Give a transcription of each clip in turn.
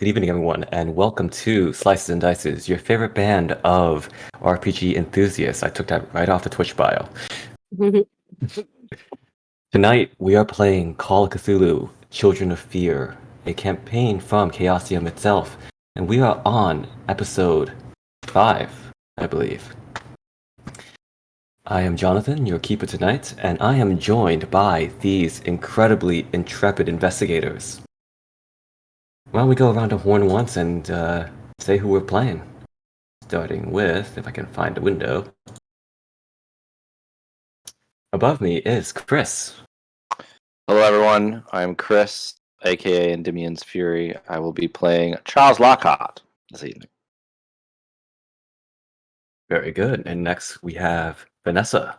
Good evening, everyone, and welcome to Slices and Dices, your favorite band of RPG enthusiasts. I took that right off the Twitch bio. Tonight, we are playing Call of Cthulhu, Children of Fear, a campaign from Chaosium itself, and we are on episode 5, I believe. I am Jonathan, your keeper tonight, and I am joined by these incredibly intrepid investigators. Why don't we go around the horn once and say who we're playing? Starting with, if I can find a window. Above me is Chris. Hello, everyone. I'm Chris, aka Endymion's Fury. I will be playing Charles Lockhart this evening. Very good. And next we have Vanessa.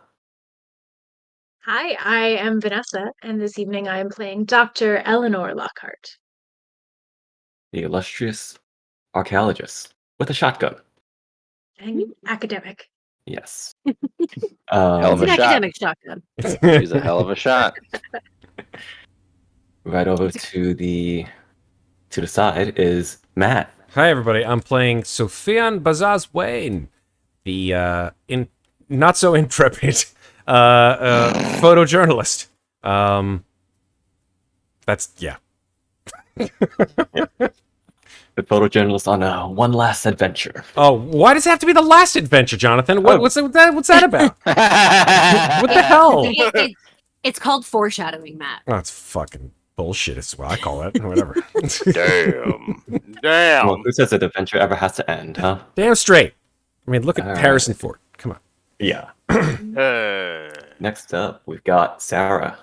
Hi, I am Vanessa, and this evening I am playing Dr. Eleanor Lockhart. The illustrious archaeologist with a shotgun. And academic. Yes. Hell of It's a an shot. academic shotgun. She's a hell of a shot. Right over to the side is Matt. Hi, everybody. I'm playing Sofian Bazaz-Wain, the not so intrepid photojournalist. Yeah. The photojournalist on one last adventure. Oh, why does it have to be the last adventure, Jonathan? What's that about? What the hell? It's called foreshadowing, Matt. Oh, it's fucking bullshit. Is what I call it. Whatever. Damn. Well, who says an adventure ever has to end, huh? Damn straight. I mean, look at All right. Harrison Ford. Come on. Yeah. Next up, we've got Sarah.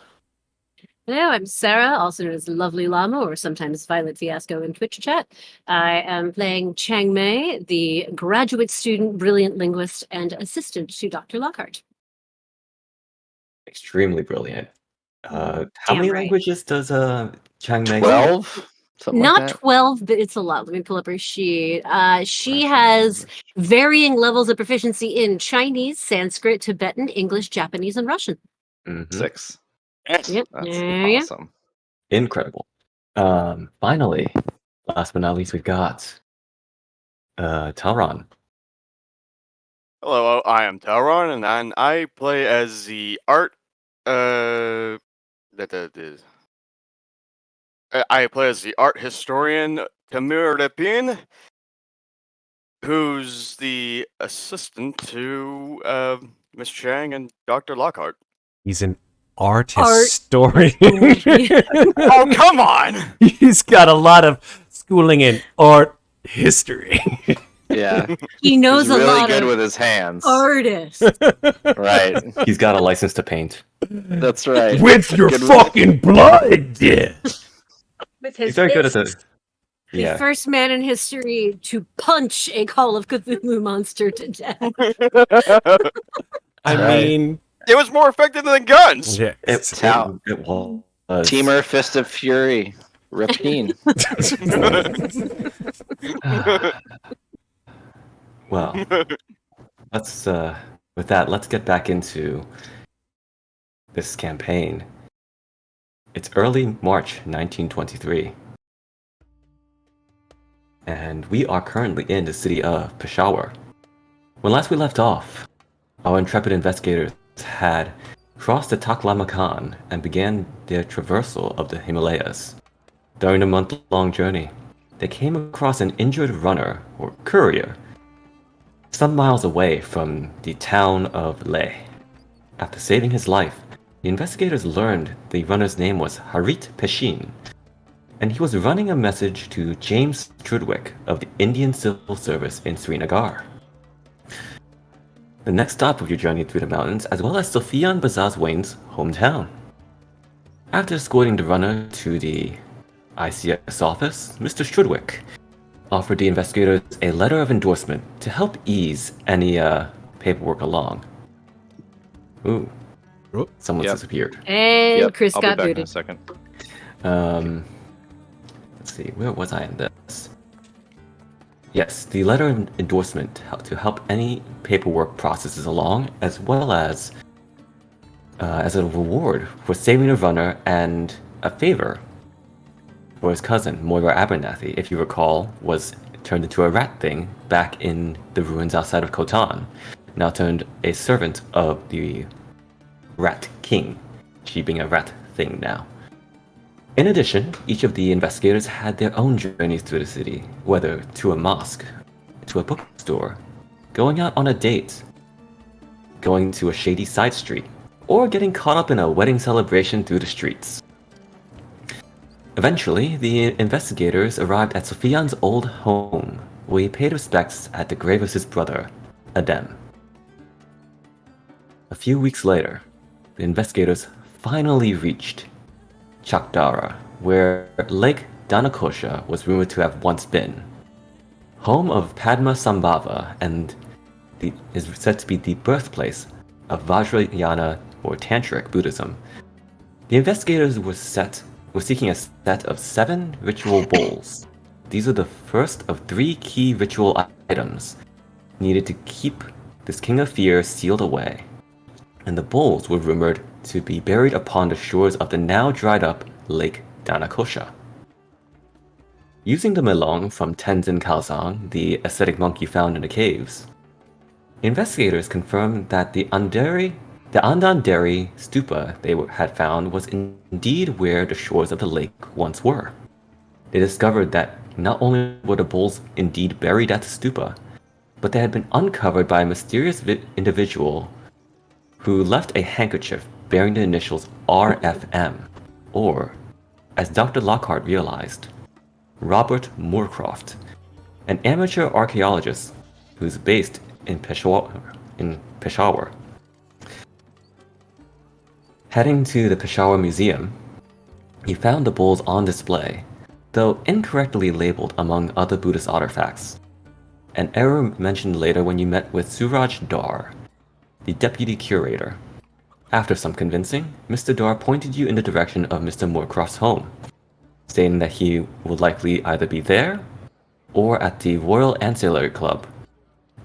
Hello, I'm Sarah, also known as Lovely Llama, or sometimes Violet Fiasco in Twitch chat. I am playing Chang Mei, the graduate student, brilliant linguist, and assistant to Dr. Lockhart. Extremely brilliant. How Damn many right. languages does Chang Mei? 12? Something Not like that? 12, but it's a lot. Let me pull up her sheet. She has varying levels of proficiency in Chinese, Sanskrit, Tibetan, English, Japanese, and Russian. Mhm. 6. Yep. That's Yeah. awesome. Incredible. Finally, last but not least, we've got Talron. Hello, I am Talron, and I play as the art. I play as the art historian Timur Repin, who's the assistant to Miss Chang and Dr. Lockhart. He's an art Art historian. Oh, come on! He's got a lot of schooling in art history. Yeah. He knows He's a really lot good of with his hands. artists. Right. He's got a license to paint. That's right. With your Good with- fucking blood. With his He's very good at fists. the. The Yeah. first man in history to punch a Call of Cthulhu monster to death. I Right. mean, It was more effective than guns! yeah. It was. Timur, Fist of Fury. Repin. Well, let's with that, let's get back into this campaign. It's early March 1923. And we are currently in the city of Peshawar. When last we left off, our intrepid investigators had crossed the Taklamakan and began their traversal of the Himalayas. During the month-long journey, they came across an injured runner, or courier, some miles away from the town of Leh. After saving his life, the investigators learned the runner's name was Harit Peshin, and he was running a message to James Trudwick of the Indian Civil Service in Srinagar. The next stop of your journey through the mountains, as well as Sofian Bazaz-Wain's hometown. After escorting the runner to the ICS office, Mr. Strudwick offered the investigators a letter of endorsement to help ease any paperwork along. Ooh. Oh. Someone's Yep. disappeared. And Yep, Chris I'll be got back in a booted. second. Let's see, where was I in this? Yes, the letter of endorsement to help any paperwork processes along, as well as a reward for saving the runner and a favor for his cousin, Moira Abernathy, if you recall, was turned into a rat thing back in the ruins outside of Khotan, now turned a servant of the Rat King, she being a rat thing now. In addition, each of the investigators had their own journeys through the city, whether to a mosque, to a bookstore, going out on a date, going to a shady side street, or getting caught up in a wedding celebration through the streets. Eventually, the investigators arrived at Sofian's old home, where he paid respects at the grave of his brother, Adem. A few weeks later, the investigators finally reached Chakdara, where Lake Danakosha was rumored to have once been, home of Padma Sambhava, and is said to be the birthplace of Vajrayana or Tantric Buddhism. The investigators were seeking a set of 7 ritual bowls. These are the first of 3 key ritual items needed to keep this King of Fear sealed away, and the bowls were rumored to be buried upon the shores of the now dried up Lake Danakosha. Using the melong from Tenzin Khaozang, the ascetic monk you found in the caves, investigators confirmed that the Andanderi stupa they had found was indeed where the shores of the lake once were. They discovered that not only were the bowls indeed buried at the stupa, but they had been uncovered by a mysterious individual who left a handkerchief bearing the initials RFM, or, as Dr. Lockhart realized, Robert Moorcroft, an amateur archaeologist who's based in Peshawar. Heading to the Peshawar Museum, he found the bowls on display, though incorrectly labeled among other Buddhist artifacts. An error mentioned later when you met with Suraj Dar, the deputy curator. After some convincing, Mr. Dar pointed you in the direction of Mr. Moorcroft's home, stating that he would likely either be there or at the Royal Ancillary Club,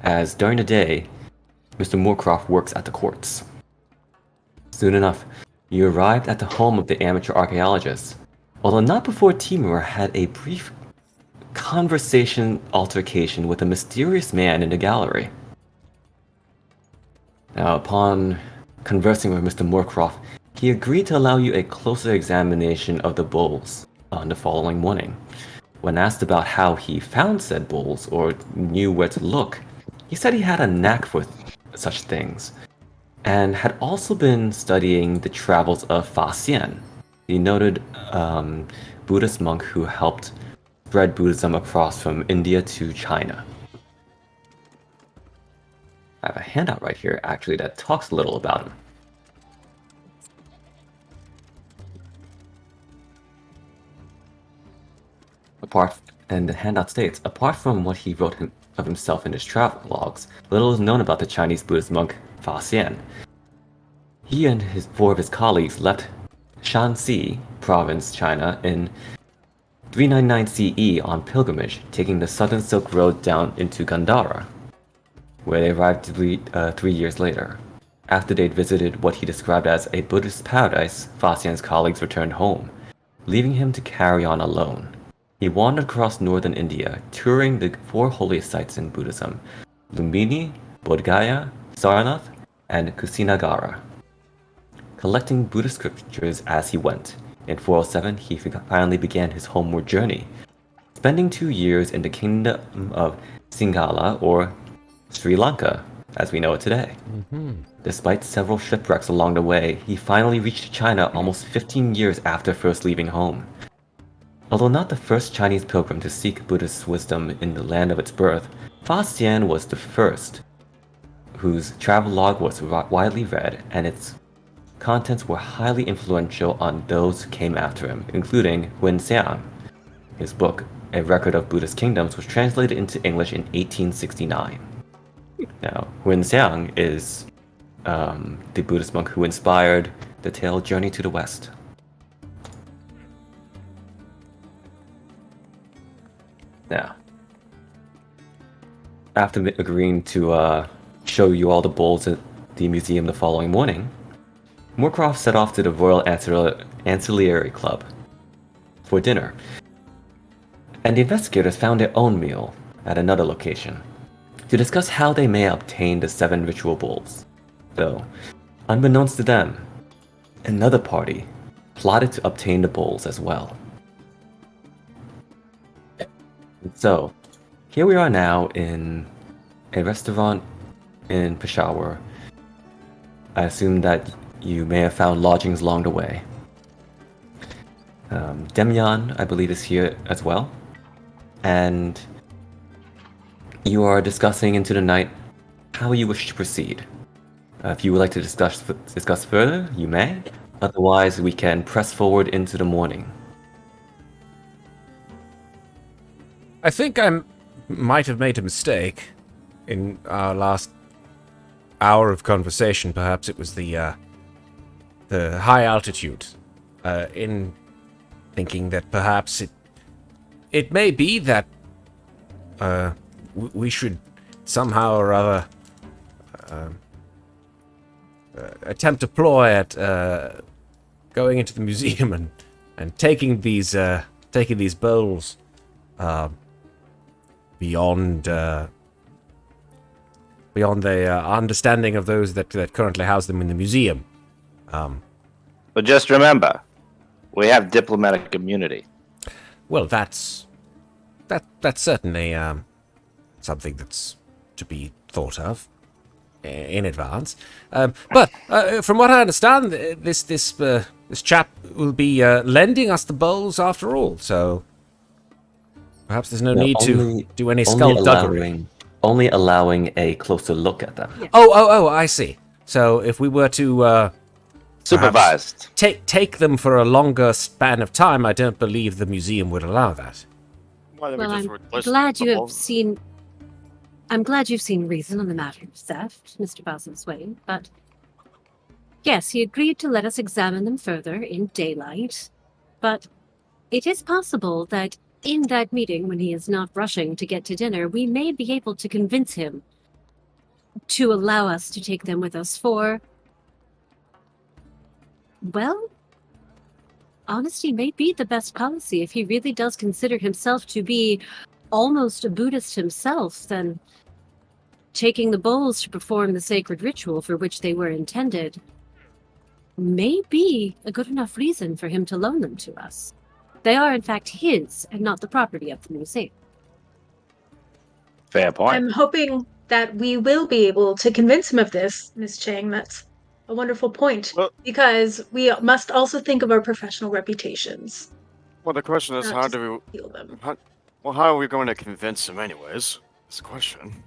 as during the day, Mr. Moorcroft works at the courts. Soon enough, you arrived at the home of the amateur archaeologist, although not before Timur had a brief altercation with a mysterious man in the gallery. Now, upon conversing with Mr. Moorcroft, he agreed to allow you a closer examination of the bowls on the following morning. When asked about how he found said bowls or knew where to look, he said he had a knack for such things, and had also been studying the travels of Fa Xian, the noted Buddhist monk who helped spread Buddhism across from India to China. I have a handout right here, actually, that talks a little about him. And the handout states, apart from what he wrote of himself in his travel logs, little is known about the Chinese Buddhist monk Fa Xian. He and 4 of his colleagues left Shanxi province, China, in 399 CE on pilgrimage, taking the southern Silk Road down into Gandhara, where they arrived 3 years later. After they'd visited what he described as a Buddhist paradise, Fa Xian's colleagues returned home, leaving him to carry on alone. He wandered across northern India, touring the 4 holiest sites in Buddhism, Lumbini, Bodh Gaya, Sarnath, and Kusinagara, collecting Buddhist scriptures as he went. In 407, he finally began his homeward journey, spending 2 years in the kingdom of Sinhala, or Sri Lanka, as we know it today. Despite several shipwrecks along the way, he finally reached China almost 15 years after first leaving home. Although not the first Chinese pilgrim to seek Buddhist wisdom in the land of its birth, Fa Xian was the first, whose travelogue was widely read, and its contents were highly influential on those who came after him, including Huan Xiang. His book, A Record of Buddhist Kingdoms, was translated into English in 1869. Now, Huan Xiang is the Buddhist monk who inspired the tale Journey to the West. Now, after agreeing to show you all the bowls at the museum the following morning, Moorcroft set off to the Royal Ancillary Club for dinner. and the investigators found their own meal at another location to discuss how they may obtain the 7 ritual bowls. Though, unbeknownst to them, another party plotted to obtain the bowls as well. So, here we are now in a restaurant in Peshawar. I assume that you may have found lodgings along the way. Demyan, I believe, is here as well. And you are discussing into the night how you wish to proceed. If you would like to discuss further, you may. Otherwise, we can press forward into the morning. I think I might have made a mistake in our last hour of conversation. Perhaps it was the high altitude. In thinking that perhaps it may be that we should somehow or other attempt a ploy at going into the museum and taking these bowls beyond the understanding of those that currently house them in the museum. But just remember, we have diplomatic immunity. Well, that's certainly something that's to be thought of in advance. But from what I understand, this chap will be lending us the bowls after all. So perhaps there's no need to do any skullduggery. Only allowing a closer look at them. Yeah. Oh, I see. So if we were to Supervised. take them for a longer span of time, I don't believe the museum would allow that. Why don't we Well, just I'm replace glad the you have bowls? seen. I'm glad you've seen reason on the matter of theft, Mr. Bazaz-Wain, but yes, he agreed to let us examine them further in daylight. But it is possible that in that meeting, when he is not rushing to get to dinner, we may be able to convince him to allow us to take them with us for, well, honesty may be the best policy. If he really does consider himself to be almost a Buddhist himself, then taking the bowls to perform the sacred ritual for which they were intended may be a good enough reason for him to loan them to us. They are, in fact, his and not the property of the museum. Fair point. I'm hoping that we will be able to convince him of this, Miss Chang. That's a wonderful point. Well- Because we must also think of our professional reputations. Well, the question is, Not how just do steal them. how are we going to convince him, anyways? That's the question.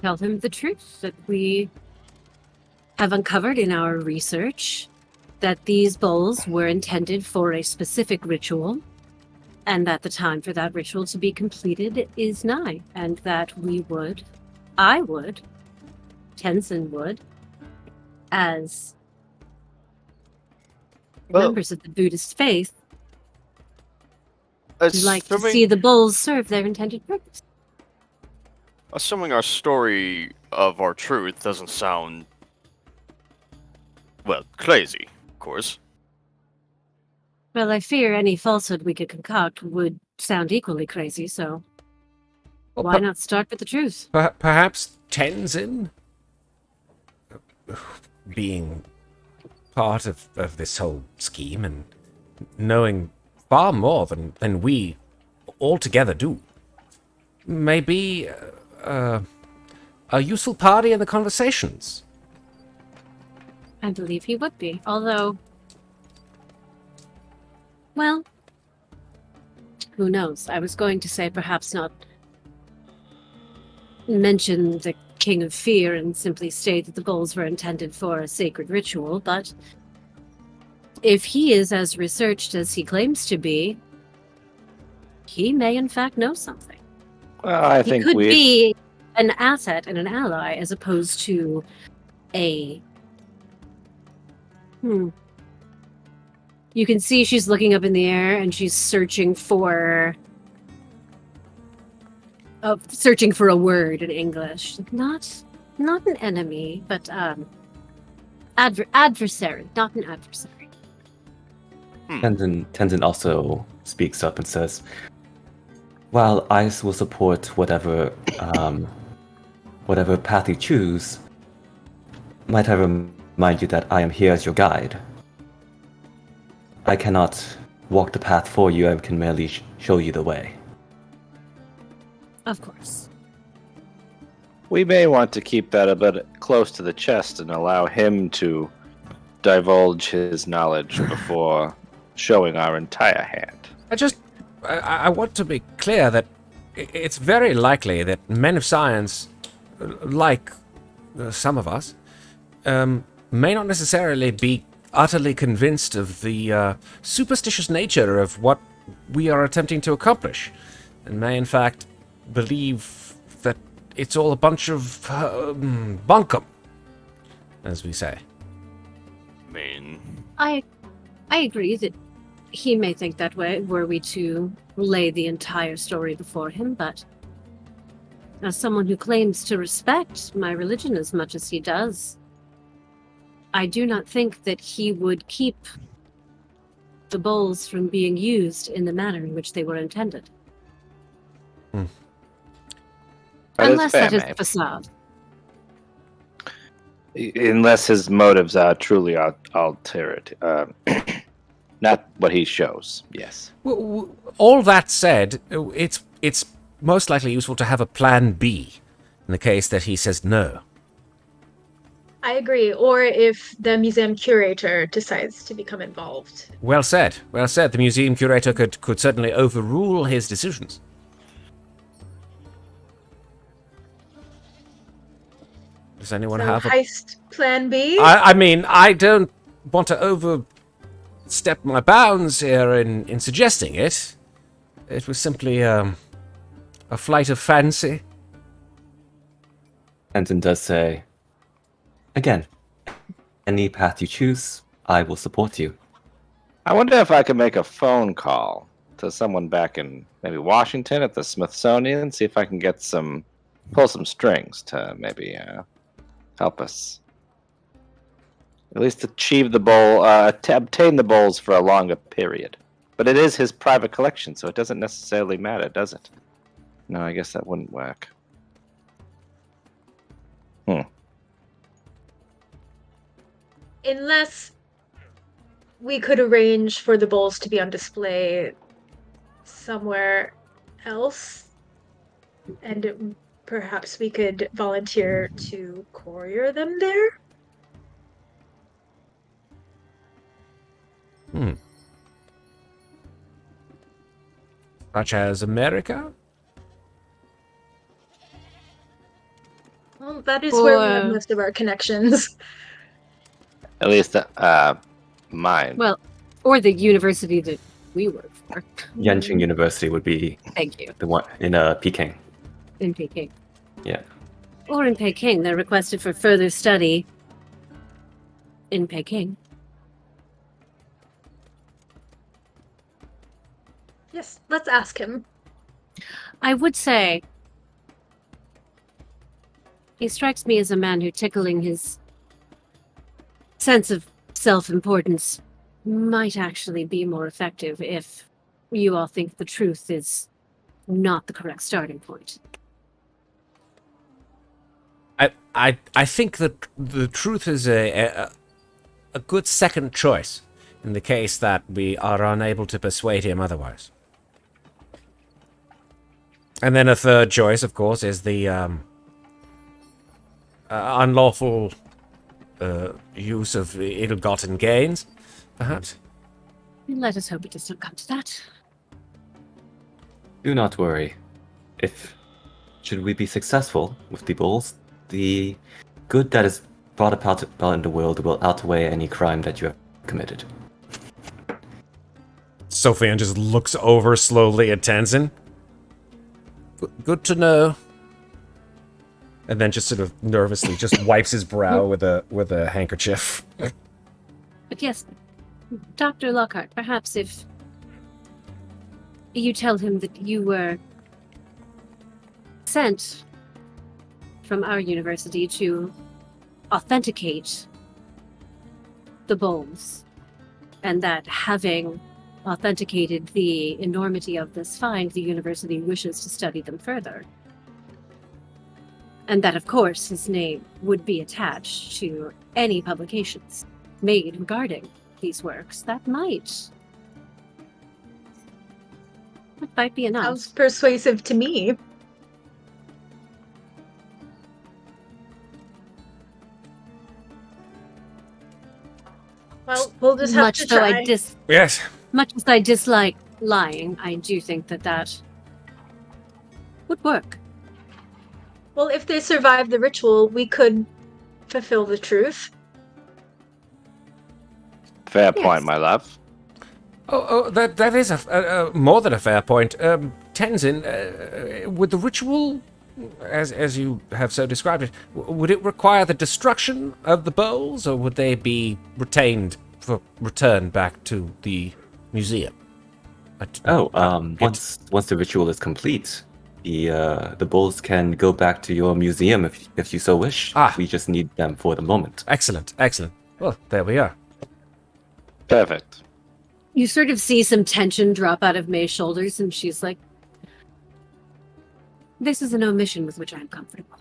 Tell him the truth that we have uncovered in our research, that these bowls were intended for a specific ritual, and that the time for that ritual to be completed is nigh, and that I would, Tenzin would, as members of the Buddhist faith, like to see the bowls serve their intended purpose. Assuming our story of our truth doesn't sound, well, crazy, of course. Well, I fear any falsehood we could concoct would sound equally crazy, so Well, why not start with the truth? Perhaps Tenzin, being part of this whole scheme and knowing far more than we altogether do, may be a useful party in the conversations. I believe he would be, although, well, who knows? I was going to say perhaps not mention the King of Fear and simply state that the bowls were intended for a sacred ritual, but if he is as researched as he claims to be, he may in fact know something. Well, I He think could we. be an asset and an ally as opposed to a... You can see she's looking up in the air and she's searching for a word in English. Not an enemy, but adversary, not an adversary. Tenzin also speaks up and says, While I will support whatever path you choose, might I remind you that I am here as your guide. I cannot walk the path for you, I can merely show you the way. Of course. We may want to keep that a bit close to the chest and allow him to divulge his knowledge before showing our entire hand. I want to be clear that it's very likely that men of science, like some of us, may not necessarily be utterly convinced of the superstitious nature of what we are attempting to accomplish, and may in fact believe that it's all a bunch of bunkum, as we say. I mean, I agree that he may think that way were we to lay the entire story before him, but as someone who claims to respect my religion as much as he does, I do not think that he would keep the bowls from being used in the manner in which they were intended. That Unless fair, that is ma'am. a facade. Unless his motives are truly altered. Not what he shows, yes. Well, all that said, it's most likely useful to have a plan B in the case that he says no. I agree. Or if the museum curator decides to become involved. Well said. Well said. The museum curator could certainly overrule his decisions. Does anyone So have a... heist plan B? I mean, I don't want to overstep my bounds here in suggesting it. It was simply a flight of fancy. Anton does say, again, any path you choose, I will support you. I wonder if I could make a phone call to someone back in maybe Washington at the Smithsonian and see if I can get pull some strings to maybe help us. At least achieve the bowl, to obtain the bowls for a longer period. But it is his private collection, so it doesn't necessarily matter, does it? No, I guess that wouldn't work. Unless we could arrange for the bowls to be on display somewhere else, and perhaps we could volunteer to courier them there. Such as America? Well, that is where we have Or- most of our connections. At least mine. Well, or the university that we work for. Yanqing University would be Thank you. the one in Peking. In Peking. Yeah. Or in Peking. They're requested for further study in Peking. Yes, let's ask him. I would say he strikes me as a man who, tickling his sense of self-importance, might actually be more effective if you all think the truth is not the correct starting point. I think that the truth is a good second choice in the case that we are unable to persuade him otherwise. And then a third choice, of course, is the unlawful use of ill-gotten gains, perhaps. Let us hope it does not come to that. Do not worry. Should we be successful with the bulls, the good that is brought about in the world will outweigh any crime that you have committed. Sofian just looks over slowly at Tenzin. Good to know. And then just sort of nervously just wipes his brow with a handkerchief. But yes, Dr. Lockhart, perhaps if you tell him that you were sent from our university to authenticate the bowls, and that having authenticated the enormity of this find, the university wishes to study them further. And that, of course, his name would be attached to any publications made regarding these works. That might be enough. Sounds persuasive to me. Well, we'll just have Much to though try. Yes. Much as I dislike lying, I do think that would work. Well, if they survive the ritual, we could fulfill the truth. Fair Yes. point, my love. That is a more than a fair point. Tenzin, would the ritual, as you have so described it, would it require the destruction of the bowls, or would they be retained for return back to the museum? Once the ritual is complete, the bowls can go back to your museum if you so wish. We just need them for the moment. Excellent. Well, there we are. Perfect. You sort of see some tension drop out of May's shoulders, and she's like, "This is an omission with which I'm comfortable."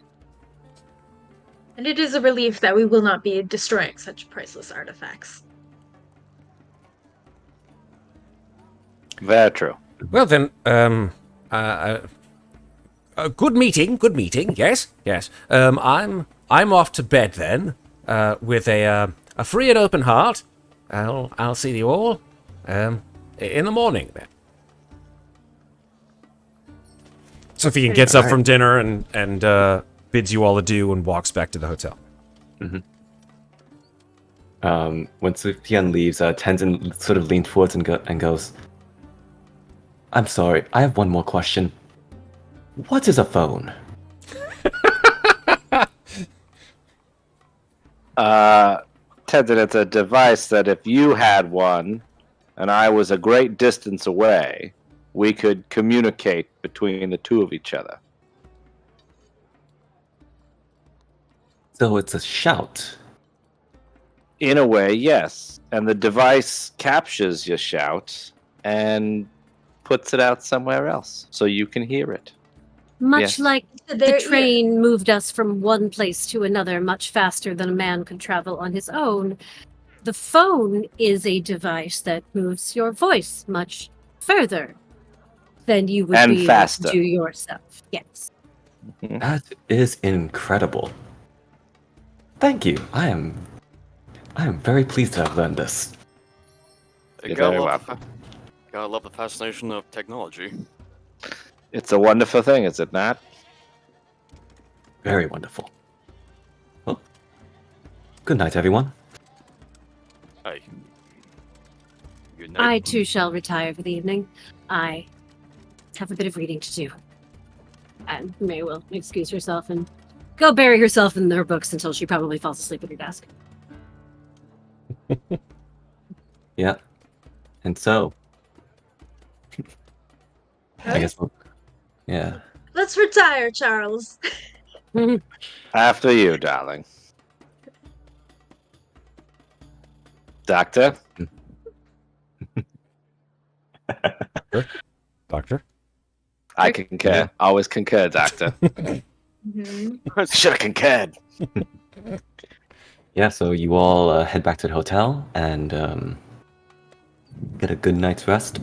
And it is a relief that we will not be destroying such priceless artifacts. Very true. Well then, good meeting. Yes. I'm off to bed then, with a free and open heart. I'll see you all, in the morning then. Sofian gets up from dinner and bids you all adieu and walks back to the hotel. When Sofian leaves, Tenzin sort of leans forwards and goes, "I'm sorry, I have one more question. What is a phone?" Tenzin, it's a device that if you had one and I was a great distance away, we could communicate between the two of each other. So it's a shout. In a way, yes. And the device captures your shout and puts it out somewhere else so you can hear it. Much Yes. like Their the ear. train moved us from one place to another much faster than a man could travel on his own, the phone is a device that moves your voice much further than you would And be able faster. to do yourself. Yes. That is incredible. Thank you. I am very pleased to have learned this. You're Gotta very love welcome. Gotta love the fascination of technology. It's a wonderful thing, is it not? Very wonderful. Well, good night, everyone. Hey. Good I night. too shall retire for the evening. I have a bit of reading to do. And May will excuse herself and go bury herself in her books until she probably falls asleep at her desk. Yeah. And so, I guess yeah. Let's retire, Charles. After you, darling. Doctor? Doctor? I concur. Always concur, Doctor. Should have concurred. Yeah, so you all head back to the hotel and get a good night's rest.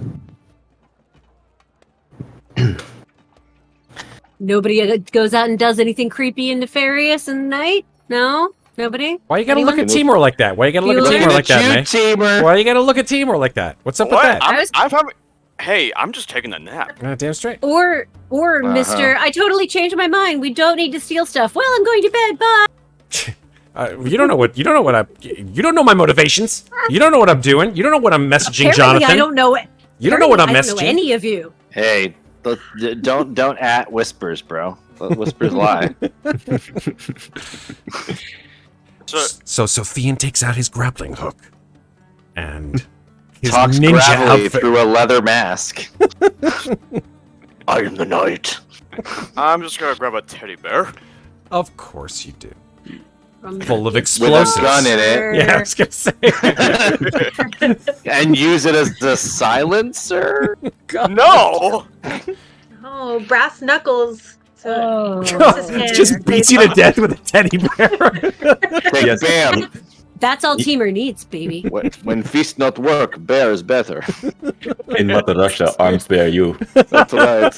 Nobody goes out and does anything creepy and nefarious in the night? No? Nobody? Why you gotta look Anyone? at Timur like that? Why you gotta look at Bueller? Timur like that, May? Timur. Why you gotta look at Timur like that? What's up with What? that? I'm having. Hey, I'm just taking a nap. Damn straight. Or Mr. I totally changed my mind. We don't need to steal stuff. Well, I'm going to bed. Bye. You don't know what you don't know my motivations. You don't know what I'm doing. You don't know what I'm messaging Apparently, Jonathan. I don't know it. You don't know what I'm I don't know messaging. any of you. Hey, don't at whispers, bro. Let whispers lie. So, So Sofian takes out his grappling hook and his Talks ninja gravelly outfit. through a leather mask. I am the knight. I'm just gonna grab a teddy bear. Of course you do. full of With a explosives. gun in it. Yeah, I was gonna say. And use it as the silencer? No! Oh, brass knuckles. So Oh. This is Just hand. beats you to death with a teddy bear. Like, Yes. bam! That's all Timur needs, baby. When feast not work, bear is better. In Mother Russia, arms bear you. That's right.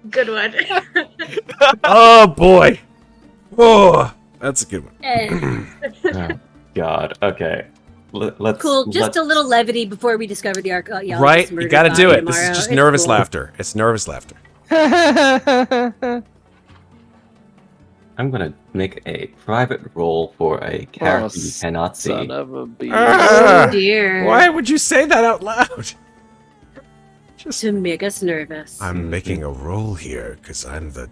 Good one. Oh boy. Oh, that's a good one. Eh, God. Okay. Let's. cool. Just let's- a little levity before we discover the archaeologist Right? You murdered gotta do body it. This is tomorrow. just It's nervous cool. laughter. It's nervous laughter. I'm gonna make a private roll for a character you cannot see. Son of a beast. Ah, Oh dear. why would you say that out loud? Just To make us nervous. I'm making a roll here because I'm the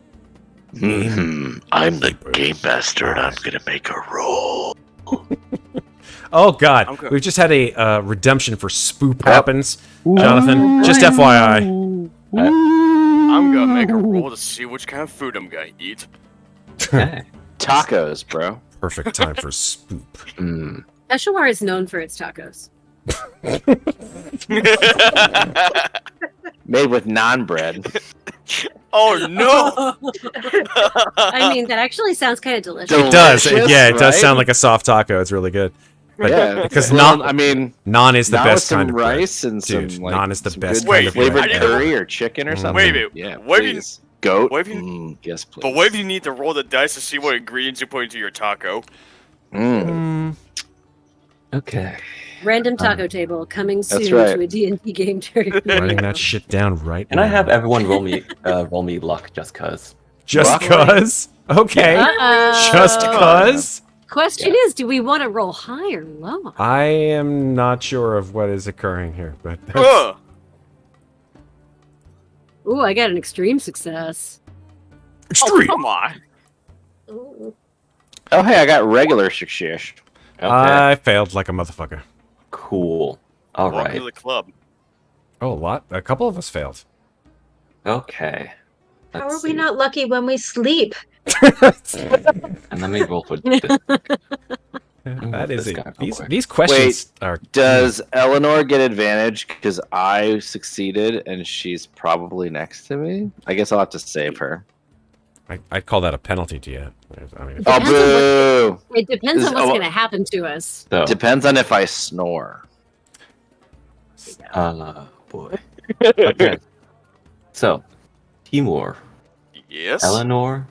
I'm the game master and I'm gonna make a roll. Oh God, I'm good. we've just had a redemption for spoop Yep. happens, Jonathan. Just FYI. I'm gonna make a roll to see which kind of food I'm gonna eat. Okay. Tacos, bro. Perfect time for spoop. Mm. Peshawar is known for its tacos. Made with naan bread. Oh no! I mean, that actually sounds kind of delicious. Del- It does. Delicious, Yeah, it does right? sound like a soft taco. It's really good. But Yeah, because well, naan, I mean, naan is the now best with some kind of bread. rice and Dude, some like naan is the some best good kind of bread. flavored I didn't- curry or chicken or Mm. something. Wait a minute. Yeah, What if you- please. Goat. what if you- Yes, please. But what if you need to roll the dice to see what ingredients you put into your taco? Mm. Okay. Random taco table coming That's soon right. to a D&D game during Writing that shit down right Can now. I have everyone roll me luck just cause? Just Broccoli? cause? Okay. Uh-oh. Just cause? Question is, do we want to roll high or low? I am not sure of what is occurring here, but that's, Ugh. Ooh, I got an extreme success. Oh, extreme. come on. Ooh. Oh, hey, I got regular success. Okay. I failed like a motherfucker. Cool. All Welcome right. to the club. Oh, a couple of us failed. Okay. How Let's are we see. not lucky when we sleep? And let me roll for this. That is this it. guy real quick. These questions are. Does Eleanor get advantage because I succeeded and she's probably next to me? I guess I'll have to save her. I'd call that a penalty to you. I mean, Oh, Depends on boo! It depends Is- on what's oh, going to happen to us. So, Depends on if I snore. boy. Okay. So, Timur, Yes? Eleanor,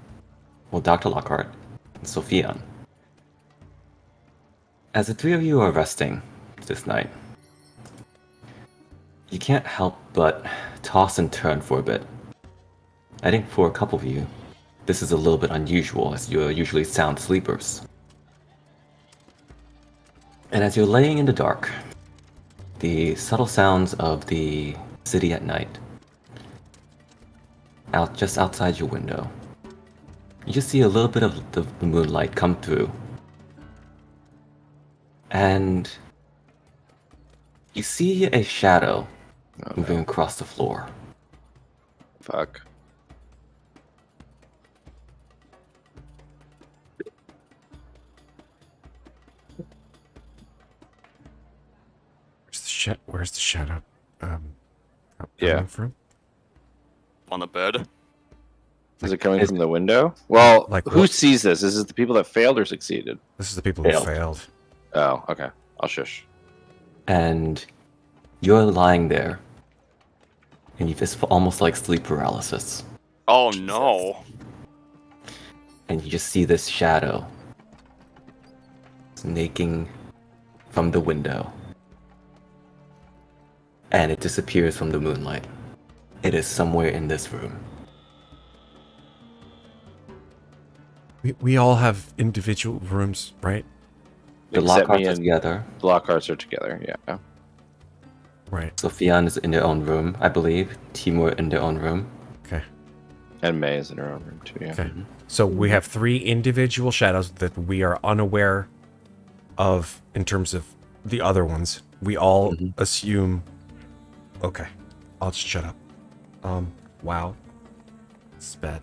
well, Dr. Lockhart, and Sofian. As the three of you are resting this night, you can't help but toss and turn for a bit. I think for a couple of you, this is a little bit unusual as you're usually sound sleepers. And as you're laying in the dark, the subtle sounds of the city at night, just outside your window, you just see a little bit of the moonlight come through. And you see a shadow moving across the floor. Fuck. where's the shadow? Yeah. Coming from? On the bed. Is it coming Is- from the window? Well, Like who what? sees this? Is it the people that failed or succeeded? This is the people who Failed. failed. Oh, okay. I'll shush. And you're lying there, and you just feel almost like sleep paralysis. Oh no. And you just see this shadow snaking from the window. And it disappears from the moonlight. It is somewhere in this room. We all have individual rooms, right? The Except Lockharts me are and together. Lockharts are together, yeah. Right. Sofian is in their own room, I believe. Timur in their own room. Okay. And May is in her own room, too, yeah. Okay. So we have 3 individual shadows that we are unaware of in terms of the other ones. We all assume. Okay. I'll just shut up. Wow. It's bad.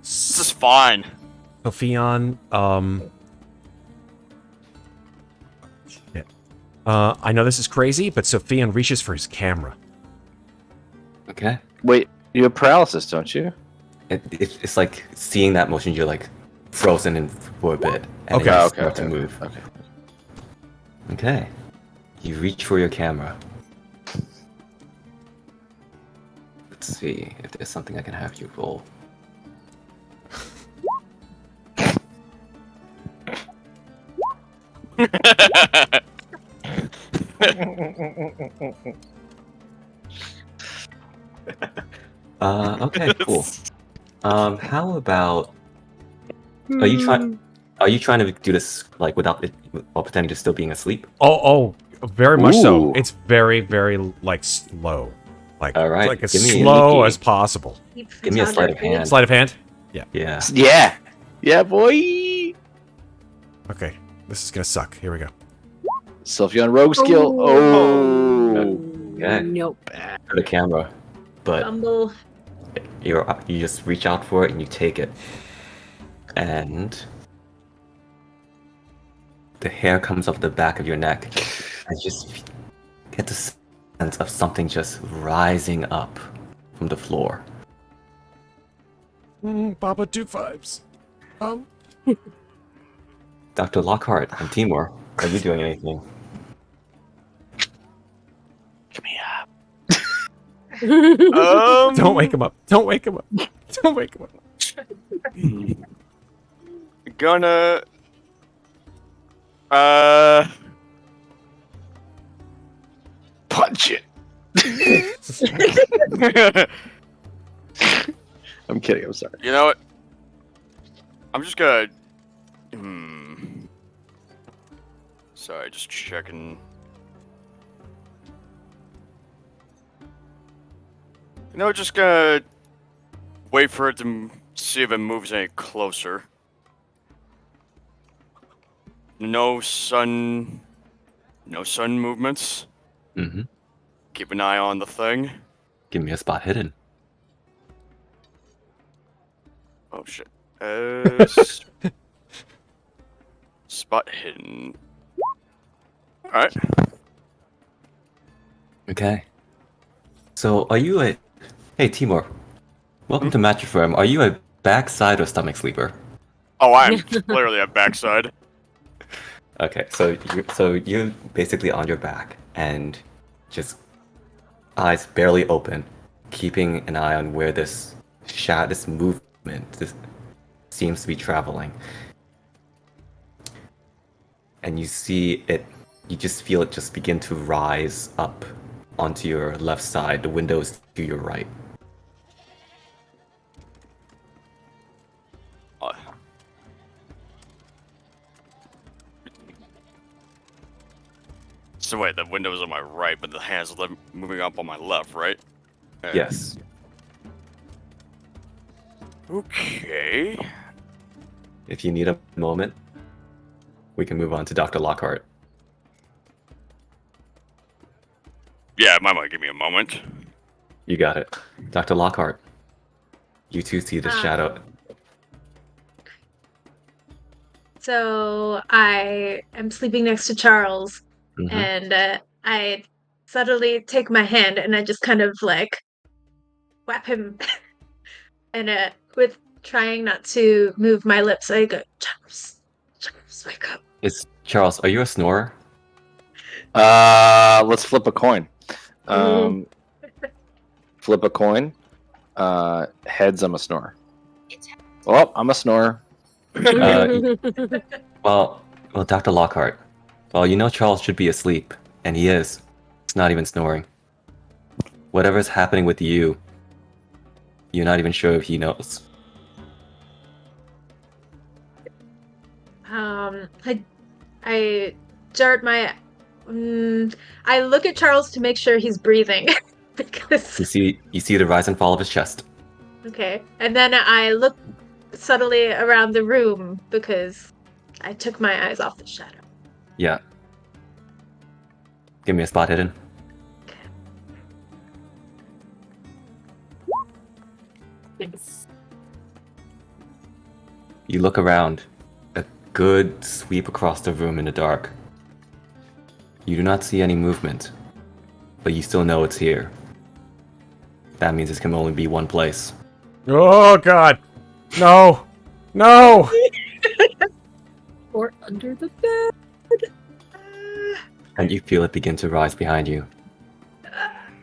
This is fine. Sofian, shit. I know this is crazy, but Sofian reaches for his camera. Okay. Wait, you have paralysis, don't you? It's like seeing that motion, you're like frozen in for a bit. And Okay, then you okay, start okay, to move. okay. Okay. You reach for your camera. Let's see if there's something I can have you roll. Okay, cool. How about are you trying to do this like without it while pretending to still being asleep? Oh, very much so. Ooh. It's very, very like slow, like All right, like as give me- slow Sneaky. as possible. Give me a sleight of hand. Sleight of hand. Yeah. Yeah. Yeah, boy. Okay, this is gonna suck. Here we go. Sofian rogue skill. Oh. Okay. Nope. For the camera, but Fumble. you just reach out for it and you take it, and the hair comes off the back of your neck. I just get the sense of something just rising up from the floor. Baba do vibes. Dr. Lockhart and Timur, are you doing anything? Come here. Don't wake him up. Don't wake him up. Don't wake him up. Gonna. Punch it. I'm kidding. I'm sorry. You know what? I'm just gonna. Sorry, just checking. You know, just gonna wait for it to see if it moves any closer. No sun movements. Mm-hmm. Keep an eye on the thing. Give me a spot hidden. Oh shit. Spot hidden. Alright. Okay. So, are you a... Hey, Timur. Welcome to Mattress Firm. Are you a backside or stomach sleeper? Oh, I'm clearly a backside. Okay, so you're basically on your back and just eyes barely open, keeping an eye on where this movement seems to be traveling. And you see it, you just feel it just begin to rise up onto your left side, the windows to your right. So wait, the window's on my right, but the hand's moving up on my left, right? Yes. Okay. If you need a moment, we can move on to Dr. Lockhart. Yeah, might give me a moment. You got it. Dr. Lockhart, you two see the shadow. So I am sleeping next to Charles, Mhm. and I subtly take my hand and I just kind of like whap him, and with trying not to move my lips, I go, Charles, wake up. Charles, are you a snorer? Let's flip a coin. Flip a coin. Heads, I'm a snorer. Oh, I'm a snorer. Well, Dr. Lockhart. Well, you know Charles should be asleep, and he is. It's not even snoring. Whatever's happening with you, you're not even sure if he knows. I dart my. I look at Charles to make sure he's breathing, because. You see the rise and fall of his chest. Okay, and then I look subtly around the room because I took my eyes off the shadow. Yeah. Give me a spot hidden. Nice. You look around, a good sweep across the room in the dark. You do not see any movement, but you still know it's here. That means it can only be one place. Oh God! No! No! Or under the bed. And you feel it begin to rise behind you.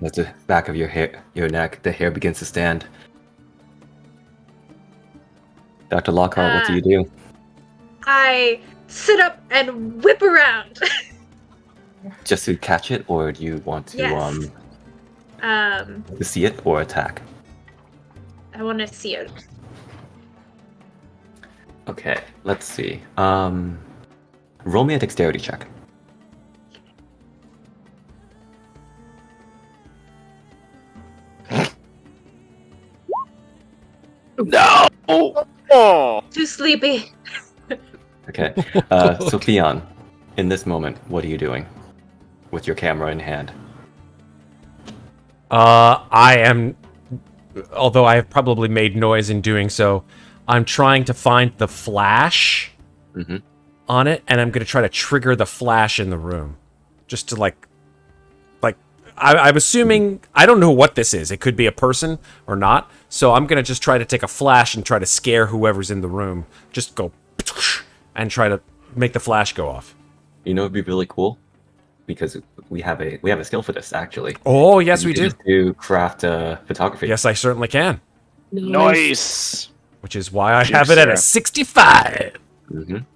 At the back of your neck, the hair begins to stand. Dr. Lockhart, what do you do? I sit up and whip around. Just to catch it, or do you want to Yes. to see it or attack? I want to see it. Okay, let's see. Roll me a dexterity check. No! Oh, Too sleepy. Okay. Sofian, in this moment, what are you doing with your camera in hand? I am, although I have probably made noise in doing so, I'm trying to find the flash on it, and I'm going to try to trigger the flash in the room. Just to, I'm assuming, I don't know what this is. It could be a person or not. So I'm going to just try to take a flash and try to scare whoever's in the room. Just go, and try to make the flash go off. You know, it'd be really cool because we have a skill for this actually. Oh, yes, we You can do. just do craft photography. Yes, I certainly can. Nice! Which is why I Cheers, have it at Sarah. a 65.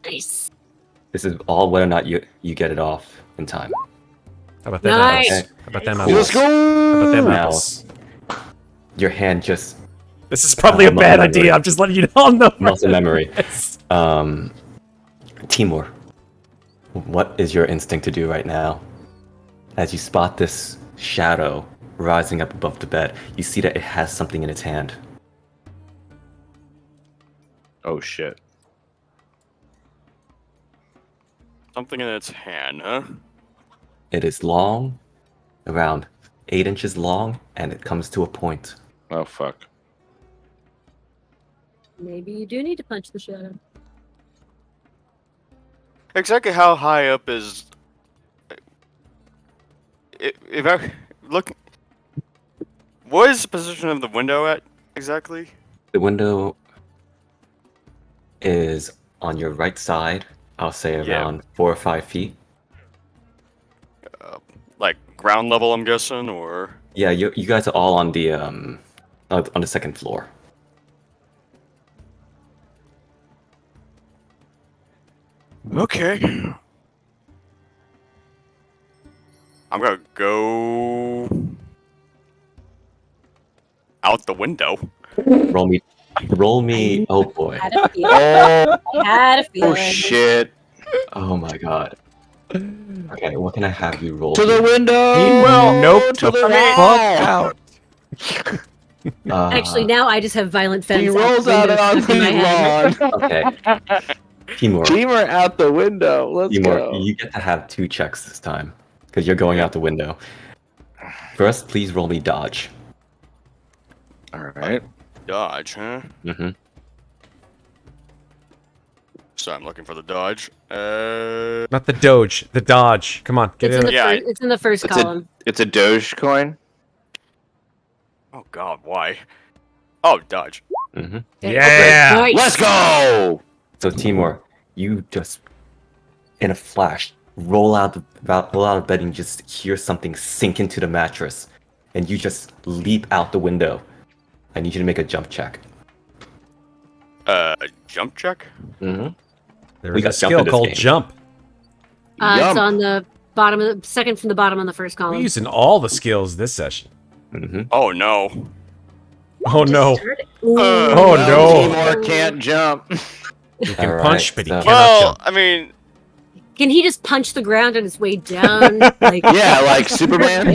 Nice. This is all whether or not you get it off in time. How about them Nice. apples? How about them Cool. apples? Let's How about them go! Now- apples? Your hand just This is probably a muscle bad memory. idea. I'm just letting you all know. muscle memory. Timur, what is your instinct to do right now? As you spot this shadow rising up above the bed, you see that it has something in its hand. Oh shit. something in its hand, huh? It is long, around 8 inches long, and it comes to a point. Oh fuck. Maybe you do need to punch the shadow. Exactly how high up is? If I look, what is the position of the window at exactly? The window is on your right side, I'll say around 4 or 5 feet. Like ground level, I'm guessing, or Yeah, you guys are all on the second floor. okay. I'm gonna go out the window. Roll me. Oh boy. Had a feeling. Oh, I had a feeling. oh shit. Oh my god. Okay, what can I have you roll? To the here? window! He will nope to the the fuck wall! out. Actually, now I just have violent He femmes rolls out out the window on stuck in my the head. lawn. Okay. Timur, Timur out the window. Let's Timur, go. you get to have 2 checks this time because you're going out the window. First, please roll me dodge. Alright. Dodge, huh? Mm-hmm. So I'm looking for the dodge. Not the Doge, the Dodge. Come on, get It's in it. the Yeah, first, it's in the first It's column. It's a Doge coin. Oh God, why? Oh, dodge. Mm-hmm. Yeah. Nice. Let's go! So Timur, you just, in a flash, roll out of bed and you just hear something sink into the mattress, and you just leap out the window. I need you to make a jump check. Jump check? Mm-hmm. There We is a got jump skill in this called game. jump. It's Yum. on the bottom of the second from the bottom on the first We're column. using all the skills this session. Mm-hmm. Oh no. Oh no. Ooh. Oh Well, no. Timur can't jump. He can Alright, punch, but he so- cannot Well, jump. I mean, Can he just punch the ground on his way down? Like, Yeah, like Superman.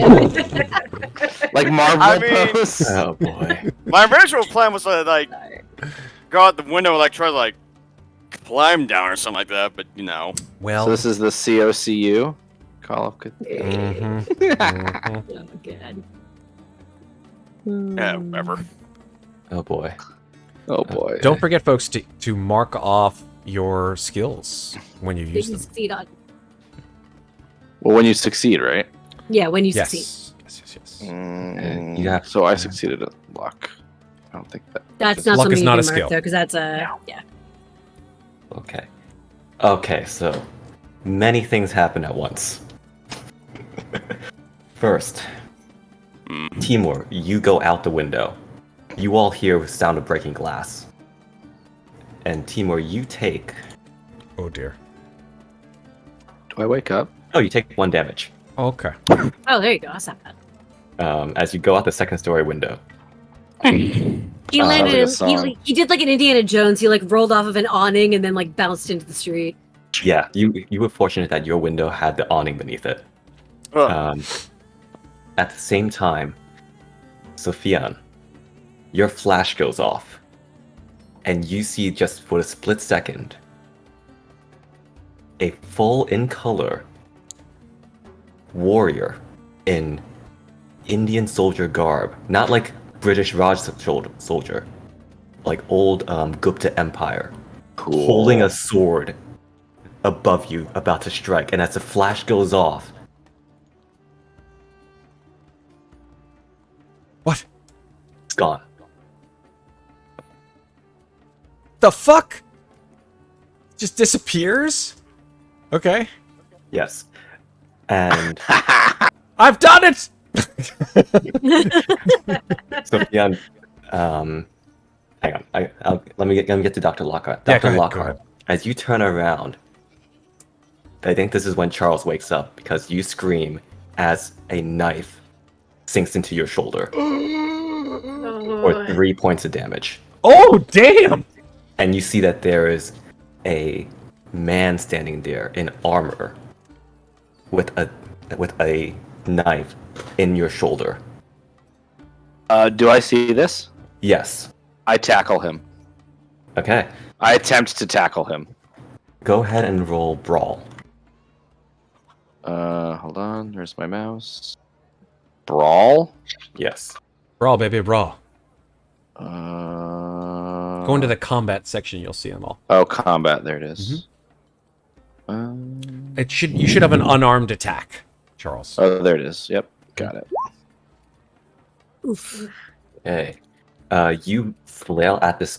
Like Marvel I mean- pose. Oh boy. my original plan was to like go out the window, and, like try to like climb down or something like that. But you know, Well, So this is the COCU. Call of Cthulhu. mhm, mhm. Oh, God. yeah, whatever. Oh boy. Oh boy. Don't forget, folks, to mark off your skills when you That use you them. succeed on. Well, when you succeed, right? Yeah, when you succeed. Yes. You have- So I succeeded at luck. I don't think that. That's not Luck something is you not can a mark skill. though, because that's yeah. Okay, so many things happen at once. First, Timur, you go out the window. You all hear the sound of breaking glass. And Timur, you take... Oh dear. Do I wake up? Oh, you take 1 damage. Okay. Oh, there you go. That's not bad. As you go out the second story window. He Sounds landed like a in. song. He did like an Indiana Jones. He like rolled off of an awning and then like bounced into the street. Yeah, you were fortunate that your window had the awning beneath it. Ugh. At the same time, Sofian, your flash goes off. And you see just for a split second, a full in color warrior in Indian soldier garb. Not like British Raj soldier. Like old Gupta Empire. Cool. Holding a sword above you, about to strike. And as the flash goes off, What? it's gone. The fuck? Just disappears? Okay. Yes. And I've done it! Sofian, hang on. Let me get to Dr. Lockhart. Yeah, Dr. go Lockhart, ahead. as you turn around, I think this is when Charles wakes up because you scream as a knife sinks into your shoulder for 3 points of damage. Oh, damn! And you see that there is a man standing there in armor with a knife in your shoulder. Do I see this? Yes. I tackle him. Okay. I attempt to tackle him. Go ahead and roll brawl. Hold on. There's my mouse. Brawl? Yes. Brawl, baby, brawl. Go Go into the combat section, you'll see them all. Oh, combat. There it is. You should have an unarmed attack, Charles. Oh, there it is. Yep. Got it. Oof. Okay. You flail at this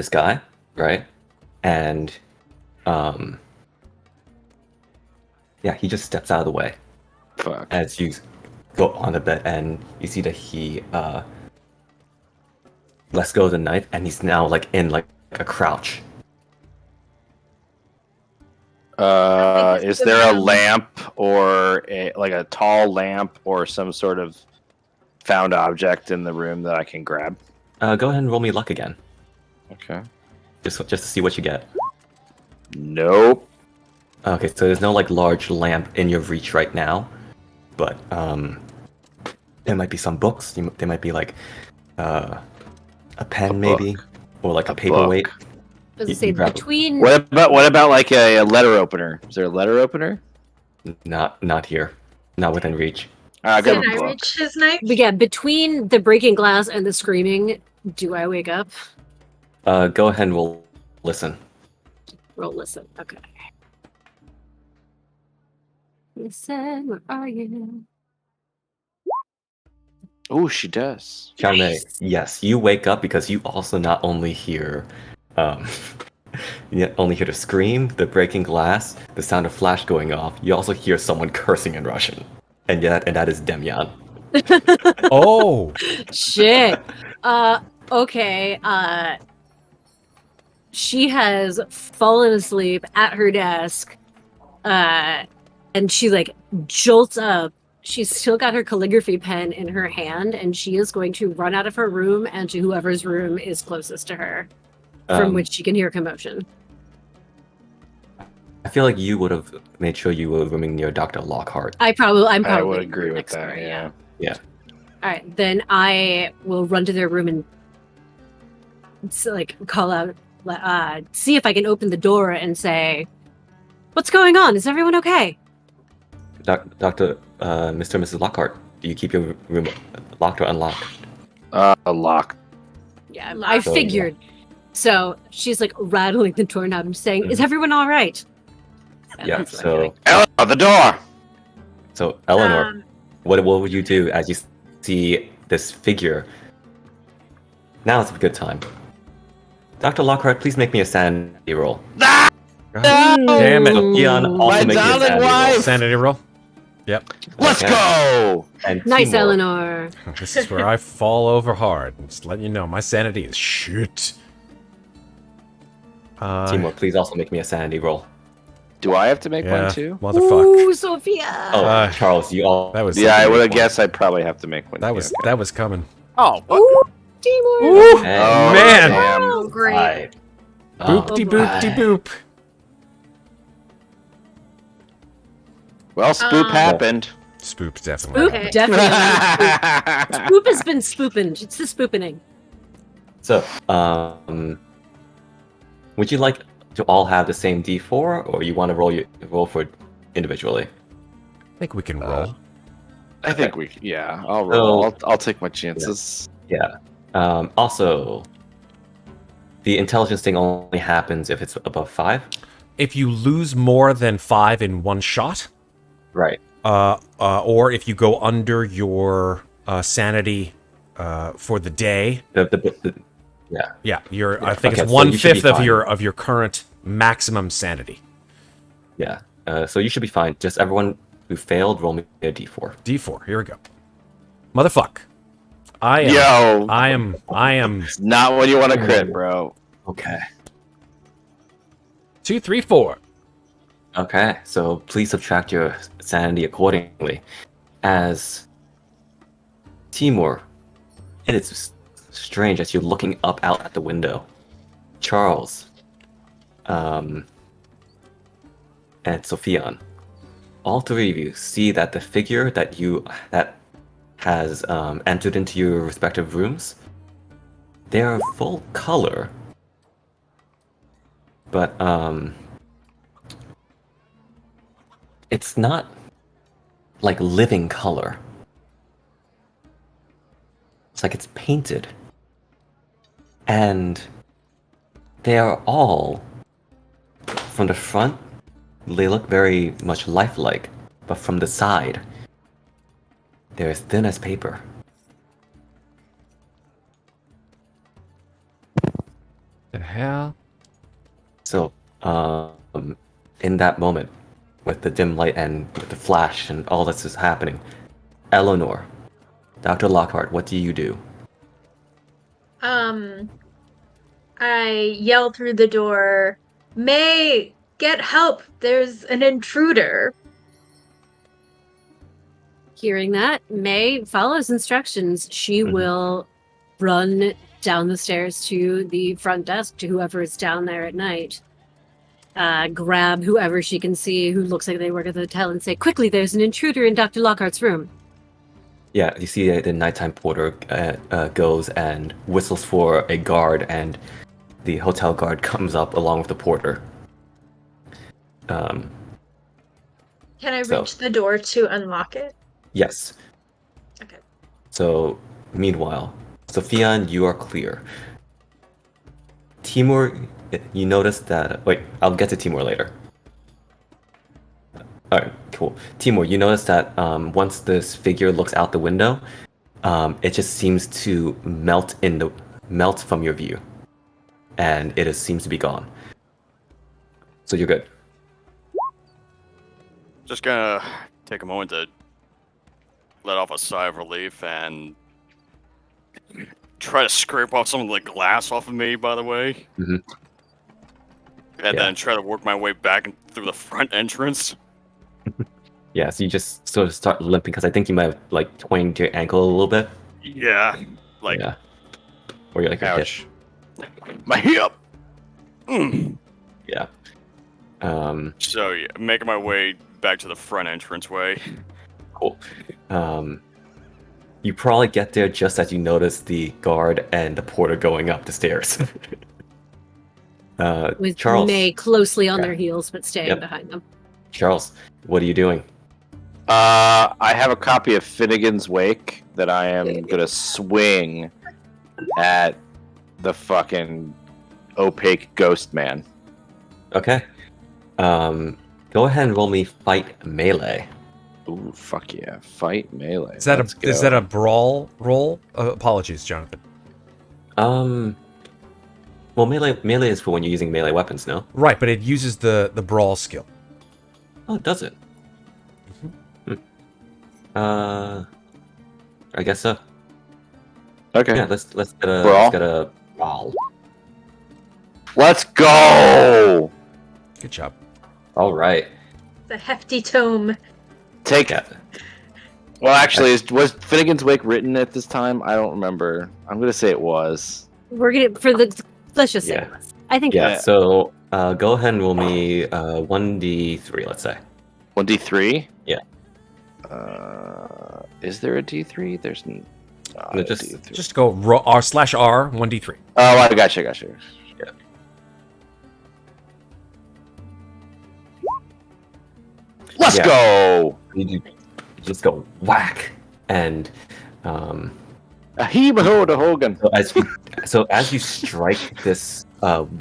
guy, right? And yeah, he just steps out of the way Fuck. as you go on the bed, and you see that he lets go of the knife, and he's now like in like a crouch. Is there a lamp or a tall lamp or some sort of found object in the room that I can grab? Go ahead and roll me luck again, Okay. just to see what you get. Nope. Okay, so there's no like large lamp in your reach right now, but there might be some books. There might be like a pen, A maybe, book. or like a A paperweight. book. Does You- it say you grab it. between? What about like a letter opener? Is there a letter opener? Not here, not within reach. I grab Can a I book. reach his knife? But yeah, between the breaking glass and the screaming, do I wake up? Go ahead and we'll listen. Roll listen. Okay. Listen, where are you? Oh, she does. Chang Mei, Nice. yes, you wake up because you also not only hear, you only hear the scream, the breaking glass, the sound of flash going off. You also hear someone cursing in Russian, and that is Demyan. Oh! Shit. Okay. She has fallen asleep at her desk. And she like jolts up. She's still got her calligraphy pen in her hand, and she is going to run out of her room and to whoever's room is closest to her, from which she can hear commotion. I feel like you would have made sure you were rooming near Dr. Lockhart. I'm probably I would agree with next that. door, Yeah. All right, then I will run to their room and call out, see if I can open the door and say, "What's going on? Is everyone okay?" Mr. and Mrs. Lockhart, do you keep your room locked or unlocked? Lock. Yeah, I Lock. figured. So she's like rattling the doorknob and saying, "Is everyone all right?" And Yeah, that's what I'm doing. Eleanor, the door! So Eleanor, Um, what would you do as you see this figure? Now is a good time. Dr. Lockhart, please make me a sanity roll. Ah! No! Damn it. Sofian, also My make me a darling sanity wife! Sanity roll. Yep. Let's Okay. go! And Nice, Timur, Eleanor. This is where I fall over hard. I'm just letting you know, my sanity is shit. Timur, please also make me a sanity roll. Do I have to make yeah, one too? motherfuck. Ooh, Sophia. Oh, Charles, you all. That was Yeah, I would have one. guessed I'd probably have to make one. that too. was that was coming. Oh, what? Ooh, Timur. Ooh, Okay. Oh, man. damn. oh, great. Alright. Boop-de boop-de boop. Well, spoop happened. Spoop definitely. Spoop, happened. definitely. Spoop has been spooping. It's the spoopening. So, would you like to all have the same D4, or you want to roll for it individually? I think we can roll. I think I'll roll. I'll take my chances. Yeah. Also, the intelligence thing only happens if it's above 5. If you lose more than 5 in one shot, Right. or if you go under your sanity for the day, Yeah. you're. I think Okay, it's so you should be 1/5 fine. of your current maximum sanity. Yeah. So you should be fine. Just everyone who failed, roll me a D4. D4. Here we go. Motherfuck. I am. It's not what you want to crit, bro. Okay. 2, 3, 4. Okay. So please subtract your sanity accordingly. As Timur, it is strange as you're looking up out at the window. Charles, and Sofian, all three of you see that the figure that has entered into your respective rooms, they are full color, but it's not like living color. It's like it's painted. And they are all, from the front, they look very much lifelike, but from the side, they're as thin as paper. The hell? So, in that moment, with the dim light and with the flash and all this is happening, Eleanor, Dr. Lockhart, what do you do? I yell through the door, May, get help! There's an intruder. Hearing that, May follows instructions. She Mhm. will run down the stairs to the front desk to whoever is down there at night. Grab whoever she can see who looks like they work at the hotel and say, "Quickly, there's an intruder in Dr. Lockhart's room." Yeah, you see the nighttime porter goes and whistles for a guard, and the hotel guard comes up along with the porter. Can I So- reach the door to unlock it? Yes. Okay. So, meanwhile, Sofian, you are clear. Timur, you notice that... Wait, I'll get to Timur later. Alright, cool. Timur, you notice that once this figure looks out the window, it just seems to melt from your view. And it seems to be gone. So you're good. Just gonna take a moment to let off a sigh of relief and try to scrape off some of the glass off of me, by the way. Mhm. And Yeah. then try to work my way back through the front entrance. Yeah, so you just sort of start limping, because I think you might have twanged your ankle a little bit. Yeah. Yeah. Or you're your hip. Ouch. My hip! Yeah. So yeah, making my way back to the front entranceway. Cool. You probably get there just as you notice the guard and the porter going up the stairs. With Charles. May closely on Yeah. their heels, but staying Yep. behind them. Charles, what are you doing? I have a copy of Finnegan's Wake that I am gonna swing at the fucking opaque ghost man. Okay. Go ahead and roll me fight melee. Ooh, fuck yeah. Fight melee. Is that Let's is go. that a brawl roll? Apologies, Jonathan. Well, melee is for when you're using melee weapons, no? Right, but it uses the brawl skill. Oh, does it? I guess so. Okay. Yeah, let's get a Brawl? let's get a brawl. Let's go! Good job. All right. The hefty tome. Take Yeah. Well, actually, was Finnegan's Wake written at this time? I don't remember. I'm gonna say it was. We're gonna let's just say Yeah. it was. I think Yeah. Yeah. So go ahead and roll me 1d3. Let's say. 1d3? Yeah. Is there a d3? There's No, a just- d3. Just go R/R 1d3. Oh, I gotcha. Yeah. Let's Yeah. go! You just go whack, and Ahee-baho to Hogan. so as you strike this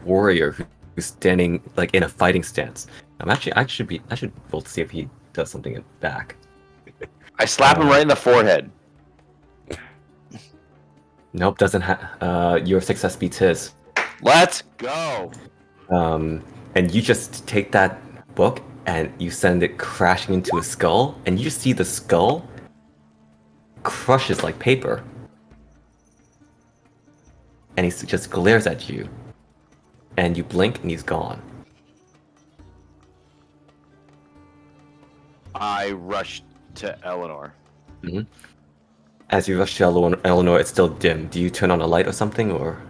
warrior who's standing like in a fighting stance, I should roll to see if he does something back. I slap him right in the forehead. Nope, doesn't have. Your success beats his. Let's go! And you just take that book and you send it crashing into a skull, and you just see the skull crushes like paper, and he just glares at you, and you blink and he's gone. I rushed to Eleanor. As you rush to Eleanor, it's still dim. Do you turn on a light or something, or?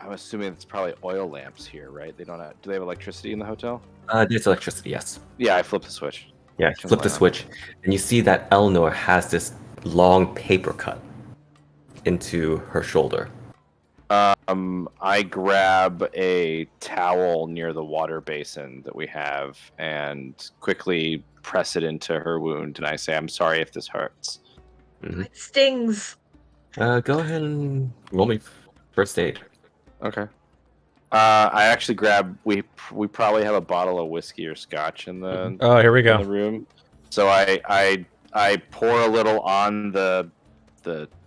I'm assuming it's probably oil lamps here, right? They don't have, do they have electricity in the hotel? There's electricity, yes. Yeah, I flipped the switch. Yeah, Turn flip the the light on. switch, and you see that Eleanor has this long paper cut into her shoulder. I grab a towel near the water basin that we have and quickly press it into her wound, and I say, "I'm sorry if this hurts." It stings. Go ahead and roll me first aid. Okay. I actually grab. We probably have a bottle of whiskey or scotch in the Oh, here we in go. the room, so I pour a little on the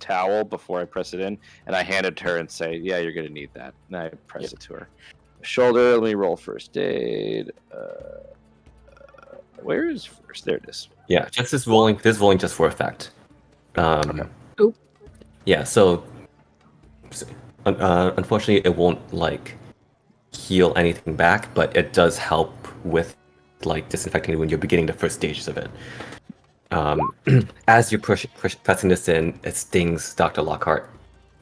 towel before I press it in, and I hand it to her and say, "Yeah, you're gonna need that." And I press it to her shoulder. Let me roll first aid. Where is first? There it is. Yeah, just this rolling just for effect. Okay. Oop. Yeah, so unfortunately it won't like heal anything back, but it does help with like disinfecting when you're beginning the first stages of it. As you're pressing this in, it stings Dr. Lockhart,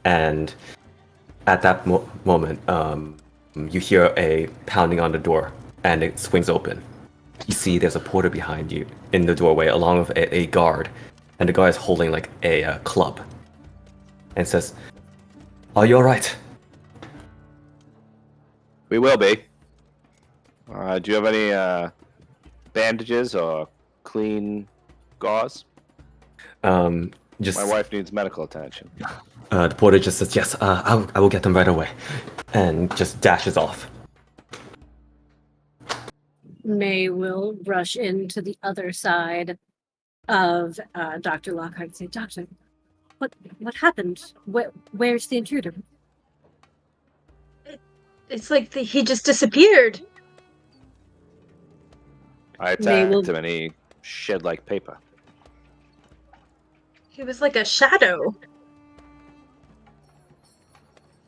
and at that moment, you hear a pounding on the door, and it swings open. You see there's a porter behind you in the doorway, along with a guard, and the guard is holding like a club, and says, "Are you all right?" We will be. Do you have any bandages or clean gauze? Just My wife needs medical attention. the porter just says, "Yes, I will get them right away," and just dashes off. May will rush into the other side of Dr. Lockhart and say, "Doctor, what happened? Where's the intruder?" It's like he just disappeared. I May attacked will- him and he shed like paper. He was like a shadow.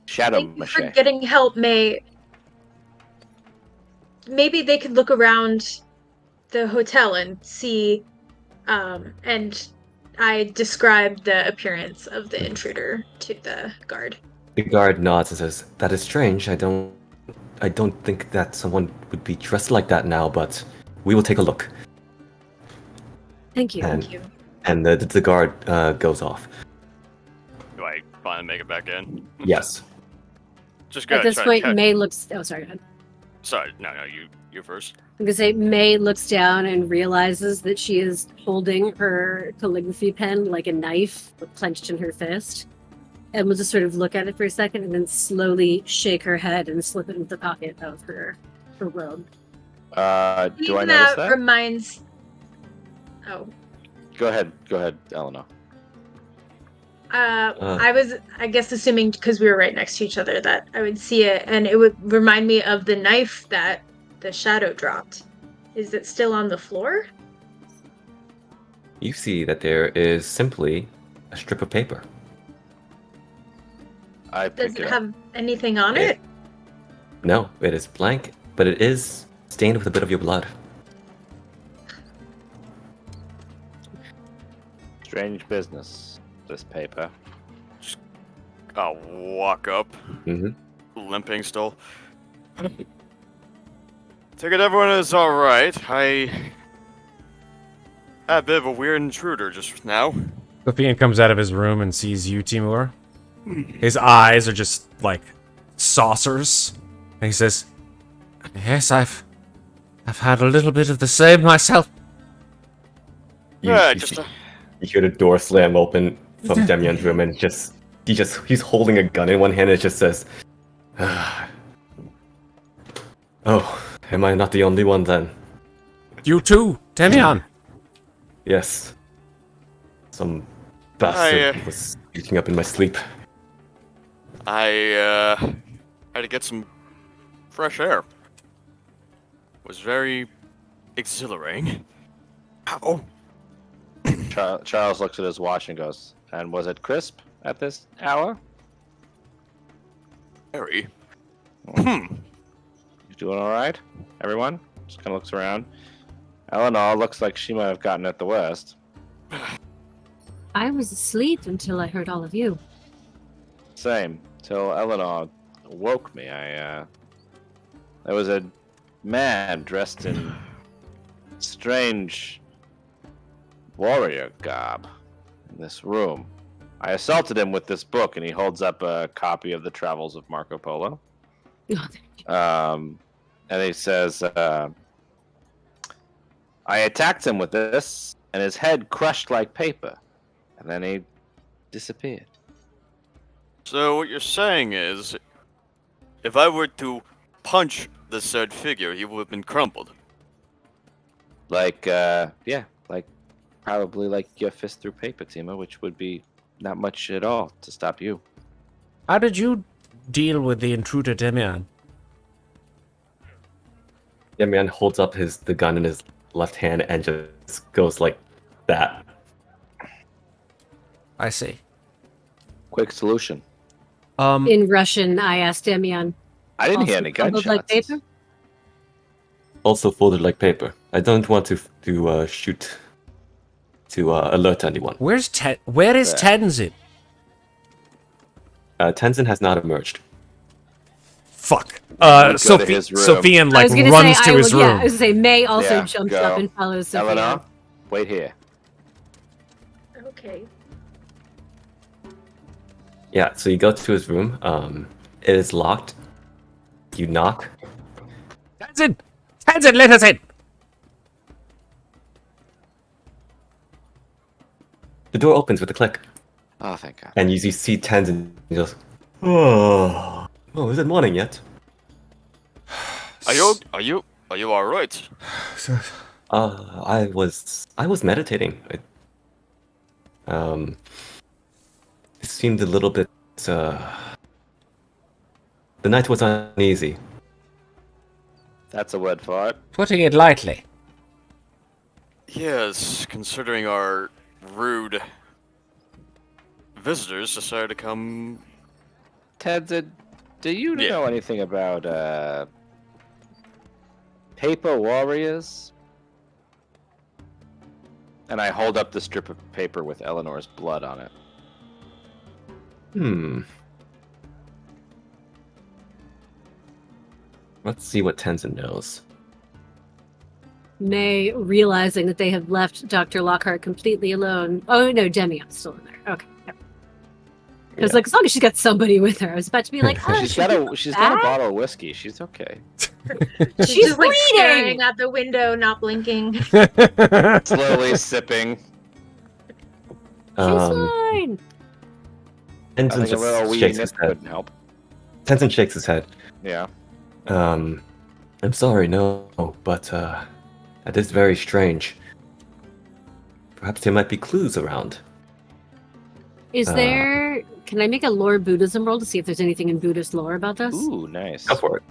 Shadow Thank you for mache. getting help, May. Maybe they could look around the hotel and see. And I described the appearance of the intruder to the guard. The guard nods and says, "That is strange. I don't think that someone would be dressed like that now, but we will take a look." Thank you. And- Thank you. And the guard goes off. Do I finally make it back in? Yes. Just go At this try point, to May looks. Oh, sorry. Go ahead. Sorry, no, you You first. I'm gonna say May looks down and realizes that she is holding her calligraphy pen like a knife clenched in her fist. And will just sort of look at it for a second and then slowly shake her head and slip it into the pocket of her robe. Do I Thing notice that? reminds. Oh. Go ahead, Eleanor. I was, I guess, assuming because we were right next to each other that I would see it, and it would remind me of the knife that the shadow dropped. Is it still on the floor? You see that there is simply a strip of paper. I Does pick it it up. have anything on It- it? No, it is blank, but it is stained with a bit of your blood. Strange business, this paper. I'll walk up, Mm-hmm. limping still. Take it everyone is alright. I had a bit of a weird intruder just now. Sofian comes out of his room and sees you, Timur. His eyes are just like saucers. And he says, "Yes, I've had a little bit of the same myself." Yeah, You hear the door slam open from Demian's room, and he's holding a gun in one hand, and it just says, "Oh, am I not the only one then?" You too, Demian. Yes. Some bastard I, was speaking up in my sleep. I had to get some fresh air. It was very exhilarating. Ow. Charles looks at his watch and goes, "And was it crisp at this hour?" Very. You doing all right, everyone? Just kind of looks around. Eleanor looks like she might have gotten it the worst. I was asleep until I heard all of you. Same. Till Eleanor woke me. There was a man dressed in strange warrior garb in this room. I assaulted him with this book, and he holds up a copy of the Travels of Marco Polo. And he says, I attacked him with this, and his head crushed like paper. And then he disappeared. So what you're saying is, if I were to punch the said figure, he would have been crumpled. Like, probably like your fist through paper, Timur, which would be not much at all to stop you. How did you deal with the intruder, Demian? Demian holds up the gun in his left hand and just goes like that. I see. Quick solution. In Russian, I asked Demian. I didn't hear Also any crumpled gunshots. like paper? Also folded like paper. I don't want to shoot to alert anyone. Where is There. Tenzin? Tenzin has not emerged. Fuck. Go to his room. Sofian I like was gonna runs say, to his room. Yeah, I was gonna say May also Yeah, jumps go. up and follows Sophia. Eleanor, wait here. Okay. Yeah, so you go to his room. It is locked. You knock. Tenzin! Tenzin, let us in! The door opens with a click, Oh, thank God. and you see Tenzin. He goes, "Oh, is it morning yet?" Are you all right? I was meditating. It seemed a little bit. The night was uneasy. That's a word for it. Putting it lightly. Yes, considering our rude visitors decided to come. Ted, do you Yeah. know anything about paper warriors? And I hold up the strip of paper with Eleanor's blood on it. Let's see what Tenzin knows. May, realizing that they have left Dr. Lockhart completely alone. Oh, no, Demian's still in there. Okay. Yep. Because Yeah. like as long as she's got somebody with her, I was about to be like, oh, She's should got we a go back? bottle of whiskey. She's okay. She's just like bleeding! staring out the window, not blinking. Slowly sipping. She's Um, fine. I Tenzin think a little just wee shakes his nip head. couldn't help. Tenzin shakes his head. Yeah. I'm sorry, no, but that is very strange. Perhaps there might be clues around. Is there? Can I make a lore Buddhism roll to see if there's anything in Buddhist lore about this? Ooh, nice. Go for it.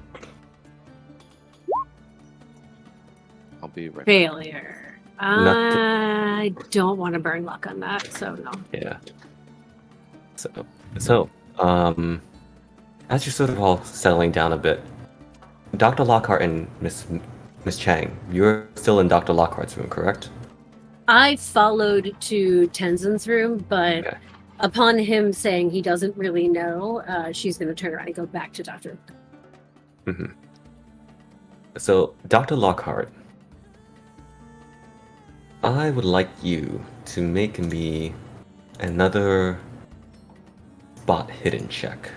I'll be right. Failure. Nothing. I don't want to burn luck on that, so no. Yeah. So, as you're sort of all settling down a bit, Dr. Lockhart and Miss Chang, you're still in Dr. Lockhart's room, correct? I followed to Tenzin's room, but Okay. upon him saying he doesn't really know, she's going to turn around and go back to Dr. Mm-hmm. So, Dr. Lockhart, I would like you to make me another spot hidden check.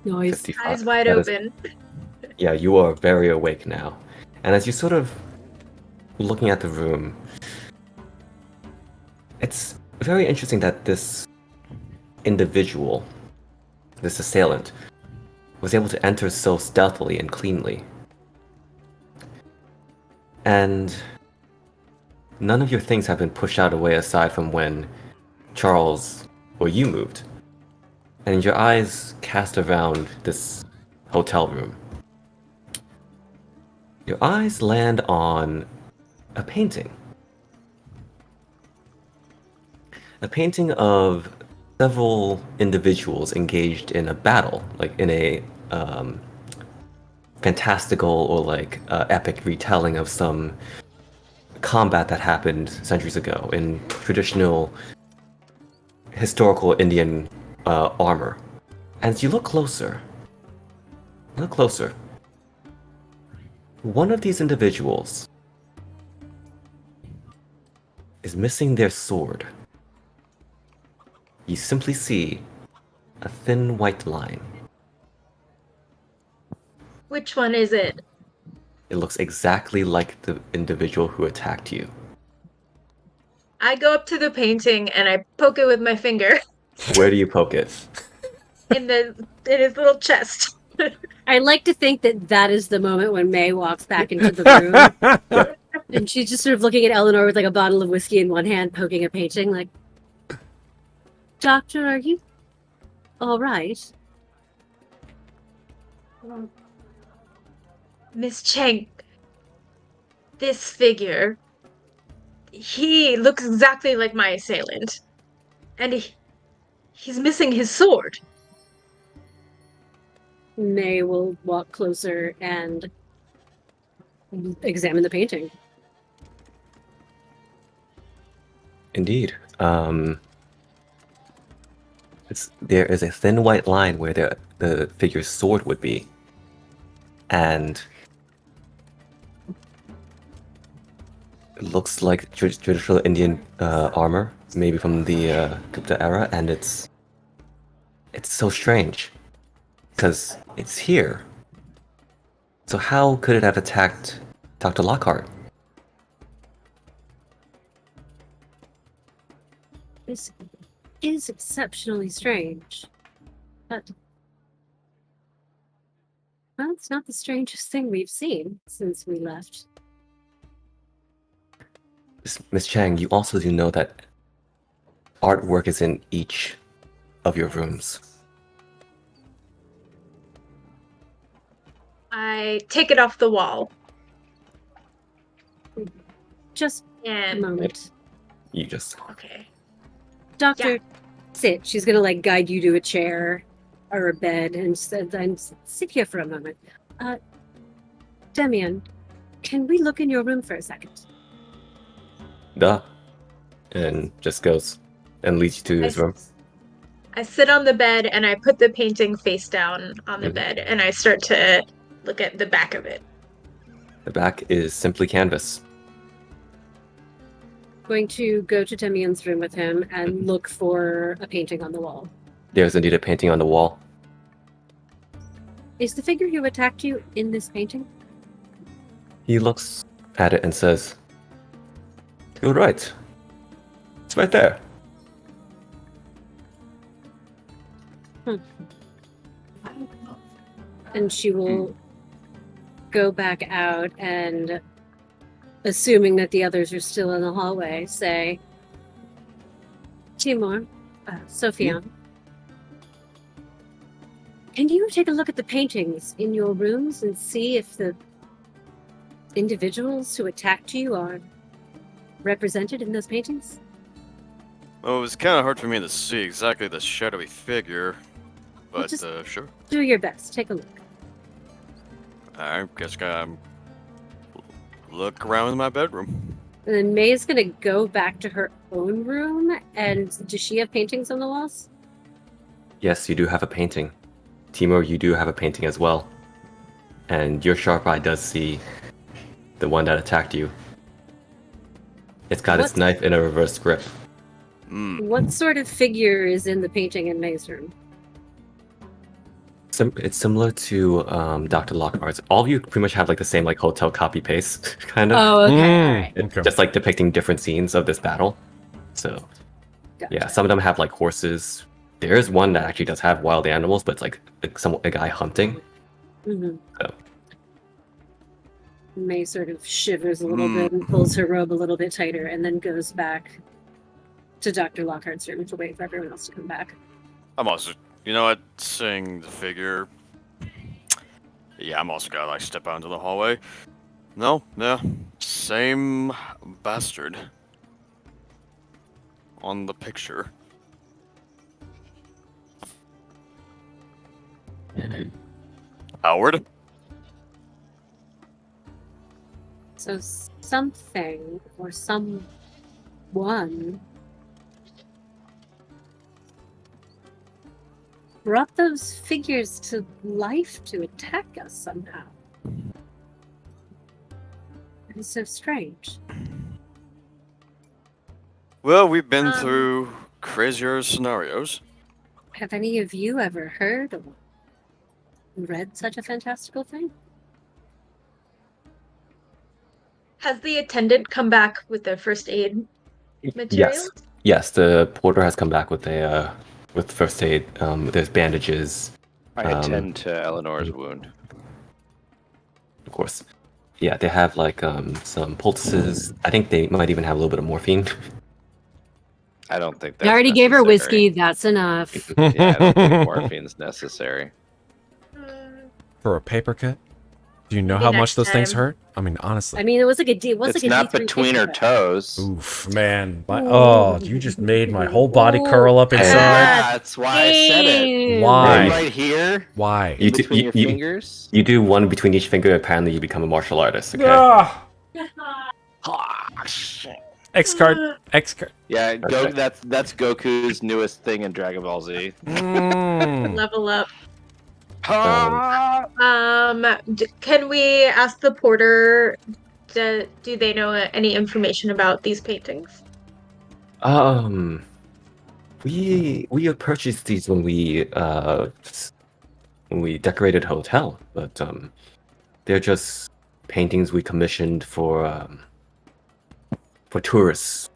Noise. 55. Eyes wide That is- open. Yeah, you are very awake now. And as you sort of looking at the room, it's very interesting that this individual, this assailant, was able to enter so stealthily and cleanly. And none of your things have been pushed out away aside from when Charles or you moved. And your eyes cast around this hotel room. Your eyes land on a painting. A painting of several individuals engaged in a battle, like in a fantastical or like epic retelling of some combat that happened centuries ago in traditional historical Indian armor. And as you look closer, one of these individuals is missing their sword. You simply see a thin white line. Which one is it? It looks exactly like the individual who attacked you. I go up to the painting and I poke it with my finger Where do you poke it? in his little chest. I like to think that that is the moment when May walks back into the room. And she's just sort of looking at Eleanor with like a bottle of whiskey in one hand, poking a painting, like, Doctor, are you all right? Miss Chang, this figure, he looks exactly like my assailant. And he's missing his sword. May will walk closer and examine the painting. Indeed. There is a thin white line where the figure's sword would be. And it looks like traditional Indian armor, maybe from the Gupta era, and it's so strange. Because it's here. So how could it have attacked Dr. Lockhart? This is exceptionally strange. But well, it's not the strangest thing we've seen since we left. Miss Chang, you also do know that artwork is in each of your rooms. I take it off the wall. Just a And moment. You just... okay. Doctor, Yeah. sit. She's gonna like guide you to a chair or a bed and then sit here for a moment. Demian, can we look in your room for a second? Duh. And just goes and leads you to his room. I sit on the bed and I put the painting face down on the Mhm. bed and I start to look at the back of it. The back is simply canvas. going to go to Demian's room with him and look for a painting on the wall. There's indeed a painting on the wall. Is the figure who attacked you in this painting? He looks at it and says, "You're right. It's right there." And she will go back out and, assuming that the others are still in the hallway, say, Timur, Sofian, can you take a look at the paintings in your rooms and see if the individuals who attacked you are represented in those paintings? Well, it was kind of hard for me to see exactly the shadowy figure, Well, but just- sure. Do your best. Take a look. I guess I gotta look around in my bedroom. And then May's going to go back to her own room. And does she have paintings on the walls? Yes, you do have a painting. Timur, you do have a painting as well. And your sharp eye does see the one that attacked you. It's got its What? knife in a reverse grip. What sort of figure is in the painting in May's room? It's similar to Dr. Lockhart's. All of you pretty much have like the same like hotel copy paste kind of. Oh, okay. Mm. All right. It's Okay. just like depicting different scenes of this battle. So Gotcha. yeah, some of them have like horses. There is one that actually does have wild animals, but it's like a guy hunting. Mhm. Oh. May sort of shivers a little bit and pulls her robe a little bit tighter and then goes back to Dr. Lockhart's room to wait for everyone else to come back. I'm also, you know what, seeing the figure. Yeah, I'm also gotta like step out into the hallway. No, yeah, same bastard on the picture. Howard? So something or someone brought those figures to life to attack us somehow. It is so strange. Well, we've been Um, through crazier scenarios. Have any of you ever heard or read such a fantastical thing? Has the attendant come back with the first aid materials? Yes, the porter has come back with a with first aid. There's bandages, I attend to Eleanor's wound. of course. Yeah, they have like some poultices. I think they might even have a little bit of morphine. I don't think that's I already gave her necessary. whiskey. That's enough. Yeah, I don't think morphine's necessary. Mm, For a paper cut? Do you know Maybe how much next those things time. hurt? I mean, honestly. I mean, it was like a D. It was It's like a not D3 between her paper. toes. Oof, man. You just made my whole body Ooh. curl up inside. Yeah, that's why I said it. Damn. Why? Right here, Why? You do- between your you- fingers. You do one between each finger, apparently you become a martial artist. Okay. Ah! Ah, shit. X card. X card. Yeah, Okay. that's Goku's newest thing in Dragon Ball Z. Mm. level up. Ah! Can we ask the porter? Do they know any information about these paintings? We have purchased these when we decorated hotel, but they're just paintings we commissioned for tourists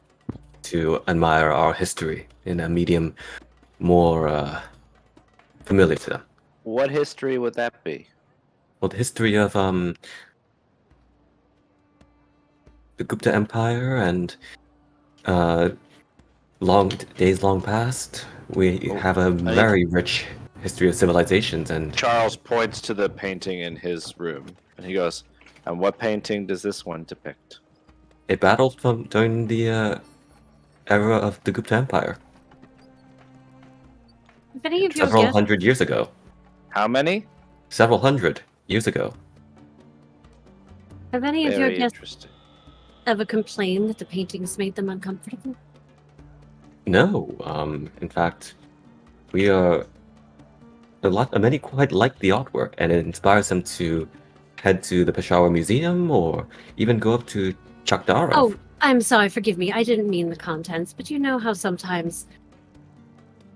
to admire our history in a medium more familiar to them. What history would that be? Well, the history of the Gupta Empire and days long past. We have a very rich history of civilizations, and Charles points to the painting in his room, and he goes, "And what painting does this one depict?" it battled from during the era of the Gupta Empire, If any of your several guests hundred years ago. How many? Several hundred years ago. have any of your Very guests interesting. ever complained that the paintings made them uncomfortable? No, in fact, we are many quite like the artwork, and it inspires them to head to the Peshawar Museum or even go up to Chakdara. Oh, I'm sorry, forgive me. I didn't mean the contents, but you know how sometimes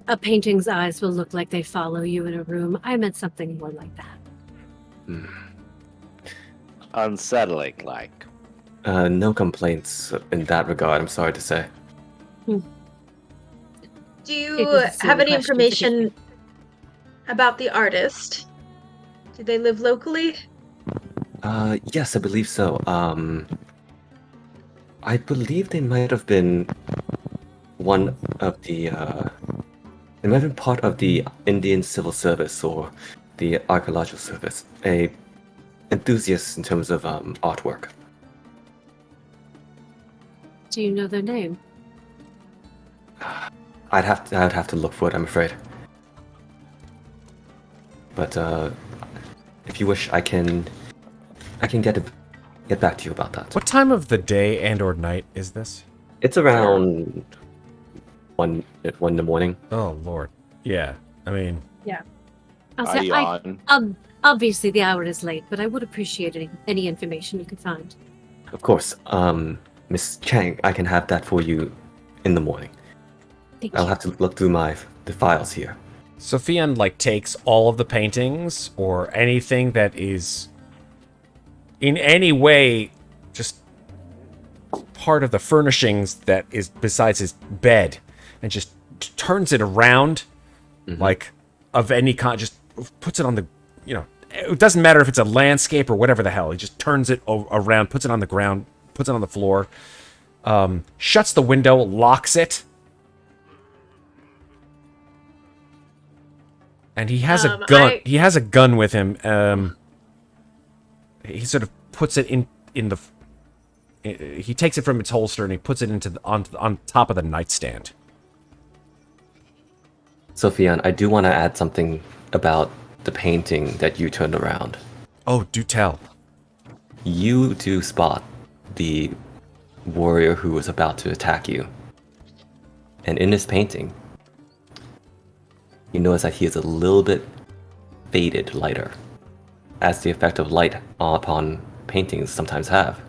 a painting's eyes will look like they follow you in a room. I meant something more like that. Hmm. Unsettling, like. No complaints in that regard, I'm sorry to say. Do It you was a silly have any question, forgive me. information about the artist? Do they live locally? Yes, I believe so. I believe they might have been one of the, they might have been part of the Indian Civil Service or the Archaeological Service, a enthusiast in terms of artwork. Do you know their name? I'd have to look for it, I'm afraid. But if you wish, I can get back to you about that. What time of the day and/or night is this? It's around one in the morning. Oh Lord. Yeah. I mean, I'll say, on. obviously the hour is late, but I would appreciate any information you could find. Of course, Miss Chang, I can have that for you in the morning. Thank I'll you. have to look through the files here. Sofian takes all of the paintings or anything that is in any way just part of the furnishings that is besides his bed and just turns it around of any kind, just puts it on the, it doesn't matter if it's a landscape or whatever the hell. He just turns it around, puts it on the ground, puts it on the floor, shuts the window, locks it. And he has a gun. He has a gun with him. He sort of puts it in the. He takes it from its holster and he puts it on top of the nightstand. Sofian, I do want to add something about the painting that you turned around. Oh, do tell. You do spot the warrior who was about to attack you. And in this painting, you notice that he is a little bit faded lighter, as the effect of light upon paintings sometimes have.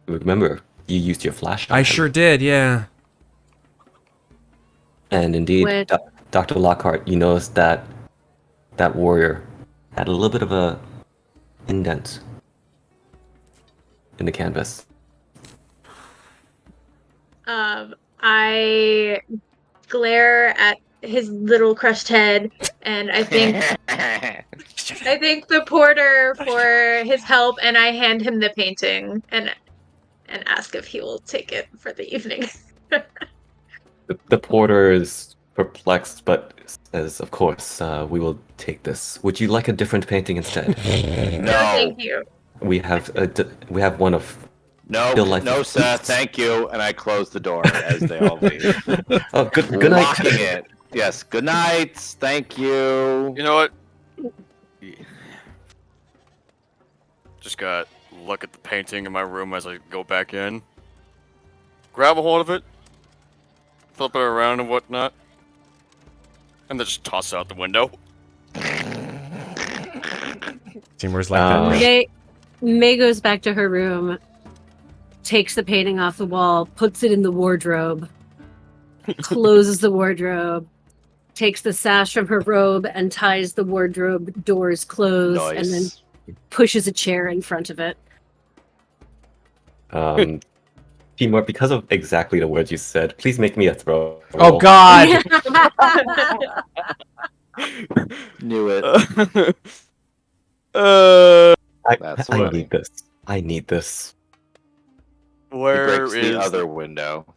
Remember, you used your flashlight. I sure did, yeah. And indeed, Dr. Lockhart, you noticed that that warrior had a little bit of a indent in the canvas. I glare at his little crushed head, and I thank the porter for his help, and I hand him the painting and ask if he will take it for the evening. The porter is perplexed, but says, "Of course, we will take this. Would you like a different painting instead?" No. Thank you. We have one of. No, sir. Thank you. And I close the door as they all leave. Oh, good night. Locking it. Yes. Good night. Thank you. You know what? Just gotta look at the painting in my room as I go back in. Grab a hold of it. Flip it around and whatnot. And then just toss it out the window. Timur's like that. May goes back to her room, takes the painting off the wall, puts it in the wardrobe, closes the wardrobe, takes the sash from her robe and ties the wardrobe doors closed, and then pushes a chair in front of it. Timur, because of exactly the words you said, please make me a throw. Oh God! Knew it. I need this. I need this. Where he breaks is the other window?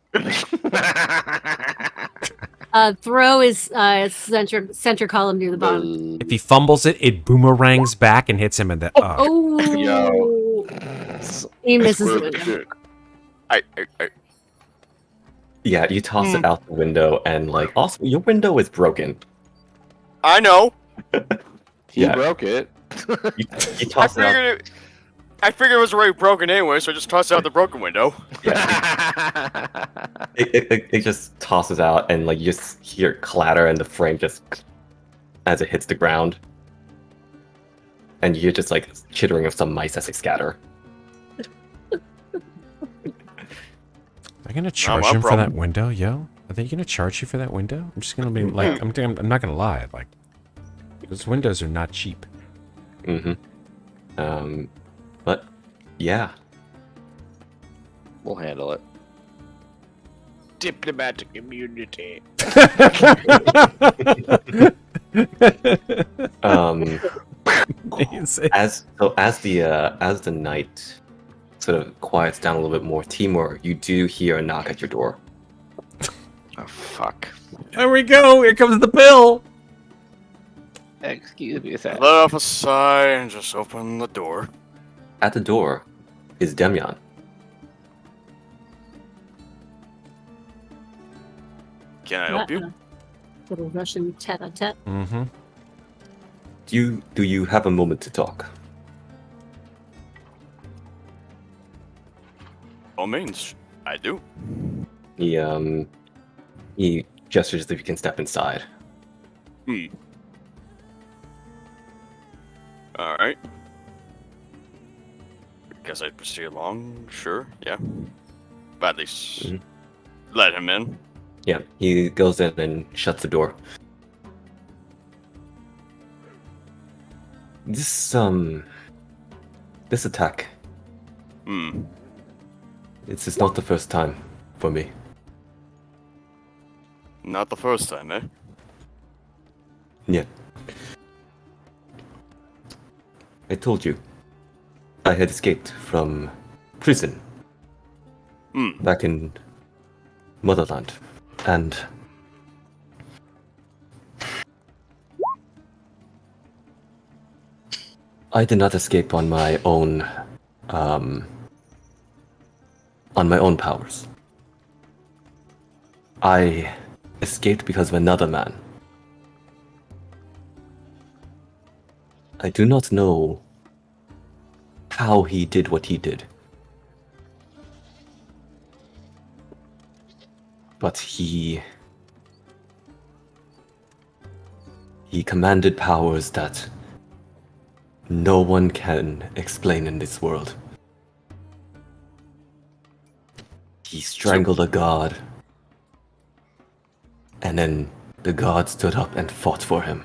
Throw is center column near the bottom. If he fumbles it, it boomerangs back and hits him in the. Oh! Yo. He misses the window. Yeah, you toss it out the window, and also your window is broken. I know. He broke it. You toss it out. I figured it was already broken anyway, so I just tossed it out the broken window. Yeah. It just tosses out, and you just hear clatter, and the frame just as it hits the ground, and you're just chittering of some mice as they scatter. Are they gonna charge my him for that problem. window, yo? Are they gonna charge you for that window? I'm just gonna be like, I'm not gonna lie, like, those windows are not cheap. But yeah, We'll handle it. Diplomatic immunity. Amazing. as the night sort of quiets down a little bit more, Timur, you do hear a knock at your door. Oh, fuck. There we go. Here comes the bill. Excuse me, sir. Let off a sigh and just open the door. At the door is Demyan. Can I help you? Little Russian tete-a-tete. Mm-hmm. Do you have a moment to talk? All means, I do. He gestures if you can step inside. Alright. Guess I'd proceed along, sure, yeah. But at least let him in. Yeah, he goes in and shuts the door. This attack, this is not the first time for me. Not the first time, eh? Yeah. I told you, I had escaped from prison back in Motherland, and I did not escape on my own powers. I escaped because of another man. I do not know how he did what he did. But he commanded powers that no one can explain in this world. He strangled a god, and then the god stood up and fought for him.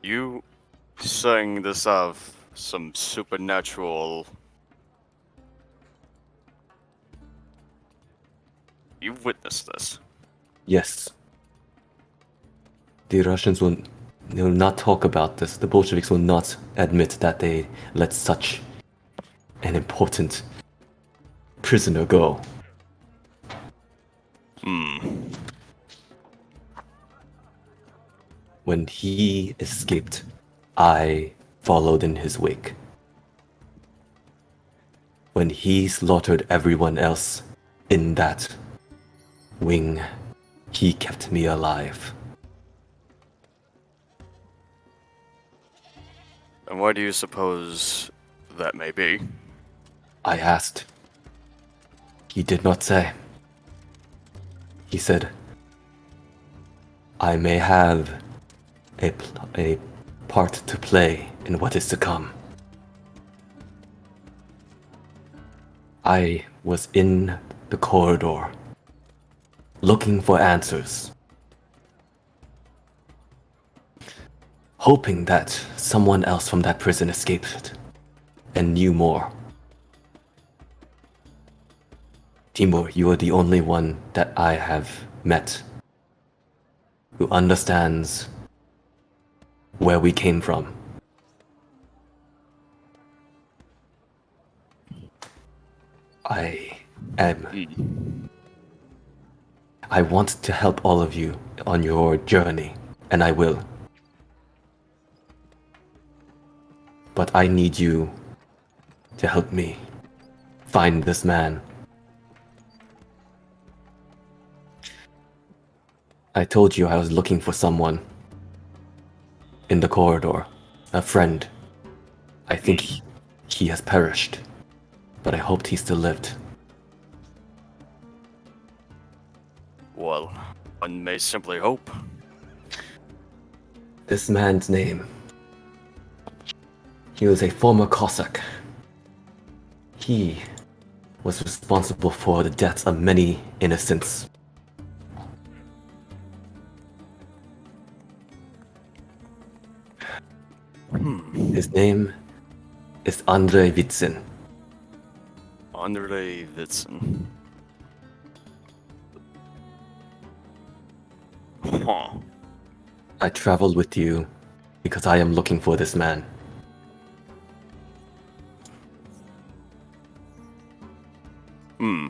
You saying this of some supernatural... You witnessed this? Yes. The Russians will not talk about this. The Bolsheviks will not admit that they let such an important prisoner go. When he escaped, I followed in his wake. When he slaughtered everyone else in that wing, he kept me alive. And why do you suppose that may be? I asked. He did not say. He said, I may have a part to play in what is to come. I was in the corridor, looking for answers, hoping that someone else from that prison escaped and knew more. Timur, you are the only one that I have met who understands where we came from. I want to help all of you on your journey, and I will. But I need you to help me find this man. I told you I was looking for someone in the corridor, a friend. I think he has perished, but I hoped he still lived. Well, one may simply hope. This man's name. He was a former Cossack he was responsible for the deaths of many innocents. His name is Andrei Vitsin. Andrei Vitsin. Huh. I traveled with you because I am looking for this man. Hmm.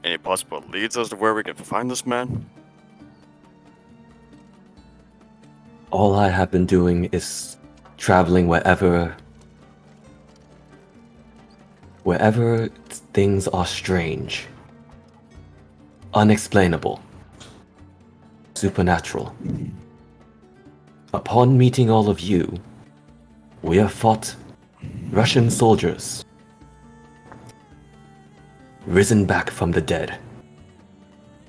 Any possible leads as to where we can find this man? All I have been doing is traveling wherever things are strange, unexplainable, supernatural. Upon meeting all of you, we have fought Russian soldiers, risen back from the dead.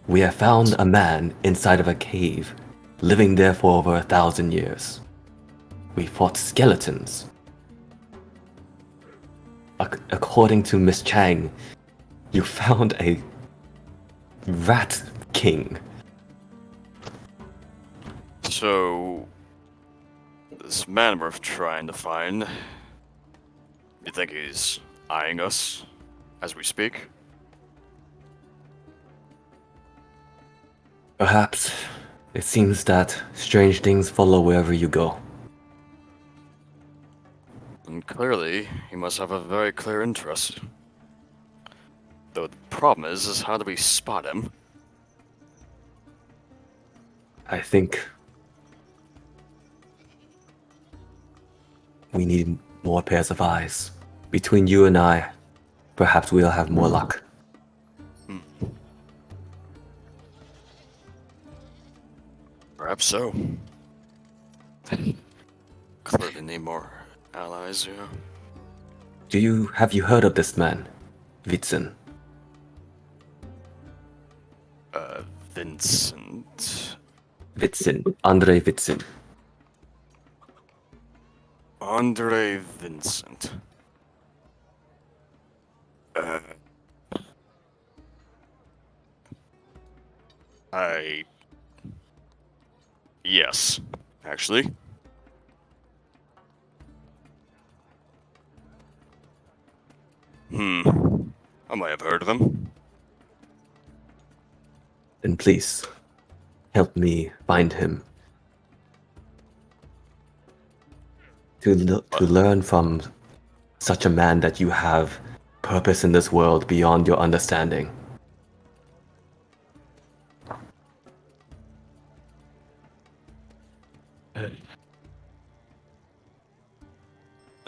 We have found a man inside of a cave, living there for over 1,000 years. We fought skeletons. According to Miss Chang, you found a rat king. So, this man we're trying to find, you think he's eyeing us as we speak? Perhaps. It seems that strange things follow wherever you go. And clearly, he must have a very clear interest. Though the problem is how do we spot him? I think we need more pairs of eyes. Between you and I, perhaps we'll have more luck. Perhaps so. Clearly need more allies, yeah. Have you heard of this man, Vitsin? Vincent. Vitsin, Andrei Vitsin. Andrei Vincent. Yes, actually. I might have heard of him. Then please, help me find him. To learn from such a man that you have purpose in this world beyond your understanding.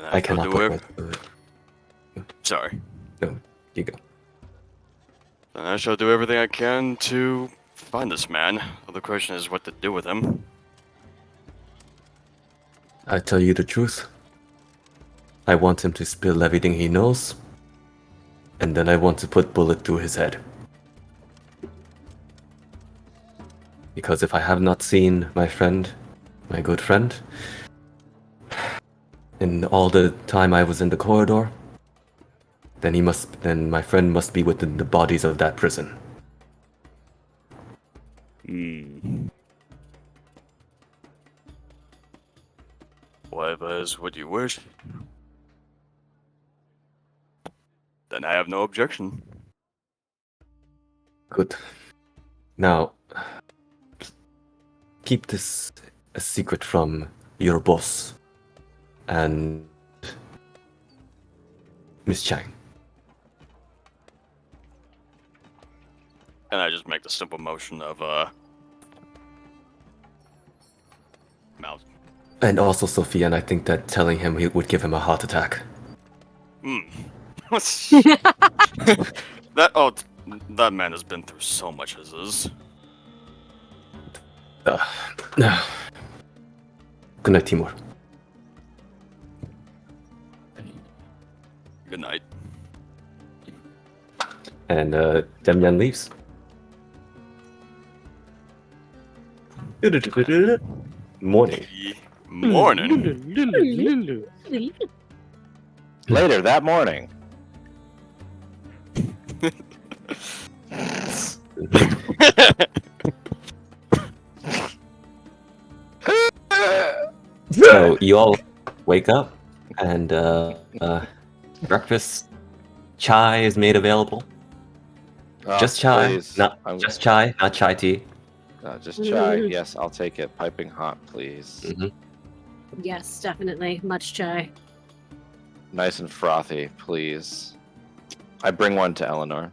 I cannot do put it. words to it. Sorry. No, you go. Then I shall do everything I can to find this man. The question is what to do with him. I tell you the truth. I want him to spill everything he knows, and then I want to put bullet through his head. Because if I have not seen my friend, my good friend, in all the time I was in the corridor, then my friend must be within the bodies of that prison. Whatever is what you wish. Then I have no objection. Good. Now, keep this a secret from your boss and Miss Chang. And I just make the simple motion of mouth. And also Sophia, and I think that telling him he would give him a heart attack. That man has been through so much as is. No. Good night, Timur. Good night. And Demyan leaves. Morning. Morning. Later that morning. So you all wake up, and breakfast chai is made available. Just chai, Please. not just chai, not chai tea. Just chai. Yes, I'll take it. Piping hot, please. Mhm. Yes, definitely. Much chai. Nice and frothy, please. I bring one to Eleanor.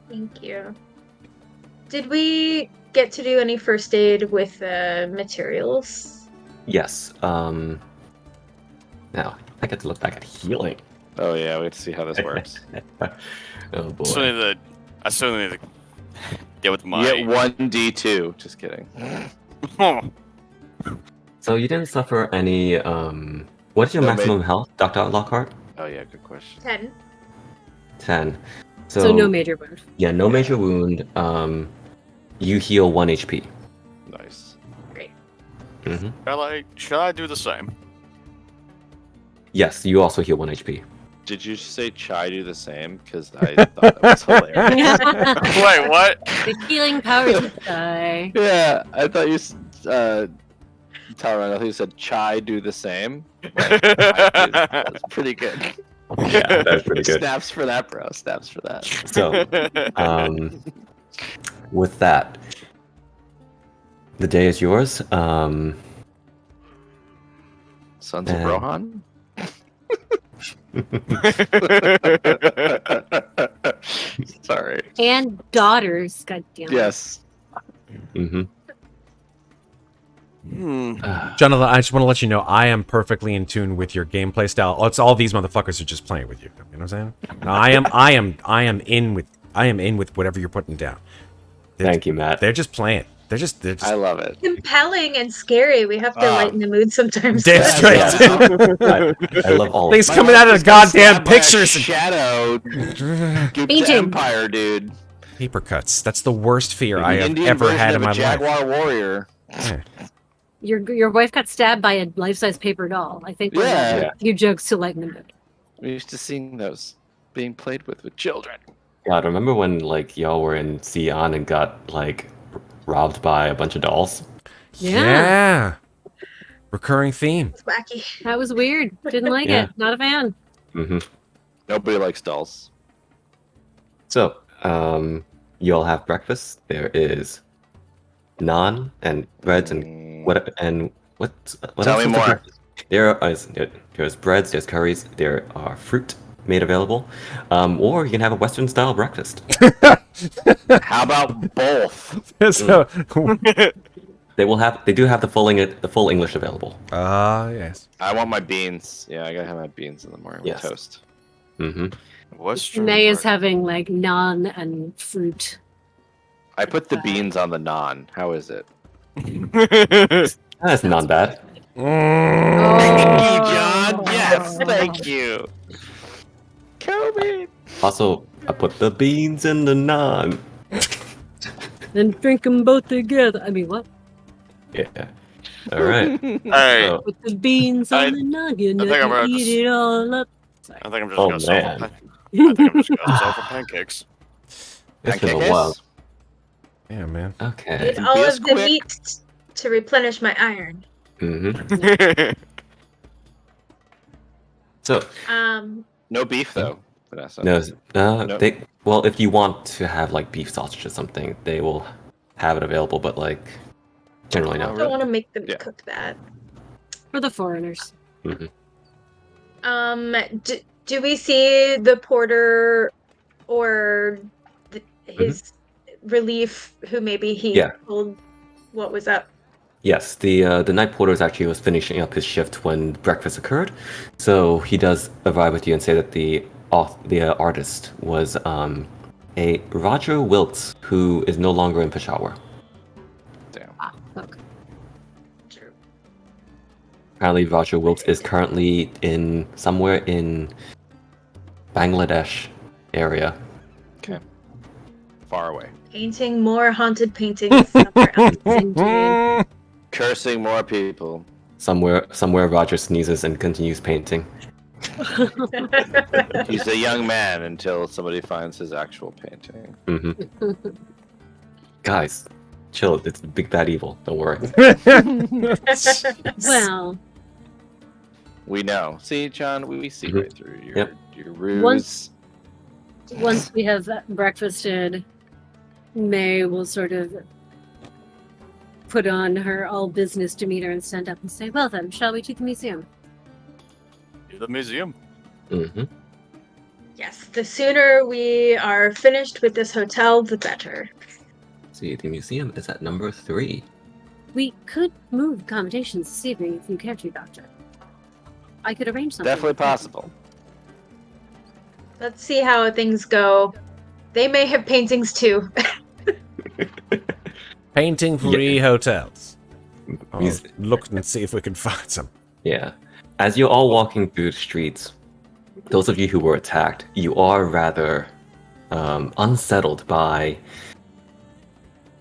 Thank you. Did we get to do any first aid with materials? Yes. Now I get to look back at healing. Oh yeah, we have to see how this works. Oh boy. I certainly need to get with my. You get 1d2. Just kidding. So you didn't suffer any. What is your No, maximum health, Dr. Lockhart? Oh yeah, good question. 10. 10. So no major wound. Yeah, no major wound. You heal 1 HP. Nice. Great. Mm-hmm. Should I do the same? Yes, you also heal 1 HP. Did you say chai do the same? Because I thought that was hilarious. Wait, what? The healing powers of chai. Yeah, I thought you. Tyler, I thought you said chai do the same. That's pretty good. Yeah, that's pretty good. Snaps for that, bro. Snaps for that. So, with that, the day is yours. Sons of And- Rohan? Sorry. And daughters, goddamn. Yes. Mm-hmm. Jonathan, I just want to let you know I am perfectly in tune with your gameplay style. It's all these motherfuckers are just playing with you. You know what I'm saying? No, I am in with whatever you're putting down. Thank you, Matt. They're just playing. They're just I love it. Compelling and scary. We have to lighten the mood sometimes. Damn straight. I love all Things of coming out of the goddamn Pictures. pictures. Shadow. Painting. Empire, dude. Paper cuts. That's the worst fear I The have Indian ever version had of in a my life. Jaguar warrior. Yeah. Your wife got stabbed by a life-size paper doll. I think we're gonna have Yeah. a few jokes to lighten the mood. We used to seeing those being played with children. God, remember when like y'all were in Sion and got like robbed by a bunch of dolls? Yeah. Recurring theme. It's wacky. That was weird. Didn't like Yeah. it. Not a fan. Mm-hmm. Nobody likes dolls. So, you all have breakfast. There is naan and breads and what Tell else me is more. there? There's breads, there's curries, there are fruit made available, or you can have a Western style breakfast. How about both? So, They do have the full English available. yes. I want my beans. Yeah, I gotta have my beans in the morning Yes. with toast. Mm-hmm. Western May is bread. having like naan and fruit. I put the beans on the naan. How is it? That's not bad. Thank you, John. Yes, thank you. Kobe. Also, I put the beans in the naan. Then drink them both together. I mean, what? Yeah. All right. Hey, So, With the beans I- on the nugget, I think I'm and gonna eat just- it all up. I think I'm just Oh, gonna sell man. for I think I'm just gonna sell for pancakes. it's been a Pancakes? while. Yeah, man. Okay. Eat all Be as of the quick. meat to replenish my iron. Mm-hmm. So, No beef though, Vanessa. no, No. well, if you want to have like beef sausage or something, they will have it available, but like generally I no. don't want to make them Yeah. cook that. For the foreigners. Mm-hmm. Do we see the porter or his relief who maybe he Yeah. told what was up? Yes, the night porter actually was finishing up his shift when breakfast occurred, so he does arrive with you and say that the artist was a Roger Wiltz who is no longer in Peshawar. Damn. Ah, fuck. True. Apparently, Roger Wiltz is currently somewhere in Bangladesh area. Far away. Painting more haunted paintings somewhere else. Indeed. cursing more people. Somewhere Roger sneezes and continues painting. He's a young man until somebody finds his actual painting. Guys, chill. It's big bad evil. Don't worry. Well, We know. See, John, we see right through your, Yep. your ruse. once we have breakfasted, May will sort of put on her all business demeanor and stand up and say, "Well then, shall we to the museum?" To the museum. Yes, the sooner we are finished with this hotel, the better. See, the museum is at number 3. We could move accommodations this evening if you care to, Doctor. I could arrange something. Definitely possible. Let's see how things go. They may have paintings too. Painting free hotels. I'll Muse- look and see if we can find some. Yeah. As you're all walking through the streets, those of you who were attacked, you are rather unsettled by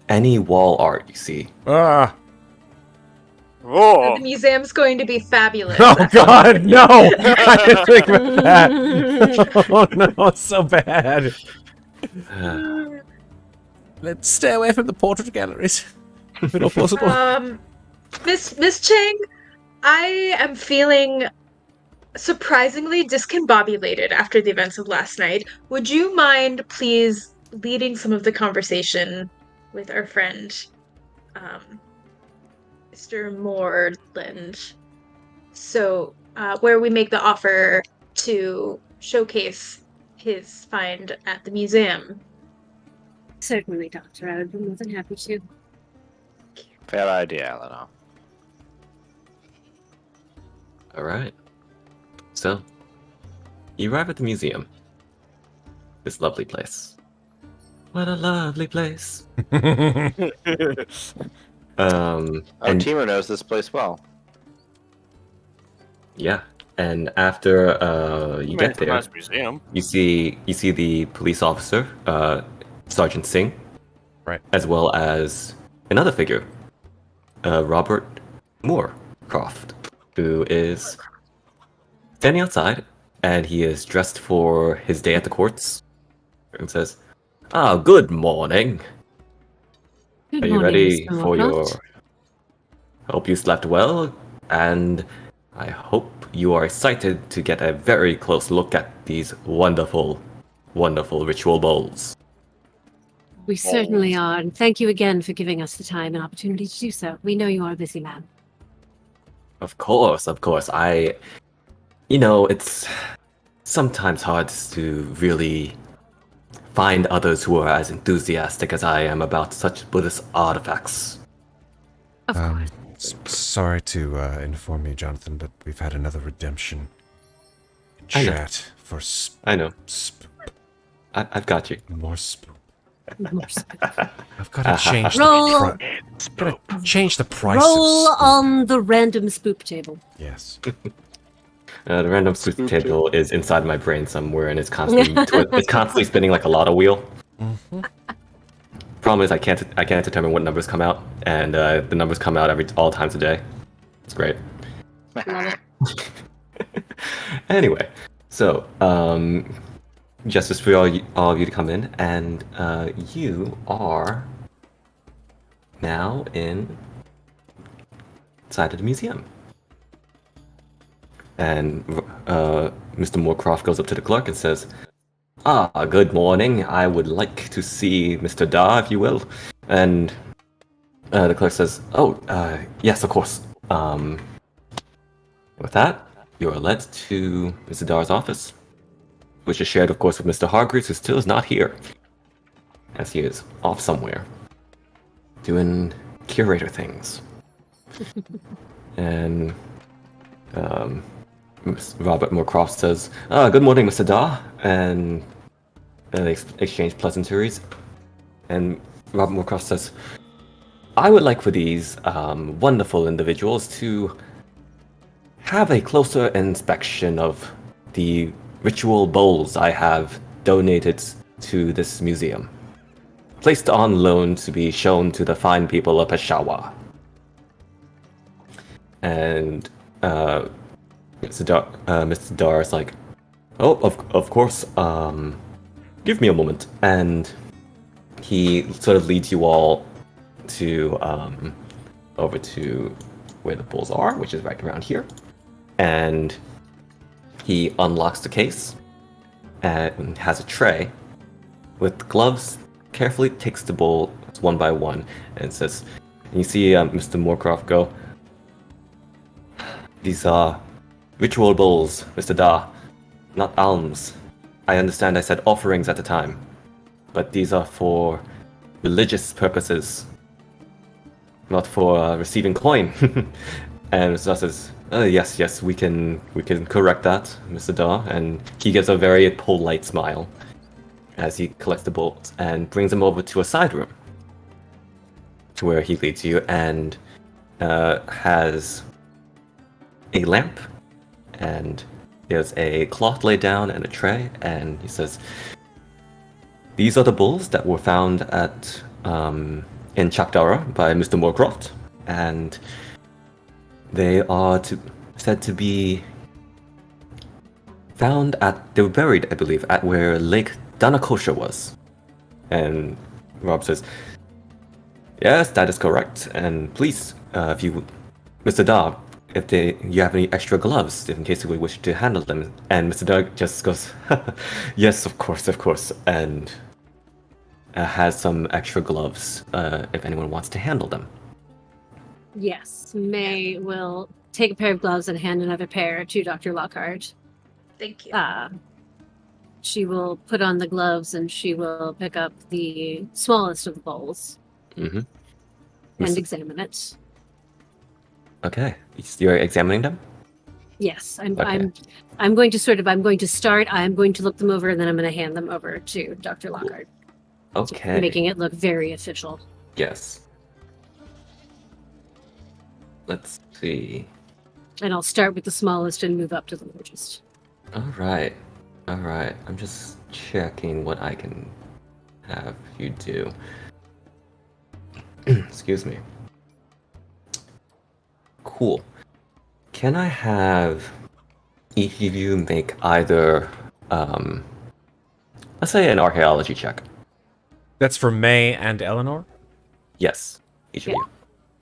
any wall art you see. Ah! Oh, The museum's going to be fabulous. Oh God, no! I didn't think about that. Oh no, it's so bad. Let's stay away from the portrait galleries, if at all possible. Miss Chang, I am feeling surprisingly discombobulated after the events of last night. Would you mind, please, leading some of the conversation with our friend, Mr. Moreland? So, where we make the offer to showcase his find at the museum. Certainly, Doctor. I would be more than happy to. Fair idea, Eleanor. All right. So, you arrive at the museum. This lovely place. What a lovely place. Oh, And Timur knows this place well. yeah, and after you get it's a there, nice museum. you see the police officer, Sergeant Singh, Right. as well as another figure, Robert Moorcroft, who is standing outside, and he is dressed for his day at the courts, and says, "Ah, good morning. Good Are you morning, ready Mr. for your? Moorcroft. Hope you slept well, and I hope you are excited to get a very close look at these wonderful, wonderful ritual bowls." We certainly are, and thank you again for giving us the time and opportunity to do so. We know you are a busy man. Of course. It's sometimes hard to really find others who are as enthusiastic as I am about such Buddhist artifacts. Of course. Sorry to inform you, Jonathan, but we've had another redemption I know. chat for I know. spoop. I've got you. More spoop. More spook. I've got to change Roll. gotta change the price Roll of spoop. on the random spoop table. Yes. The random soup table is inside my brain somewhere, and it's constantly spinning like a lotto wheel. Problem is, I can't determine what numbers come out, and the numbers come out all times a day. It's great. Love it. Anyway, so justice for all of you to come in, and you are now inside of the museum. And Mr. Moorcroft goes up to the clerk and says, "Ah, good morning. I would like to see Mr. Da, if you will." And the clerk says, "Oh, yes, of course." With that, you are led to Mr. Da's office, which is shared, of course, with Mr. Hargreaves, who still is not here, as he is off somewhere, doing curator things. And Robert Moorcroft says, "Good morning, Mr. Da," and they exchange pleasantries. And Robert Moorcroft says, "I would like for these wonderful individuals to have a closer inspection of the ritual bowls I have donated to this museum, placed on loan to be shown to the fine people of Peshawar." And Mr. Dar is like, oh, of course. Give me a moment. And he sort of leads you all to over to where the bulls are, which is right around here. And he unlocks the case and has a tray with gloves. Carefully takes the bulls one by one and says, and you see Mr. Moorcroft go, these are ritual bowls, Mr. Da, not alms. I understand I said offerings at the time, but these are for religious purposes, not for receiving coin. And Mr. Da says, yes, we can correct that, Mr. Da. And he gives a very polite smile as he collects the bowls and brings them over to a side room, to where he leads you, and has a lamp, and there's a cloth laid down and a tray, and he says, these are the bulls that were found at in Chakdara by Mr. Moorcroft, and they are said to be found they were buried, I believe, at where Lake Danakosha was. And Rob says, yes, that is correct, and please, if you, Mr. Da, if you have any extra gloves, in case you wish to handle them. And Mr. Doug just goes, yes, of course, and has some extra gloves if anyone wants to handle them. Yes, May will take a pair of gloves and hand another pair to Dr. Lockhart. Thank you. She will put on the gloves and she will pick up the smallest of the bowls Mm-hmm. and examine it. Okay, you're examining them? Yes, Okay. I'm going to start. I'm going to look them over, and then I'm going to hand them over to Dr. Lockhart. Okay. Making it look very official. Yes. Let's see. And I'll start with the smallest and move up to the largest. All right. I'm just checking what I can have you do. Excuse me. Cool. Can I have each of you make either, let's say an archaeology check? That's for May and Eleanor? Yes, each of Yeah. you.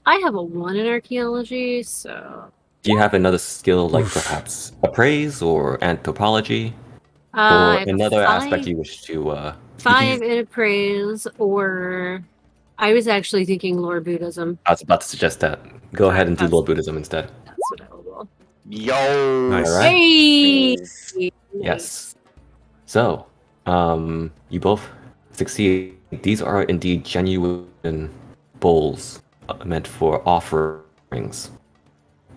I have a 1 in archaeology, so Do you have another skill, like perhaps appraise or anthropology? Or I have a another aspect 5 you wish to, 5 in appraise, or I was actually thinking lore Buddhism. I was about to suggest that. Go ahead and do That's- Lord Buddhism instead. That's what I will roll. Yo! Nice. All right. Hey! Yes. So, you both succeed. These are indeed genuine bowls meant for offerings.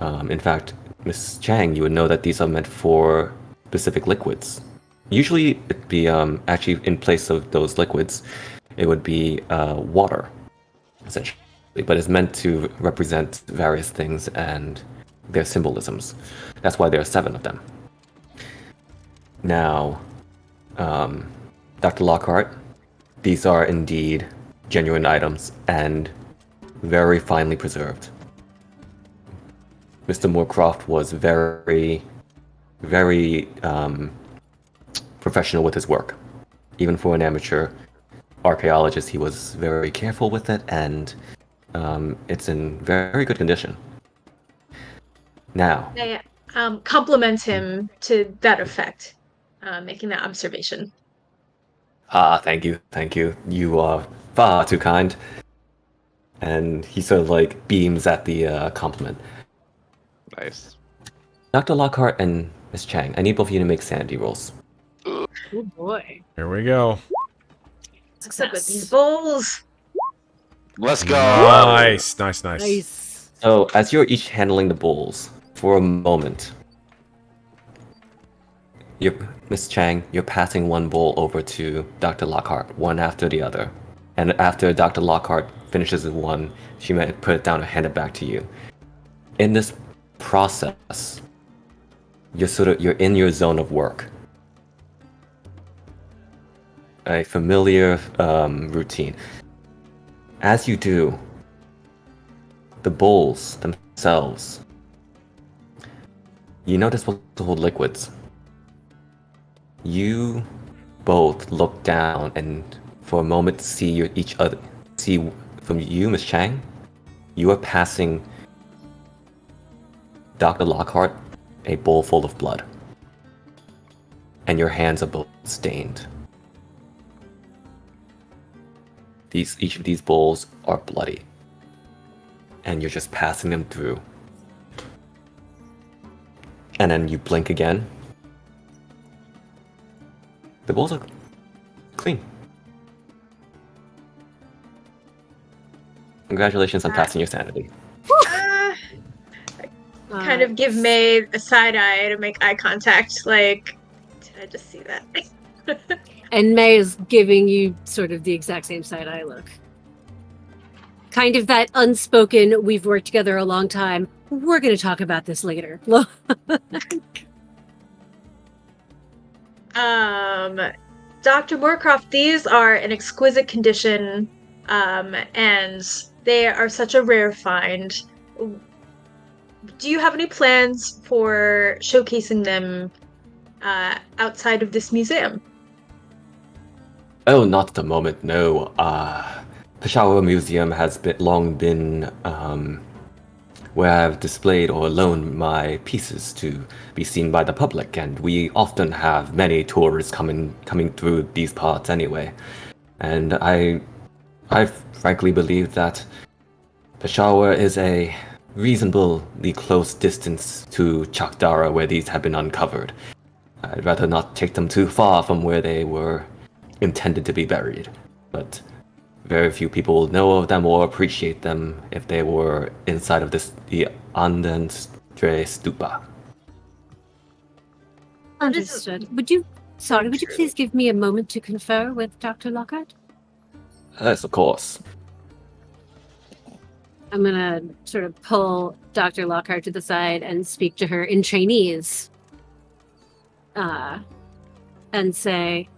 In fact, Miss Chang, you would know that these are meant for specific liquids. Usually, it'd be actually in place of those liquids, it would be water, essentially. But it's meant to represent various things and their symbolisms. That's why there are 7 of them. Now, Dr. Lockhart, these are indeed genuine items and very finely preserved. Mr. Moorcroft was very, very professional with his work. Even for an amateur archaeologist, he was very careful with it, and it's in very good condition. Now, I compliment him to that effect, making that observation. thank you. You are far too kind. And he sort of like beams at the compliment. Nice. Dr. Lockhart and Miss Chang, I need both of you to make sanity rolls. Oh boy. Here we go. Except with these bowls. Let's go! Nice. Nice. So, as you're each handling the bowls, for a moment, Miss Chang, you're passing one bowl over to Dr. Lockhart, one after the other. And after Dr. Lockhart finishes with one, she might put it down and hand it back to you. In this process, you're in your zone of work. A familiar routine. As you do, the bowls themselves You know they're supposed to hold liquids. You both look down and for a moment see each other. See from you, Miss Chang, you are passing Dr. Lockhart a bowl full of blood. And your hands are both stained. Each of these bowls are bloody. And you're just passing them through. And then you blink again. The bowls are clean. Congratulations on passing your sanity. Kind of give May a side eye to make eye contact. Like, did I just see that? And May is giving you sort of the exact same side eye look. Kind of that unspoken, we've worked together a long time. We're going to talk about this later. Dr. Moorcroft, these are an exquisite condition, and they are such a rare find. Do you have any plans for showcasing them outside of this museum? Oh, not at the moment, no. Peshawar Museum has long been where I've displayed or loaned my pieces to be seen by the public, and we often have many tourists coming through these parts anyway. And I frankly believe that Peshawar is a reasonably close distance to Chakdara where these have been uncovered. I'd rather not take them too far from where they were intended to be buried, but very few people know of them or appreciate them if they were inside of the Andenstre Stupa. Understood. Would you please give me a moment to confer with Dr. Lockhart? Yes, of course. I'm going to sort of pull Dr. Lockhart to the side and speak to her in Chinese. And say,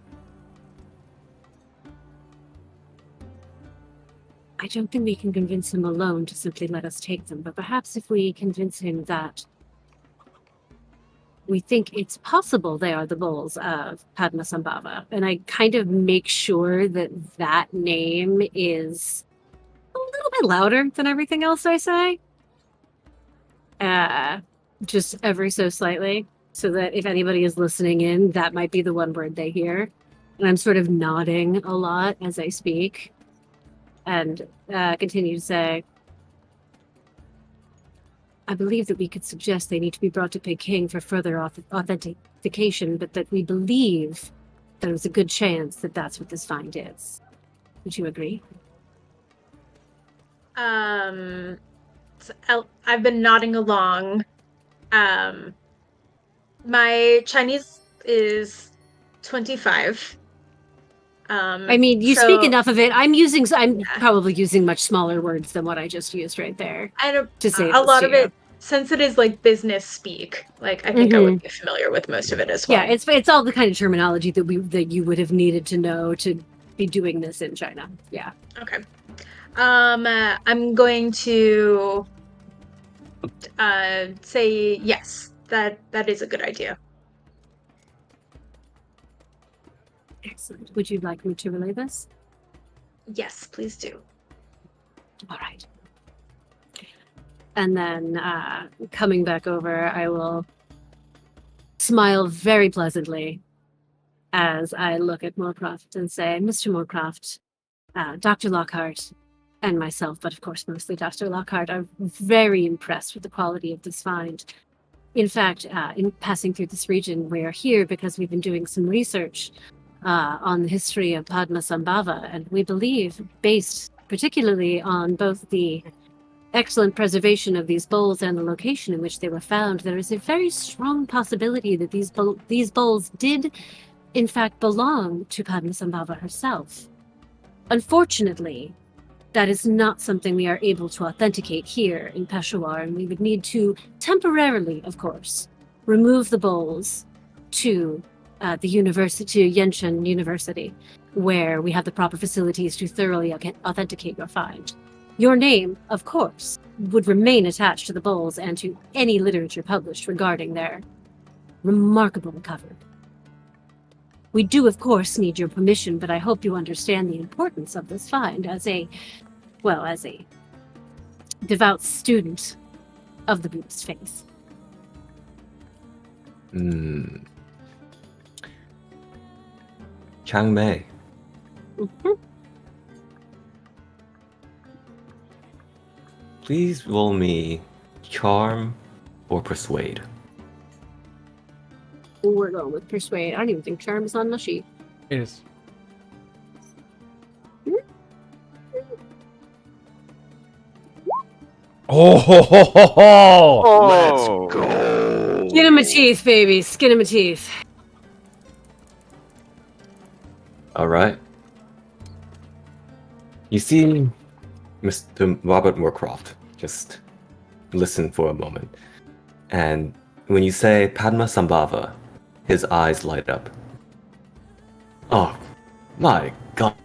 I don't think we can convince him alone to simply let us take them, but perhaps if we convince him that we think it's possible they are the bowls of Padmasambhava, and I kind of make sure that that name is a little bit louder than everything else I say. Just ever so slightly, so that if anybody is listening in, that might be the one word they hear. And I'm sort of nodding a lot as I speak. And continue to say, I believe that we could suggest they need to be brought to Peking for further authentication, but that we believe that there's a good chance that that's what this find is. Would you agree? So I've been nodding along. My Chinese is 25. I mean, you speak enough of it. I'm probably using much smaller words than what I just used right there. To say a lot of it, since it is like business speak, like I think I would be familiar with most of it as well. Yeah, it's all the kind of terminology that you would have needed to know to be doing this in China. Yeah. Okay. I'm going to say yes. That is a good idea. Excellent. Would you like me to relay this? Yes, please do. All right. And then coming back over, I will smile very pleasantly as I look at Moorcroft and say, Mr. Moorcroft, Dr. Lockhart, and myself, but of course mostly Dr. Lockhart, are very impressed with the quality of this find. In fact, in passing through this region, we are here because we've been doing some research on the history of Padmasambhava, and we believe, based particularly on both the excellent preservation of these bowls and the location in which they were found, there is a very strong possibility that these bowls did, in fact, belong to Padmasambhava herself. Unfortunately, that is not something we are able to authenticate here in Peshawar, and we would need to temporarily, of course, remove the bowls to the university, to Yenchun University, where we have the proper facilities to thoroughly authenticate your find. Your name, of course, would remain attached to the bowls and to any literature published regarding their remarkable recovery. We do, of course, need your permission, but I hope you understand the importance of this find as a devout student of the Buddhist faith. Chang Mei. Please roll me charm or persuade. We're going with persuade. I don't even think charm is on the sheet. It is. Oh, ho, ho, ho, ho. Let's Oh, go. Skin in my teeth, baby. Skin in my teeth. All right. You see Mr. Robert Moorcroft. Just listen for a moment. And when you say Padma Sambhava, his eyes light up. Oh, my God.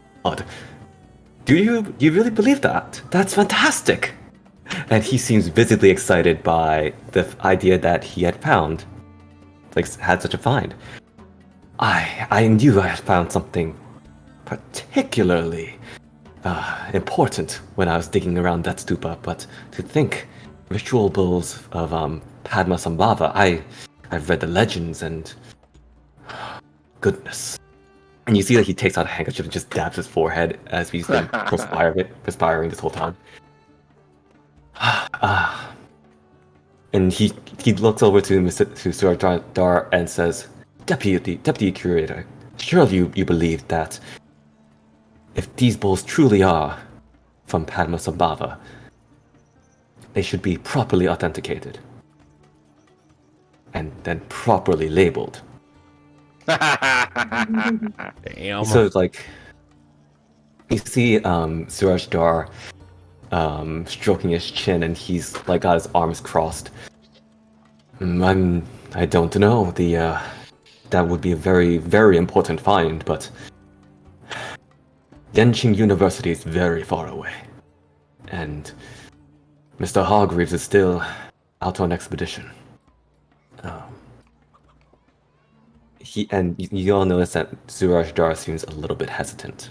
Do you really believe that? That's fantastic. And he seems visibly excited by the idea that he had found, had such a find. I knew I had found something particularly important when I was digging around that stupa, but to think ritual bowls of Padma Sambhava, I've read the legends and goodness. And you see that he takes out a handkerchief and just dabs his forehead as he's been perspiring this whole time. And he looks over to Suraj Dar and says, Deputy Curator, surely you believe that if these bowls truly are from Padma Sambhava, they should be properly authenticated and then properly labeled. Damn. So it's like you see Suraj Dar stroking his chin, and he's like got his arms crossed. I don't know. That would be a very, very important find, but Yenching University is very far away, and Mr. Hargreaves is still out on expedition. You all notice that Suraj Dar seems a little bit hesitant.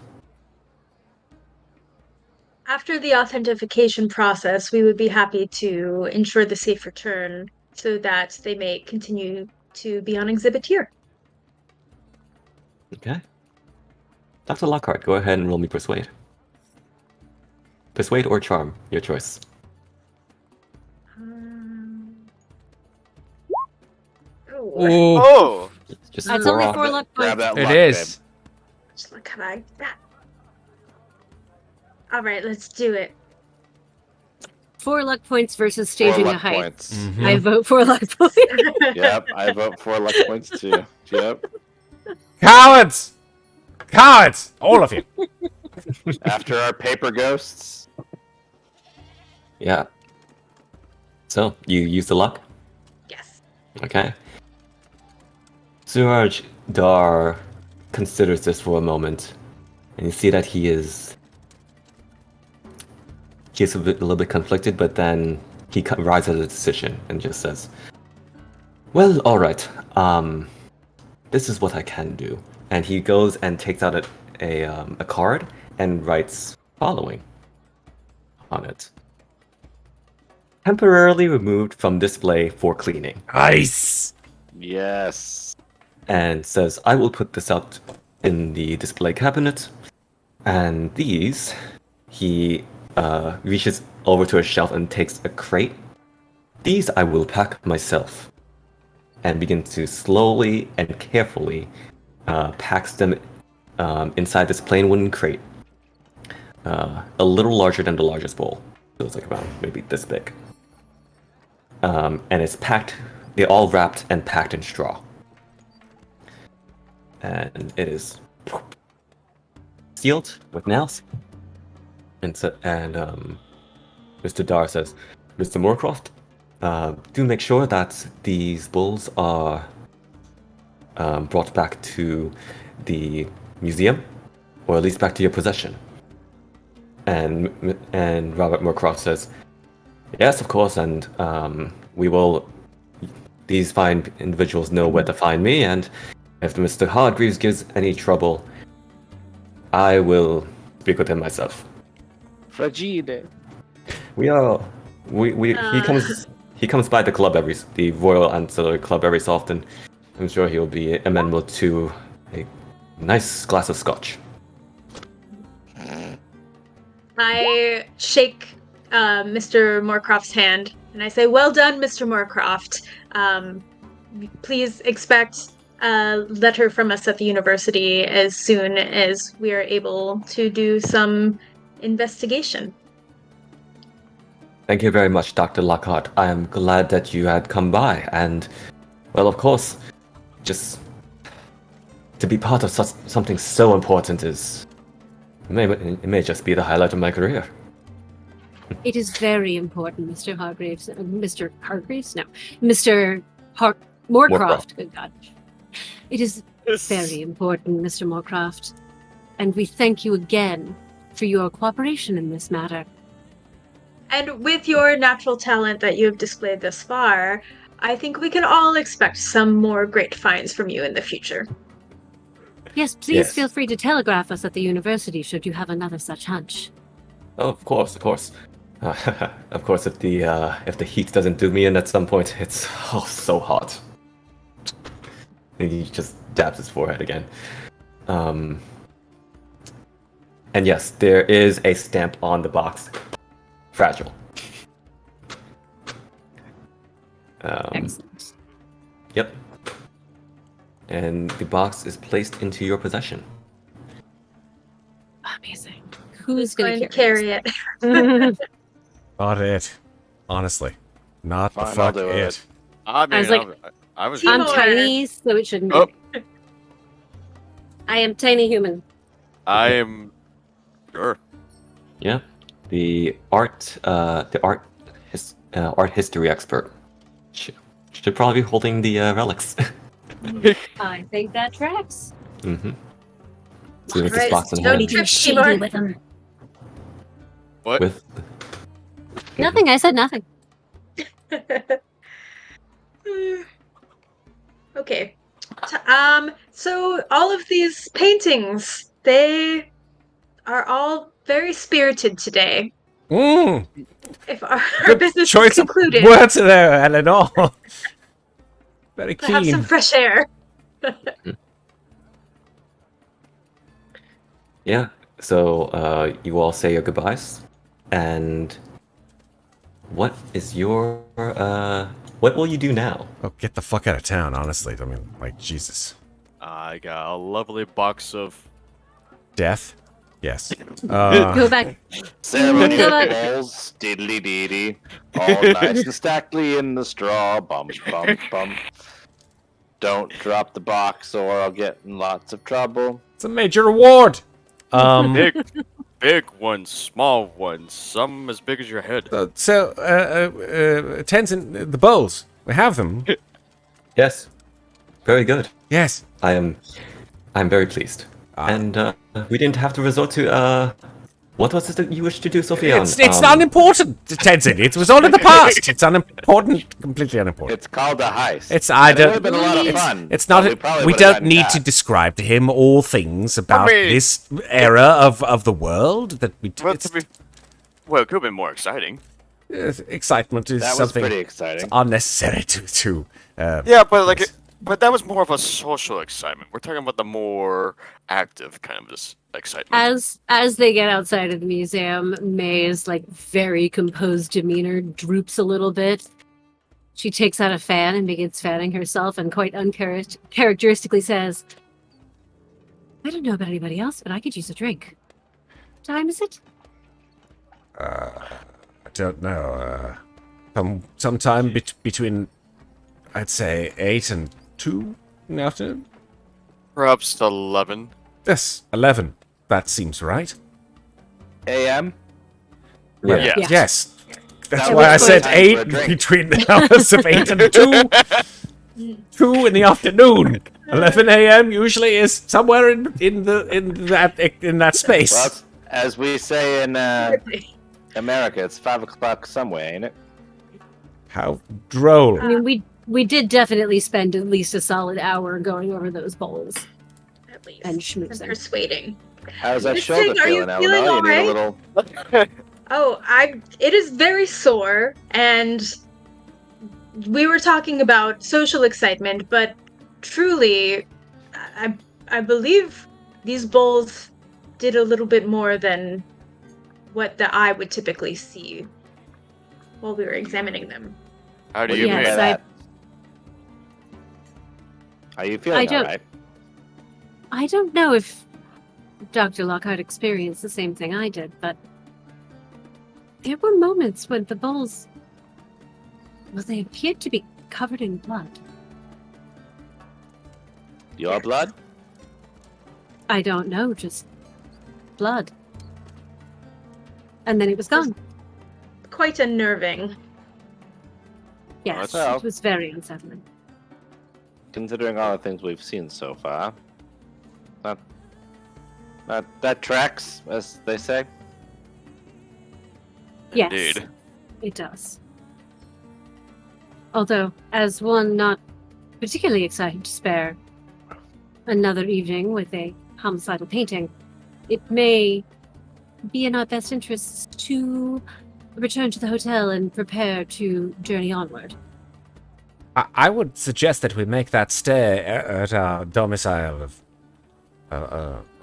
After the authentication process, we would be happy to ensure the safe return so that they may continue to be on exhibit here. Okay. Dr. Lockhart, go ahead and roll me persuade. Persuade or charm, your choice. Ooh, oh, Just That's four only off. 4 luck Grab points. that it luck, is. Just look like that. All right, let's do it. 4 luck points versus babe. 4 staging a luck height. points. Mhm. I vote 4 luck points. Yep, I vote 4 luck points too. Yep. Cowards! Cowards! All of you. After our paper ghosts. Yeah. So, you use the luck? Yes. Okay. Suraj Dar considers this for a moment, and you see that he's a little bit conflicted, but then he arrives at a decision and just says, well, alright, this is what I can do. And he goes and takes out a card and writes following on it. Temporarily removed from display for cleaning. Nice. Yes. And says, I will put this out in the display cabinet. And these, he reaches over to a shelf and takes a crate. These I will pack myself. And begins to slowly and carefully packs them inside this plain wooden crate. A little larger than the largest bowl. So it's like around maybe this big. And it's packed, they're all wrapped and packed in straw. And it is sealed with nails. And Mr. Dar says, Mr. Moorcroft, do make sure that these bowls are brought back to the museum, or at least back to your possession. And Robert Moorcroft says, "Yes, of course, and we will. These fine individuals know where to find me, and if Mr. Hargreaves gives any trouble, I will speak with him myself." Fragile. He comes by the Royal Ancillary Club every so often. I'm sure he'll be amenable to a nice glass of scotch. I shake Mr. Moorcroft's hand and I say, "Well done, Mr. Moorcroft. Please expect a letter from us at the university as soon as we are able to do some investigation." Thank you very much, Dr. Lockhart. I am glad that you had come by, and, well, of course, just to be part of something so important it may just be the highlight of my career. It is very important, Mr. Hargreaves. Mr. Hargreaves? No. Mr. Moorcroft. Good God. It is very important, Mr. Moorcroft. And we thank you again for your cooperation in this matter. And with your natural talent that you have displayed thus far, I think we can all expect some more great finds from you in the future. Yes, please feel free to telegraph us at the university should you have another such hunch. Oh, of course. Of course, if the heat doesn't do me in at some point, it's so hot. And he just dabs his forehead again. And yes, there is a stamp on the box. Fragile. Excellent. Yep. And the box is placed into your possession. Amazing. Who's going to carry it? Not it. Honestly. Not Fine, the I'll fuck do it. it. I mean, I was like, I was. I'm Timur. tiny, so it shouldn't Oh. be. I am tiny human. I am. Sure. Yeah. The art history expert should probably be holding the relics. I think that tracks. Mm-hmm. See with this Alright, box in don't hand. trip, Shady Timur. with him. What? With Nothing. I said nothing. Okay. So all of these paintings, they are all very spirited today. If our Good business choice is concluded, of words there, Eleanor. Very to have some keen. fresh air. Yeah. So you all say your goodbyes, and what is your what will you do now? Oh, get the fuck out of town, honestly. I mean, like, Jesus. I got a lovely box of. Death? Yes. Go back. Ceremony Go back. balls, diddly deedy, all nice and stackly in the straw, bum bum bum. Don't drop the box or I'll get in lots of trouble. It's a major award. Big ones, small ones, some as big as your head. Tenzin, the bowls. We have them. Yes. Very good. Yes. I'm very pleased. And we didn't have to resort to what was it that you wished to do, Sofian? It's unimportant, Tenzin. It was all in the past. It's unimportant, completely unimportant. It's called a heist. It's And I it would don't. have been a lot of fun. It's not. but we probably We would have don't gotten need caught. to describe to him all things about mean- this era of the world that we. Well, It's, well, it could have been more exciting. excitement is That was something pretty exciting. unnecessary to. Yeah, but like, but that was more of a social excitement. We're talking about the more active kind of this excitement. As they get outside of the museum, May's like very composed demeanor droops a little bit. She takes out a fan and begins fanning herself, and quite uncharacteristically says, "I don't know about anybody else, but I could use a drink. What time is it?" I don't know. Sometime between, I'd say 8 and 2 in the afternoon. Perhaps 11. Yes, 11. That seems right. AM? Yeah. Yeah. Yes. That's That why I was said time for a 8 drink. between the hours of 8 and 2. 2 in the afternoon. 11 a.m. usually is somewhere in that space. Well, As we say in America, it's 5 o'clock somewhere, ain't it? How droll. I mean, we did definitely spend at least a solid hour going over those bowls At least. and And schmoozing. persuading. How's that Just shoulder saying, are you feeling, feeling Eleanor? You need a all little. Oh, it is very sore, and we were talking about social excitement, but truly, I believe these bowls did a little bit more than what the eye would typically see while we were examining them. How do What you mean by Yes, mean? that? Are you feeling don't- alright? I don't know if Dr. Lockhart experienced the same thing I did, but there were moments when the bowls, well, they appeared to be covered in blood. Your blood? I don't know, just blood. And then it was gone. Quite unnerving. Yes, Well- it was very unsettling. Considering all the things we've seen so far. That tracks, as they say. Yes, Indeed. it does. Although, as one not particularly excited to spare another evening with a homicidal painting, it may be in our best interests to return to the hotel and prepare to journey onward. I would suggest that we make that stay at our domicile of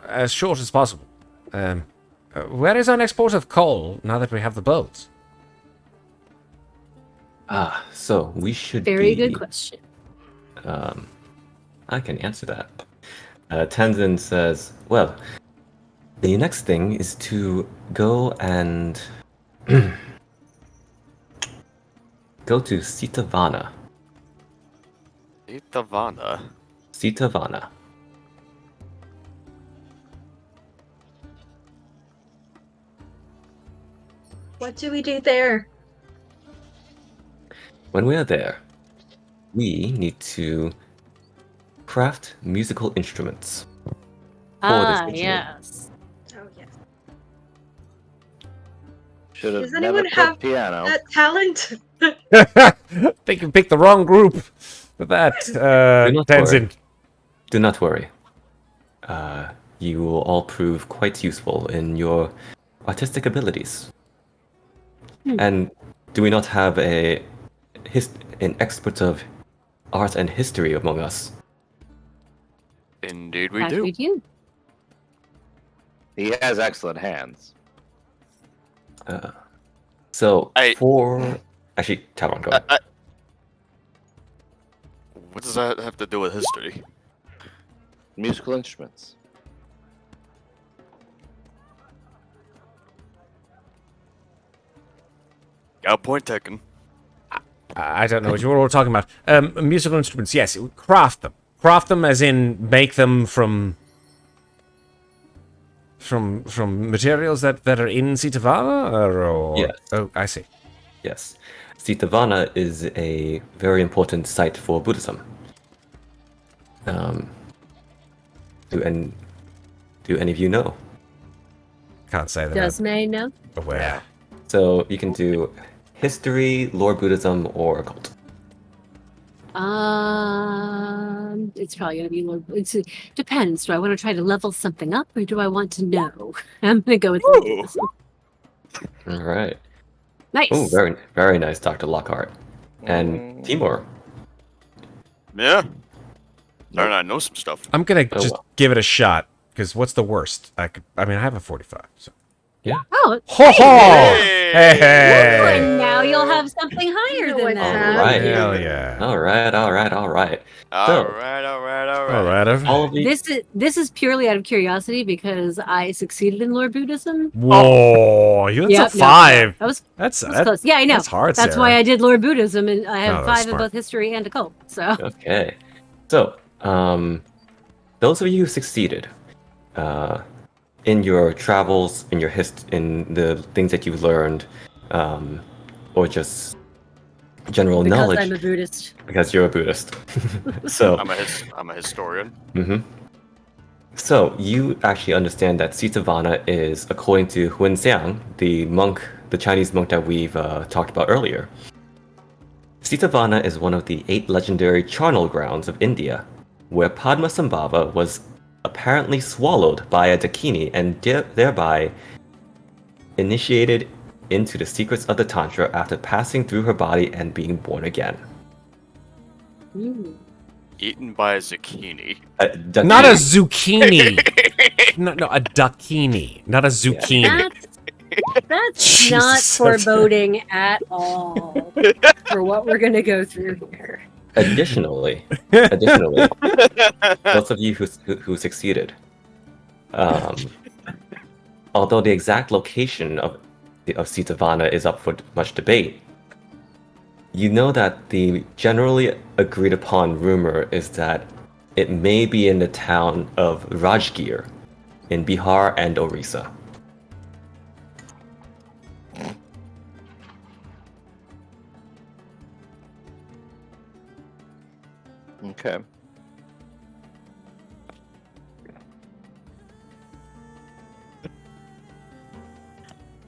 as short as possible. Where is our next port of call now that we have the boats? So we should Very be... good question. I can answer that. Tenzin says, well, the next thing is to go and go to Sitavana. Itavana. Sitavana. What do we do there? When we are there, we need to craft musical instruments. Ah, ritual. yes. Oh, yes. Should have Does never anyone put have piano. That talent? Think you picked the wrong group for that, not Tenzin. Do not worry. You will all prove quite useful in your artistic abilities. And do we not have an expert of art and history among us? Indeed, we That do. we do. He has excellent hands. So I- for actually, Talon, go ahead. What does that have to do with history? Musical instruments. Got a point taken. I don't know what you're all talking about. Musical instruments, yes. Craft them. Craft them as in make them from materials that are in Sitavana? Or... Yes. Oh, I see. Yes, Sitavana is a very important site for Buddhism. Do any of you know? Can't say that Does May know? I'm aware. So you can do history, lore Buddhism, or occult. It's probably gonna be Lord. It depends. Do I want to try to level something up, or do I want to know? I'm gonna go with Lord Ooh. Buddhism. All right. Nice. Oh, very, very nice, Dr. Lockhart. And Timur. Yeah. I know some stuff. I'm gonna Oh, just well. give it a shot, because what's the worst? I have a 45, so... Oh, Ho ho! Hey! Hey! and now you'll have something higher know than what's that. up. Alright. Hell yeah. All right. All right. All right. All right, all right. All of you. This is purely out of curiosity because I succeeded in Lord Buddhism. Whoa, that's Yep, a no, 5. that was That's close. Yeah, I know. That's hard, That's Sarah. why I did Lord Buddhism, and I have Oh, that's 5 in smart. both history and occult. So Okay. So, those of you who succeeded, in your travels, in in the things that you've learned, or just general because knowledge, I'm a Buddhist. because you're a Buddhist. So, I'm a historian. So you actually understand that Sitavana is, according to Huanxiang, the Chinese monk that we've talked about earlier. Sitavana is one of the 8 legendary charnel grounds of India, where Padmasambhava was apparently swallowed by a Dakini and thereby initiated into the secrets of the Tantra after passing through her body and being born again. Eaten by a zucchini. Not a zucchini. No, a duckini, not a zucchini. That's not Jesus. foreboding at all for what we're gonna go through here. Additionally, those of you who succeeded, although the exact location of Sitavana is up for much debate, you know that the generally agreed upon rumor is that it may be in the town of Rajgir in Bihar and Orissa. Okay.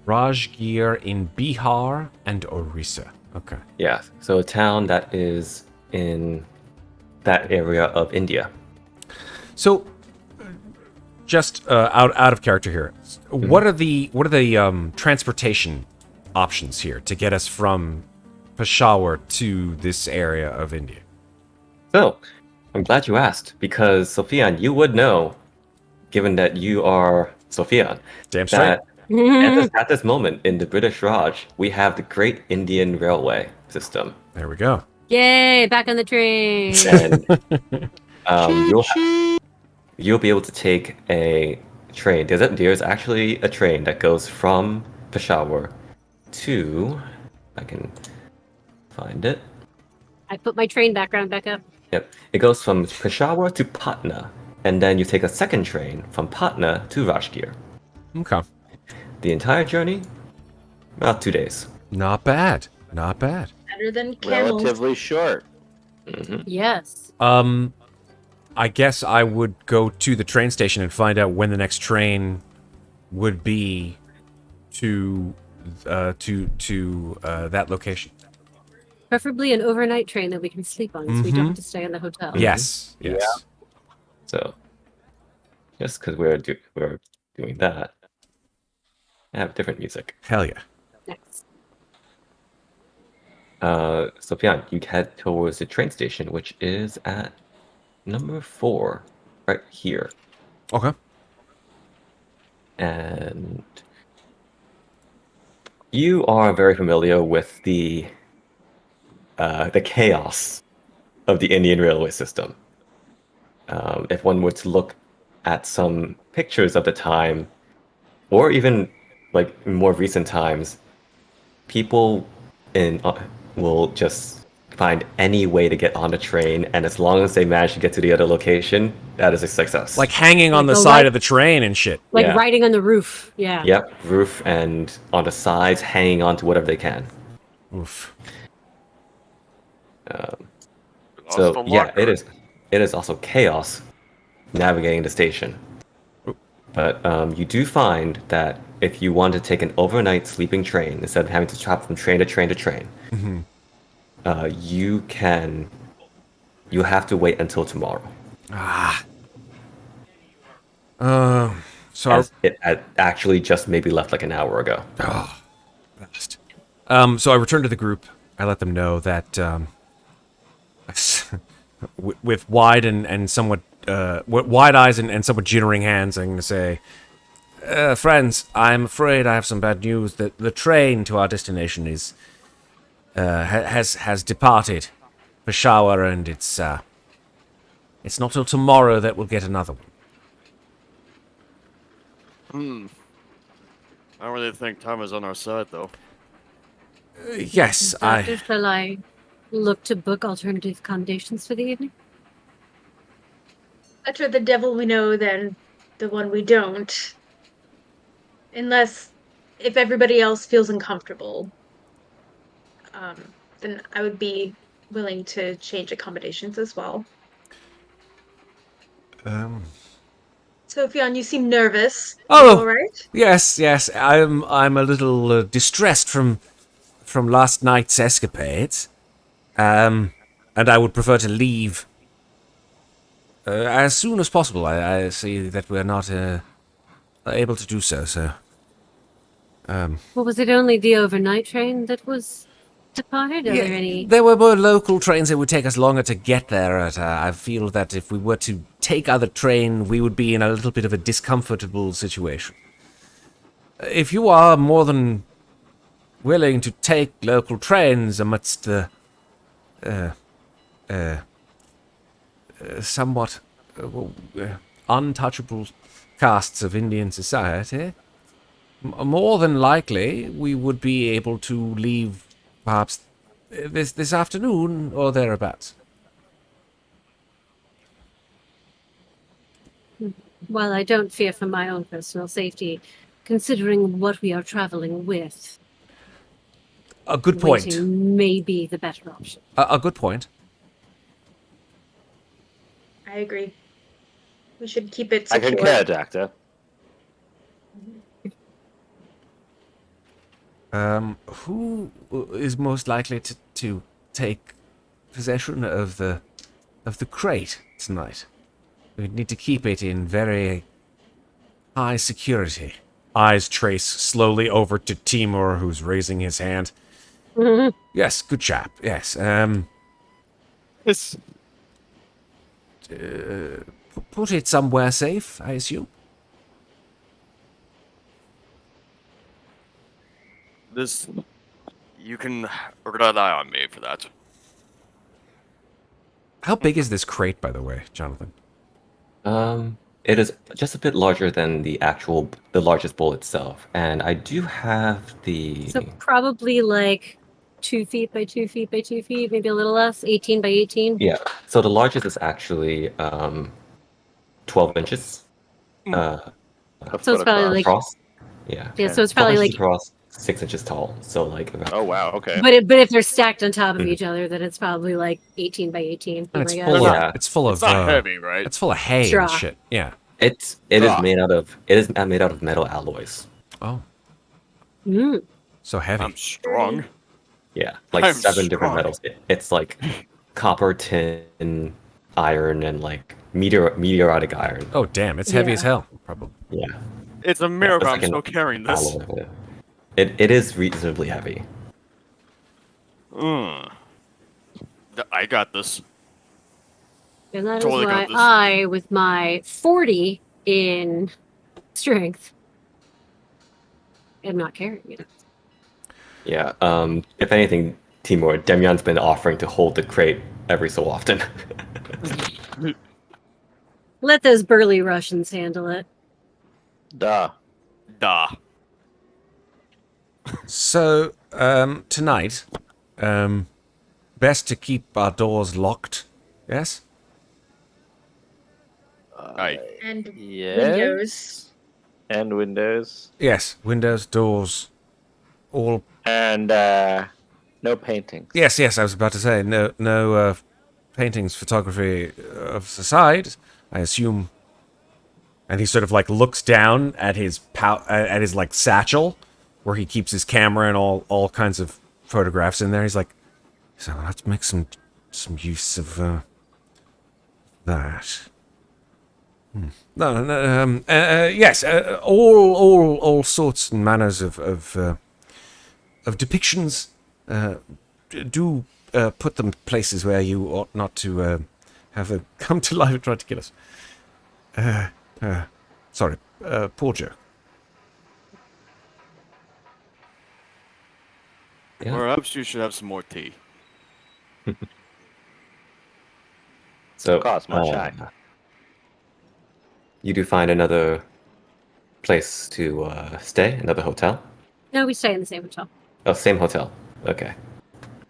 Rajgir in Bihar and Orissa. Okay. Yeah, so a town that is in that area of India. So, just out of character here, what are the transportation options here to get us from Peshawar to this area of India? So, I'm glad you asked, because Sofian, you would know, given that you are Sofian, Damn straight. that at this moment in the British Raj, we have the Great Indian Railway system. There we go. Yay, back on the train. And you'll be able to take a train. There's actually a train that goes from Peshawar to, I can find it. I put my train background back up. Yep. It goes from Peshawar to Patna, and then you take a second train from Patna to Rajgir. Okay. The entire journey, about 2 days. Not bad. Not bad. Better than camels. Relatively short. Yes. I guess I would go to the train station and find out when the next train would be to that location. Preferably an overnight train that we can sleep on, so we don't have to stay in the hotel. Yes. Yes. Yeah. So, just because we're doing that, I have different music. Hell yeah. Nice. Sofian, you head towards the train station, which is at number 4, right here. Okay. And you are very familiar with the chaos of the Indian railway system. If one were to look at some pictures of the time, or even like more recent times, people will just find any way to get on the train, and as long as they manage to get to the other location, that is a success. Like hanging on the Like, side of the train and shit. Like Yeah. riding on the roof. Yeah. Yep, roof and on the sides, hanging on to whatever they can. Oof. So Lost the yeah, locker. it is also chaos navigating the station. But you do find that if you want to take an overnight sleeping train instead of having to travel from train to train to train, you have to wait until tomorrow. So As it had actually just maybe left like an hour ago. Best. So I returned to the group. I let them know that with wide and somewhat wide eyes and somewhat jittering hands, I'm going to say, friends, I'm afraid I have some bad news. That the train to our destination is has departed Peshawar, and it's not till tomorrow that we'll get another one. I don't really think time is on our side, though. Yes, Doctor, shall I look to book alternative accommodations for the evening? Better the devil we know than the one we don't. Unless, if everybody else feels uncomfortable, then I would be willing to change accommodations as well. Sofian, you seem nervous. Oh! You all right? Yes, yes. I'm a little distressed from last night's escapades. And I would prefer to leave as soon as possible. I see that we're not able to do so. So, Well, was it only the overnight train that was departed? Are there any? there were more local trains that would take us longer to get there. I feel that if we were to take other train, we would be in a little bit of a discomfortable situation. If you are more than willing to take local trains amidst the somewhat untouchable castes of Indian society, more than likely we would be able to leave perhaps this afternoon or thereabouts. While I don't fear for my own personal safety, considering what we are traveling with, A good point. waiting may be the better option. A good point. I agree. We should keep it I secure. concur, Doctor. Who is most likely to take possession of the crate tonight? We need to keep it in very high security. Eyes trace slowly over to Timur, who's raising his hand. Yes, good chap. Yes. It's Put it somewhere safe, I assume. this. You can rely on me for that. How big is this crate, by the way, Jonathan? It is just a bit larger than the largest bowl itself, and I do have the. So probably like 2 feet by 2 feet by 2 feet, maybe a little less, 18 by 18. Yeah. So the largest is actually 12 inches. A So it's foot probably across. like- Across. Yeah. Yeah, so it's 12 probably inches like, across, 6 inches tall. So like about. Oh wow. Okay. but if they're stacked on top of each other, then it's probably like 18 by 18. And it's my full guess. Yeah. of it's full It's of not heavy, right? it's full of hay Straw. and shit. Yeah. It is Ah. made out of metal alloys. Oh, Mm. so heavy. I'm strong. Yeah, like I'm 7 different strong. metals. It's like copper, tin, iron, and like meteoritic iron. Oh, damn! It's heavy Yeah. as hell. Probably. Yeah, It's a miracle it's I'm like still an carrying this. alloy. It is reasonably heavy. I got this. And that is Totally why got this. I, with my 40 in strength, am not carrying it. Yeah. If anything, Timur, Demyan's been offering to hold the crate every so often. Let those burly Russians handle it. Duh. Duh. So tonight, best to keep our doors locked. Yes. And Yes. windows. And windows. Yes. Windows, doors, all. And no paintings. Yes. Yes. I was about to say no paintings, photography of the side. I assume. And he sort of like looks down at his at his like satchel, where he keeps his camera and all kinds of photographs in there. He's like, so I'll have to make some use of that. No. Yes, all sorts and manners of depictions. Do put them places where you ought not to have them come to life and try to kill us. Sorry, poor joke. Yeah. Perhaps you should have some more tea. So, Of course, my shy. you do find another place to stay, another hotel. No, we stay in the same hotel. Oh, same hotel. Okay.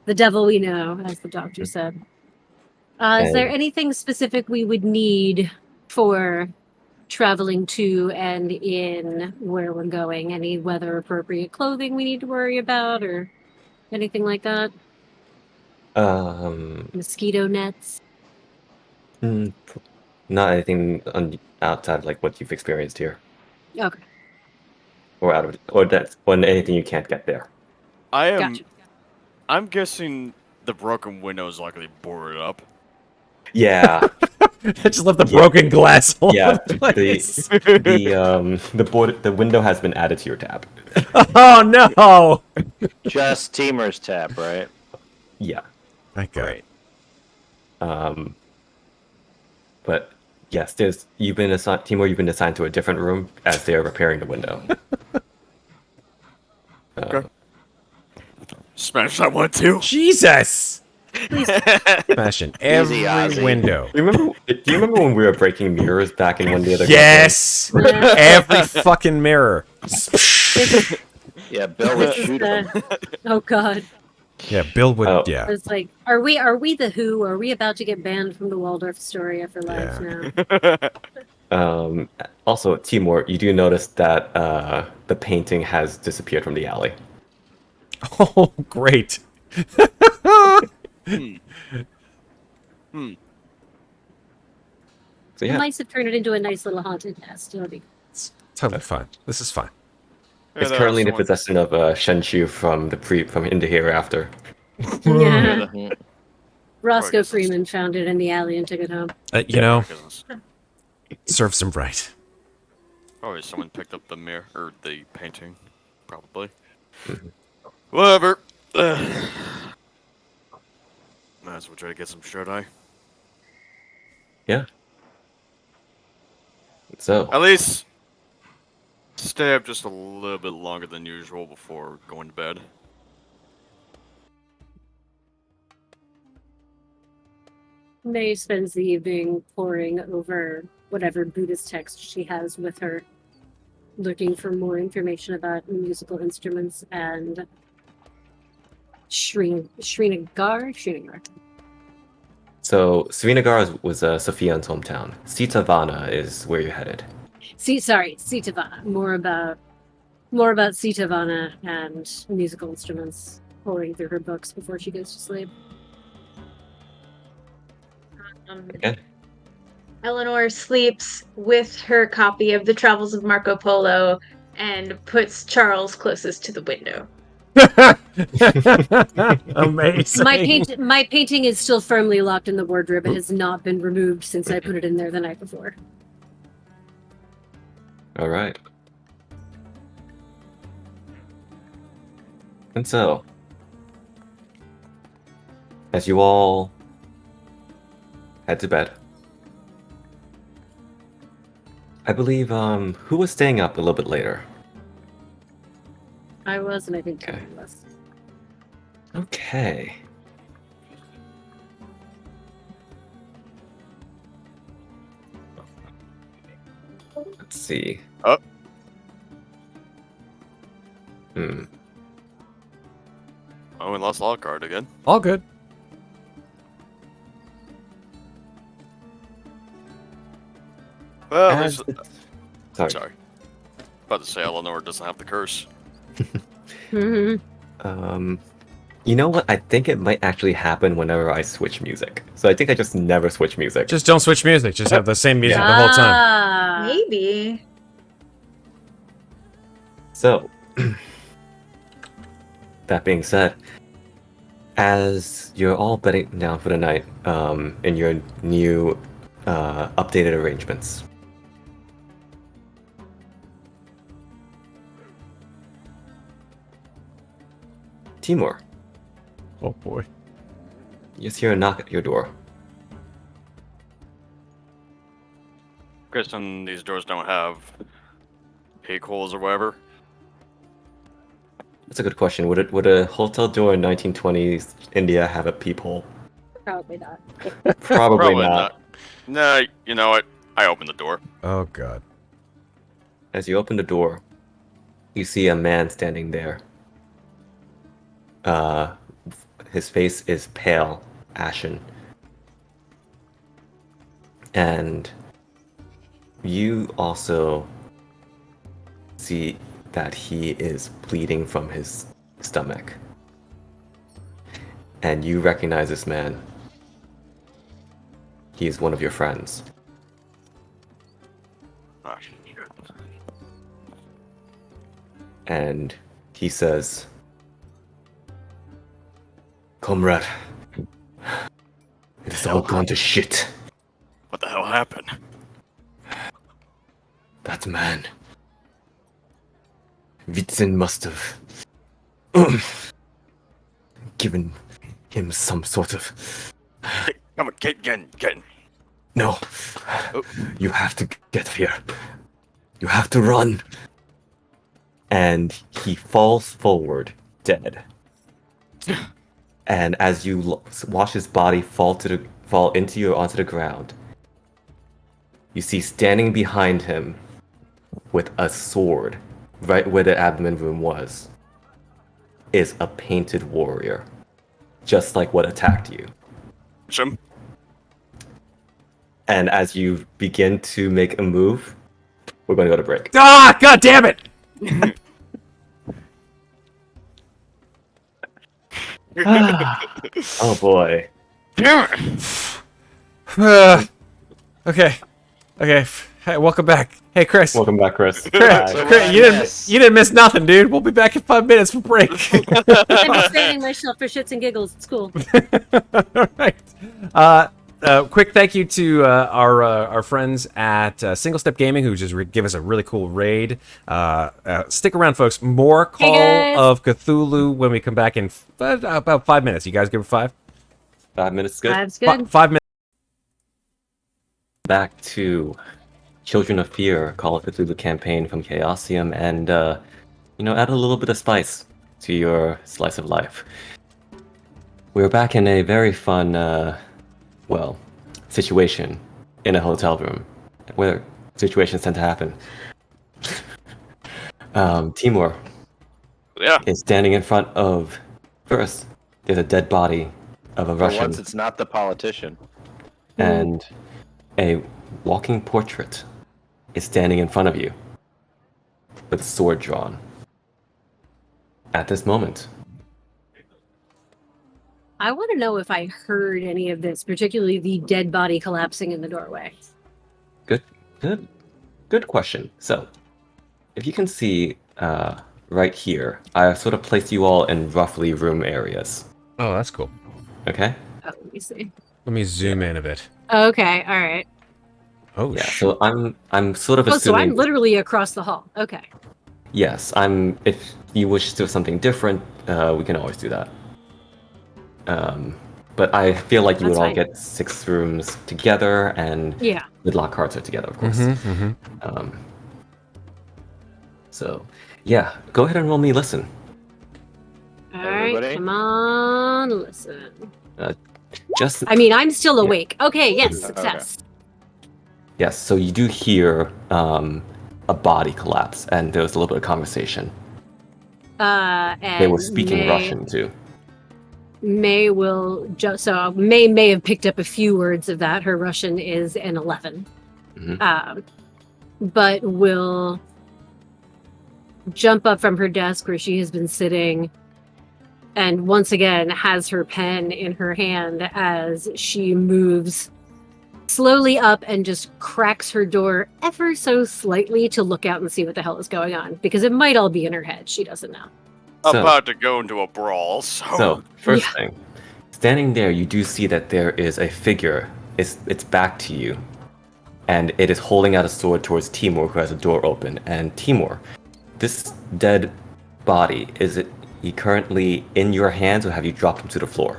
The devil we know, as the doctor said. Is there And- anything specific we would need for traveling to and in where we're going? Any weather appropriate clothing we need to worry about or anything like that? Um, Mosquito nets? mm, Not anything outside like what you've experienced here, Okay, or out of, or anything you can't get there. I am. gotcha. I'm guessing the broken window is likely boarded up. Yeah, I just left the broken glass all yeah. over the place. The window has been added to your tab. Oh no! Just Timur's tab, right? Yeah. Thank God. Great. But yes, you've been assigned, Timur. You've been assigned to a different room as they are repairing the window. Okay. Smash that one too. Jesus! Smashing every Ozzy. window. Do you remember when we were breaking mirrors back in one of the other? Yes! Every fucking mirror. Yeah, Bill would shoot him. Oh God. Yeah, Bill would. Oh. Yeah. It's like, are we the Who? Are we about to get banned from the Waldorf Astoria for life now? Also, Timur, you do notice that the painting has disappeared from the alley. Oh, great. So We yeah, might have turned it into a nice little haunted nest. It'll be It's totally fine. This is fine. it's currently in the possession of Shen Chu from In the Hereafter. yeah. Mhm. Roscoe Freeman found it in the alley and took it home. You know, serves him right. Probably someone picked up the mirror or the painting, probably. Whatever. Might as well try to get some shut eye. Yeah. So At least stay up just a little bit longer than usual before going to bed. May spends the evening poring over whatever Buddhist text she has with her, looking for more information about musical instruments and Srinagar. So Srinagar was Sofian's hometown. Sitavana is where you're headed. Sitavana. More about Sitavana and musical instruments, poring through her books before she goes to sleep. Okay. Eleanor sleeps with her copy of the Travels of Marco Polo and puts Charles closest to the window. Amazing. My painting is still firmly locked in the wardrobe. It has not been removed since I put it in there the night before. All right. And so, as you all head to bed, I believe who was staying up a little bit later? I was, and I think Okay. Timur was. Okay. Let's see. Oh. Oh, we lost Lockhart again. All good. Well, As there's- Sorry. sorry. About to say Eleanor doesn't have the curse. You know what? I think it might actually happen whenever I switch music. So I think I just never switch music. Just don't switch music. Just have the same music the whole time. Ah, Maybe. So, that being said, as you're all bedding down for the night, in your new, updated arrangements, Timur, Oh boy. you just hear a knock at your door. Kristen, these doors don't have peekholes or whatever. That's a good question. Would a hotel door in 1920s India have a peephole? probably not. Probably not. Nah, you know what? I opened the door. Oh god. As you open the door, you see a man standing there. His face is pale, ashen. And you also see that he is bleeding from his stomach. And you recognize this man. He is one of your friends. Ah, shit. And he says, "Comrade, it is all gone to shit. What the hell happened? That man, Witzen must have given him some sort of... Come on, get. No, Oh. you have to get here. You have to run." And he falls forward, dead. And as you watch his body fall into you onto the ground, you see standing behind him with a sword, right where the abdomen wound was, is a painted warrior, just like what attacked you. Jim? And as you begin to make a move, we're going to go to break. Ah, god damn it! Oh boy. Damn it! Okay. Hey, welcome back. Hey, Chris. Welcome back, Chris. Chris, So Chris, you didn't miss nothing, dude. We'll be back in 5 minutes for break. I'm expanding myself for shits and giggles. It's cool. All right. Quick thank you to our friends at Single Step Gaming who just give us a really cool raid. Stick around, folks. More Call guys. of Cthulhu when we come back in about 5 minutes. You guys give it 5? 5 minutes is good. That's good. 5 minutes. Back to Children of Fear, Call of Cthulhu campaign from Chaosium, and add a little bit of spice to your slice of life. We're back in a very fun, situation in a hotel room, where situations tend to happen. Timur Yeah. is standing in front of. First, there's a dead body of a For Russian, once, it's not the politician. and a walking portrait is standing in front of you with a sword drawn. At this moment, I want to know if I heard any of this, particularly the dead body collapsing in the doorway. good question. So, if you can see right here, I sort of placed you all in roughly room areas. Oh, that's cool. Okay? Oh, let me see. Let me zoom in a bit. Okay, all right. Oh, Yeah. shit. So I'm sort of Oh, so assuming. I'm literally across the hall. Okay. Yes, I'm. If you wish to do something different, we can always do that. But I feel like you That's would all fine. get 6 rooms together, and Yeah. with Lockharts are together, of course. Mm-hmm. So, yeah, go ahead and roll me listen. All right, Everybody? come on, listen. Just I mean, I'm still Yeah. awake. Okay, yes, Okay. success. yes. So you do hear a body collapse, and there was a little bit of conversation. And They were speaking May, Russian too. May will just so may have picked up a few words of that. Her Russian is an 11, Mhm. But will jump up from her desk where she has been sitting, and once again has her pen in her hand as she moves slowly up and just cracks her door ever so slightly to look out and see what the hell is going on, because it might all be in her head. She doesn't know. So- About to go into a brawl, So, first thing, standing there, you do see that there is a figure. It's back to you, and it is holding out a sword towards Timur, who has a door open. And Timur, this dead body, is it he currently in your hands, or have you dropped him to the floor?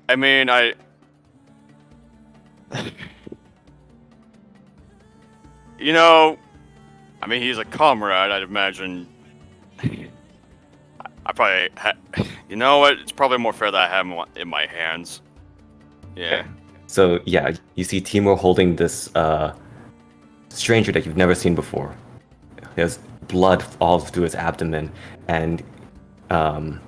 I mean, he's a comrade, I'd imagine. I probably, you know what? It's probably more fair that I have him in my hands. Yeah. Okay. So yeah, you see Timur holding this stranger that you've never seen before. There's blood all through his abdomen, and Chang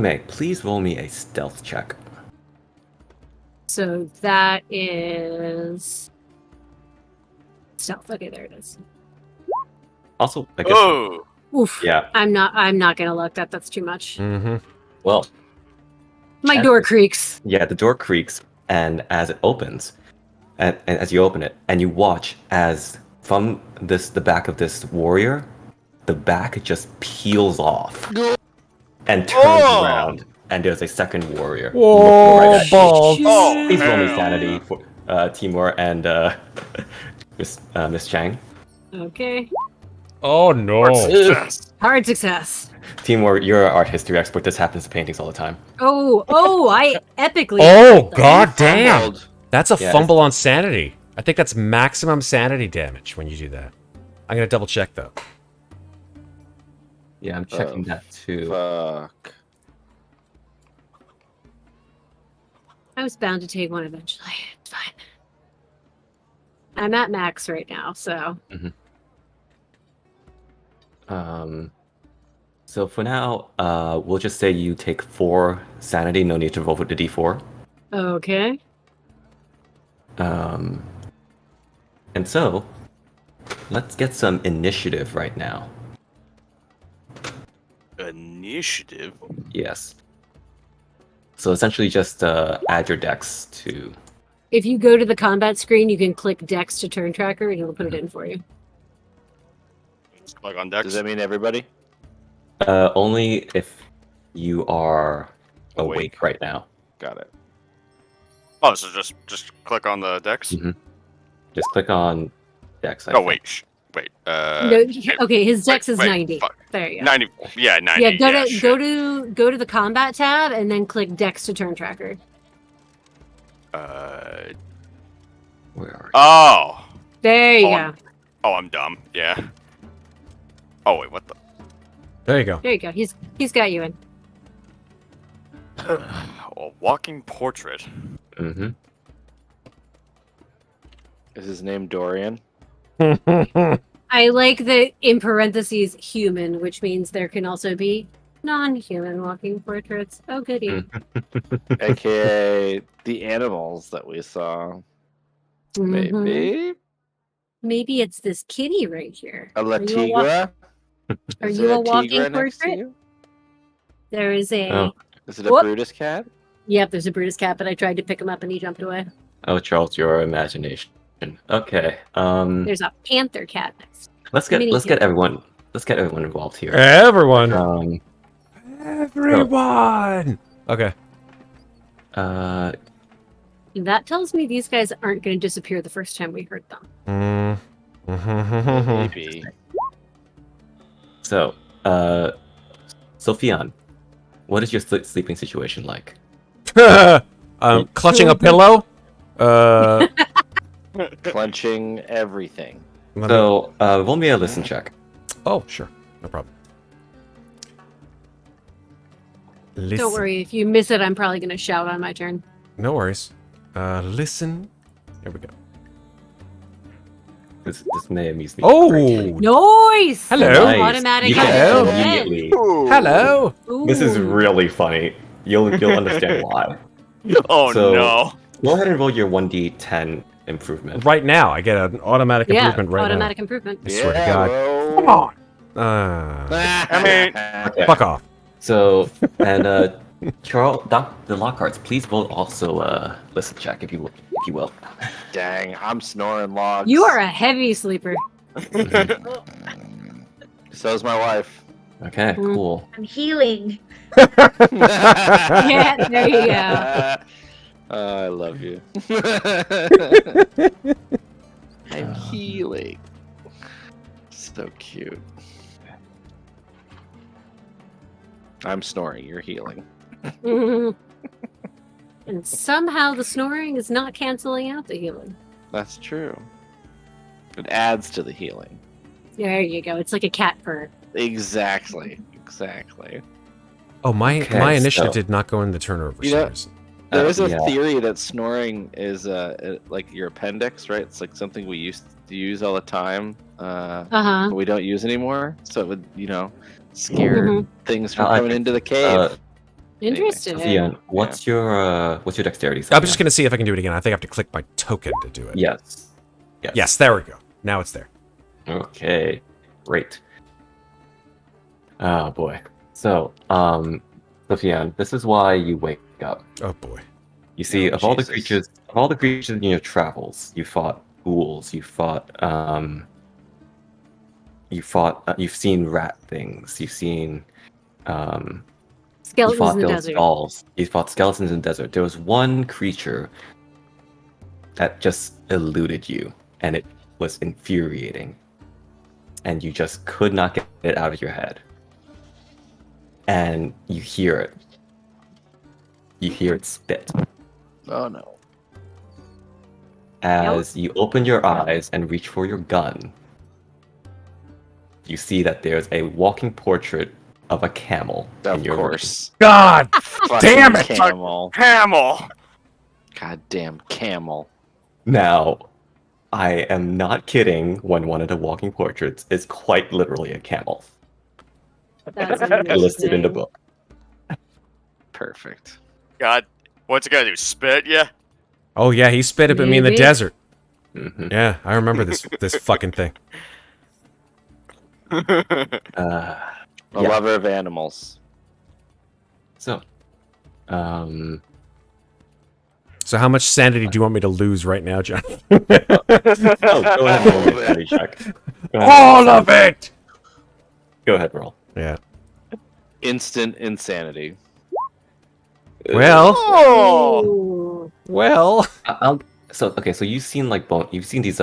Mei, please roll me a stealth check. So that is stealth. Okay, there it is. Also, I guess, Oh! Oof. yeah. I'm not gonna look. That's too much. Mm-hmm. Well, My Check. door creaks. yeah, the door creaks, and as it opens, and as you open it, and you watch as from the back of this warrior, the back just peels off and turns around, and there's a second warrior. Whoa, looking right at you. balls. Oh, Please roll me hell. sanity for Timur and Miss Chang. Okay. Oh no. Success. Hard success. Timur, you're an art history expert. This happens to paintings all the time. Oh, I epically. Oh failed them. god damn. Fumbled. That's a Yeah, fumble on sanity. I think that's maximum sanity damage when you do that. I'm gonna double check though. Yeah, I'm checking that too. Fuck. I was bound to take one eventually. It's fine. I'm at max right now, so. So for now, we'll just say you take 4 sanity. No need to roll with the d4. Okay. And so, let's get some initiative right now. Initiative. Yes. So essentially, just add your dex to. If you go to the combat screen, you can click Dex to turn tracker, and it'll put it in for you. Let's click on Dex. Does that mean everybody? Only if you are awake right now. Got it. Oh, so just click on the Dex. Mhm. Just click on dex. I Oh think. wait. No, okay, his Dex is wait, 90. fuck. There you go. 90. Yeah, 90. Yeah, go shit. to the combat tab and then click Dex to turn tracker. Where are you? Oh. There you Oh, go. Oh, I'm dumb. Yeah. Oh wait, what the? There you go. There you go. He's got you in. A walking portrait. Mm-hmm. Is his name Dorian? I like the in parentheses human, which means there can also be non-human walking portraits. Oh goody. AKA the animals that we saw. Mhm. Maybe? Maybe it's this kitty right here. A Are you a wa- Latigra? Are Is you there a walking tigra next to portrait? you? There is a. Oh. Is it a Whoop. Brutus cat? Yep, there's a Brutus cat, but I tried to pick him up and he jumped away. Oh, Charles, your imagination. Okay. There's a panther cat next. Let's get everyone involved here. Everyone. Um. Everyone. Okay. That tells me these guys aren't going to disappear the first time we heard them. Maybe. So, Sofian, what is your sleeping situation like? Clutching a pillow. Clenching everything. So, roll me a listen check. Oh, sure. No problem. Listen. Don't worry, if you miss it, I'm probably going to shout on my turn. No worries. Listen. Here we go. This may amuse me. Oh! greatly. Noise! Hello. Nice. Automatic You can action. immediately. Hello. This is Ooh. really funny. You'll understand why. Oh So- no. Go ahead and roll your 1d10 improvement. Right now, I get an automatic Yeah, improvement right automatic improvement. I swear to God. bro. Come on. Okay. Fuck off. So, and Charles, Dr. Lockhart, please roll also listen check if you will. Dang, I'm snoring logs. You are a heavy sleeper. So's my wife. Okay, Mm. cool. I'm healing. Yeah, there you go. I love you. I'm healing. So cute. I'm snoring. You're healing. Mhm. And somehow the snoring is not canceling out the healing. That's true. It adds to the healing. There you go. It's like a cat purr. Exactly. Oh, my Okay, my initiative so- did not go in the turnover You know- series. There is a yeah. theory that snoring is like your appendix, right? It's like something we used to use all the time, Uh-huh. but we don't use anymore. So it would, scare Mhm. things from I coming think, into the cave. Interesting. Sofian, what's your dexterity? I'm Sofian? just going to see if I can do it again. I think I have to click my token to do it. Yes. Yes, there we go. Now it's there. Okay, great. Oh boy. So, Sofian, this is why you wake up. Oh, boy. You see, Oh, of all the Jesus. creatures in your travels, you fought ghouls, you've seen rat things, um, you Skeletons fought in the those desert. dolls, you fought skeletons in the desert. There was one creature that just eluded you, and it was infuriating, and you just could not get it out of your head. And you hear it. You hear it spit. Oh no. As you open your eyes and reach for your gun, you see that there's a walking portrait of a camel in Of your room. course. God Fucking damn it! Camel. Camel! Goddamn camel. Now, I am not kidding when one of the walking portraits is quite literally a camel. That's Listed in the amazing. book. Perfect. God, what's it gonna do? Spit ya? Oh yeah, he spit up at me in the Maybe. desert. Mhm. Yeah, I remember this fucking thing. Uh, A Yeah. lover of animals. so, So how much sanity do you want me to lose right now, John? oh, go ahead and roll your sanity check. Go ahead. All of it. Go ahead, roll. Yeah. Instant insanity. Well, Oh! Ooh. well. So you've seen you've seen these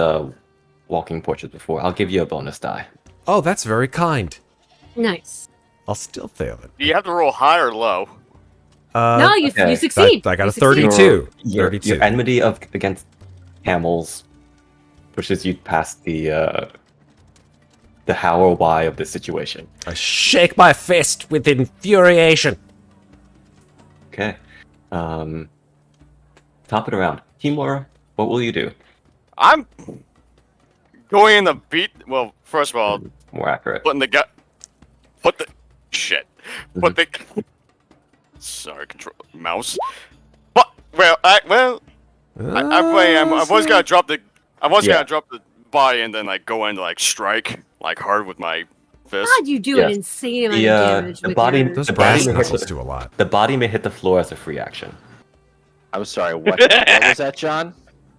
walking portraits before. I'll give you a bonus die. Oh, that's very kind. Nice. I'll still fail it. Do you have to roll high or low? No, you okay. succeed. I got You a succeed. 32. Your 32. enmity against camels pushes you past the how or why of the situation. I shake my fist with infuriation. Okay. Top it around. Timur, what will you do? I'm going in the beat. Well, first of all, More accurate. putting the gut. Put the shit. Put the. Sorry, control mouse. But I was gonna drop the. I was Yeah. gonna drop the body and then like go in to like strike like hard with my fist. God, you do an Yes. insane amount The, of uh, damage the with body- your... Those The brass body may hit knuckles the- do a lot. The body may hit the floor as a free action. I'm sorry, what was that, John?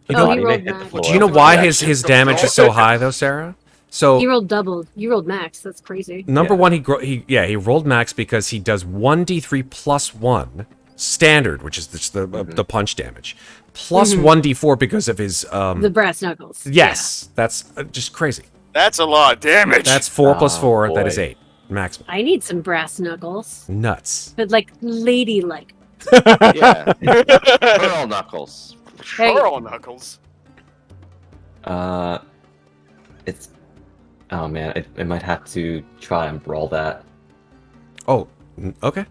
The Oh, he body may rolled hit the max. floor Do you know as a why free his action. damage is so high though, Sarah? So He rolled double. You rolled max. That's crazy. number Yeah. one, he rolled max because he does 1d3 plus 1 standard, which is the punch damage, plus 1d4 because of his The brass knuckles. yes, that's just crazy. That's a lot of damage. That's 4 plus Oh, 4. That boy. is 8 maximum. I need some brass knuckles. Nuts. But like ladylike. Yeah. Pearl knuckles. Hey. Pearl knuckles. It's. Oh man, it might have to try and brawl that. Oh, okay.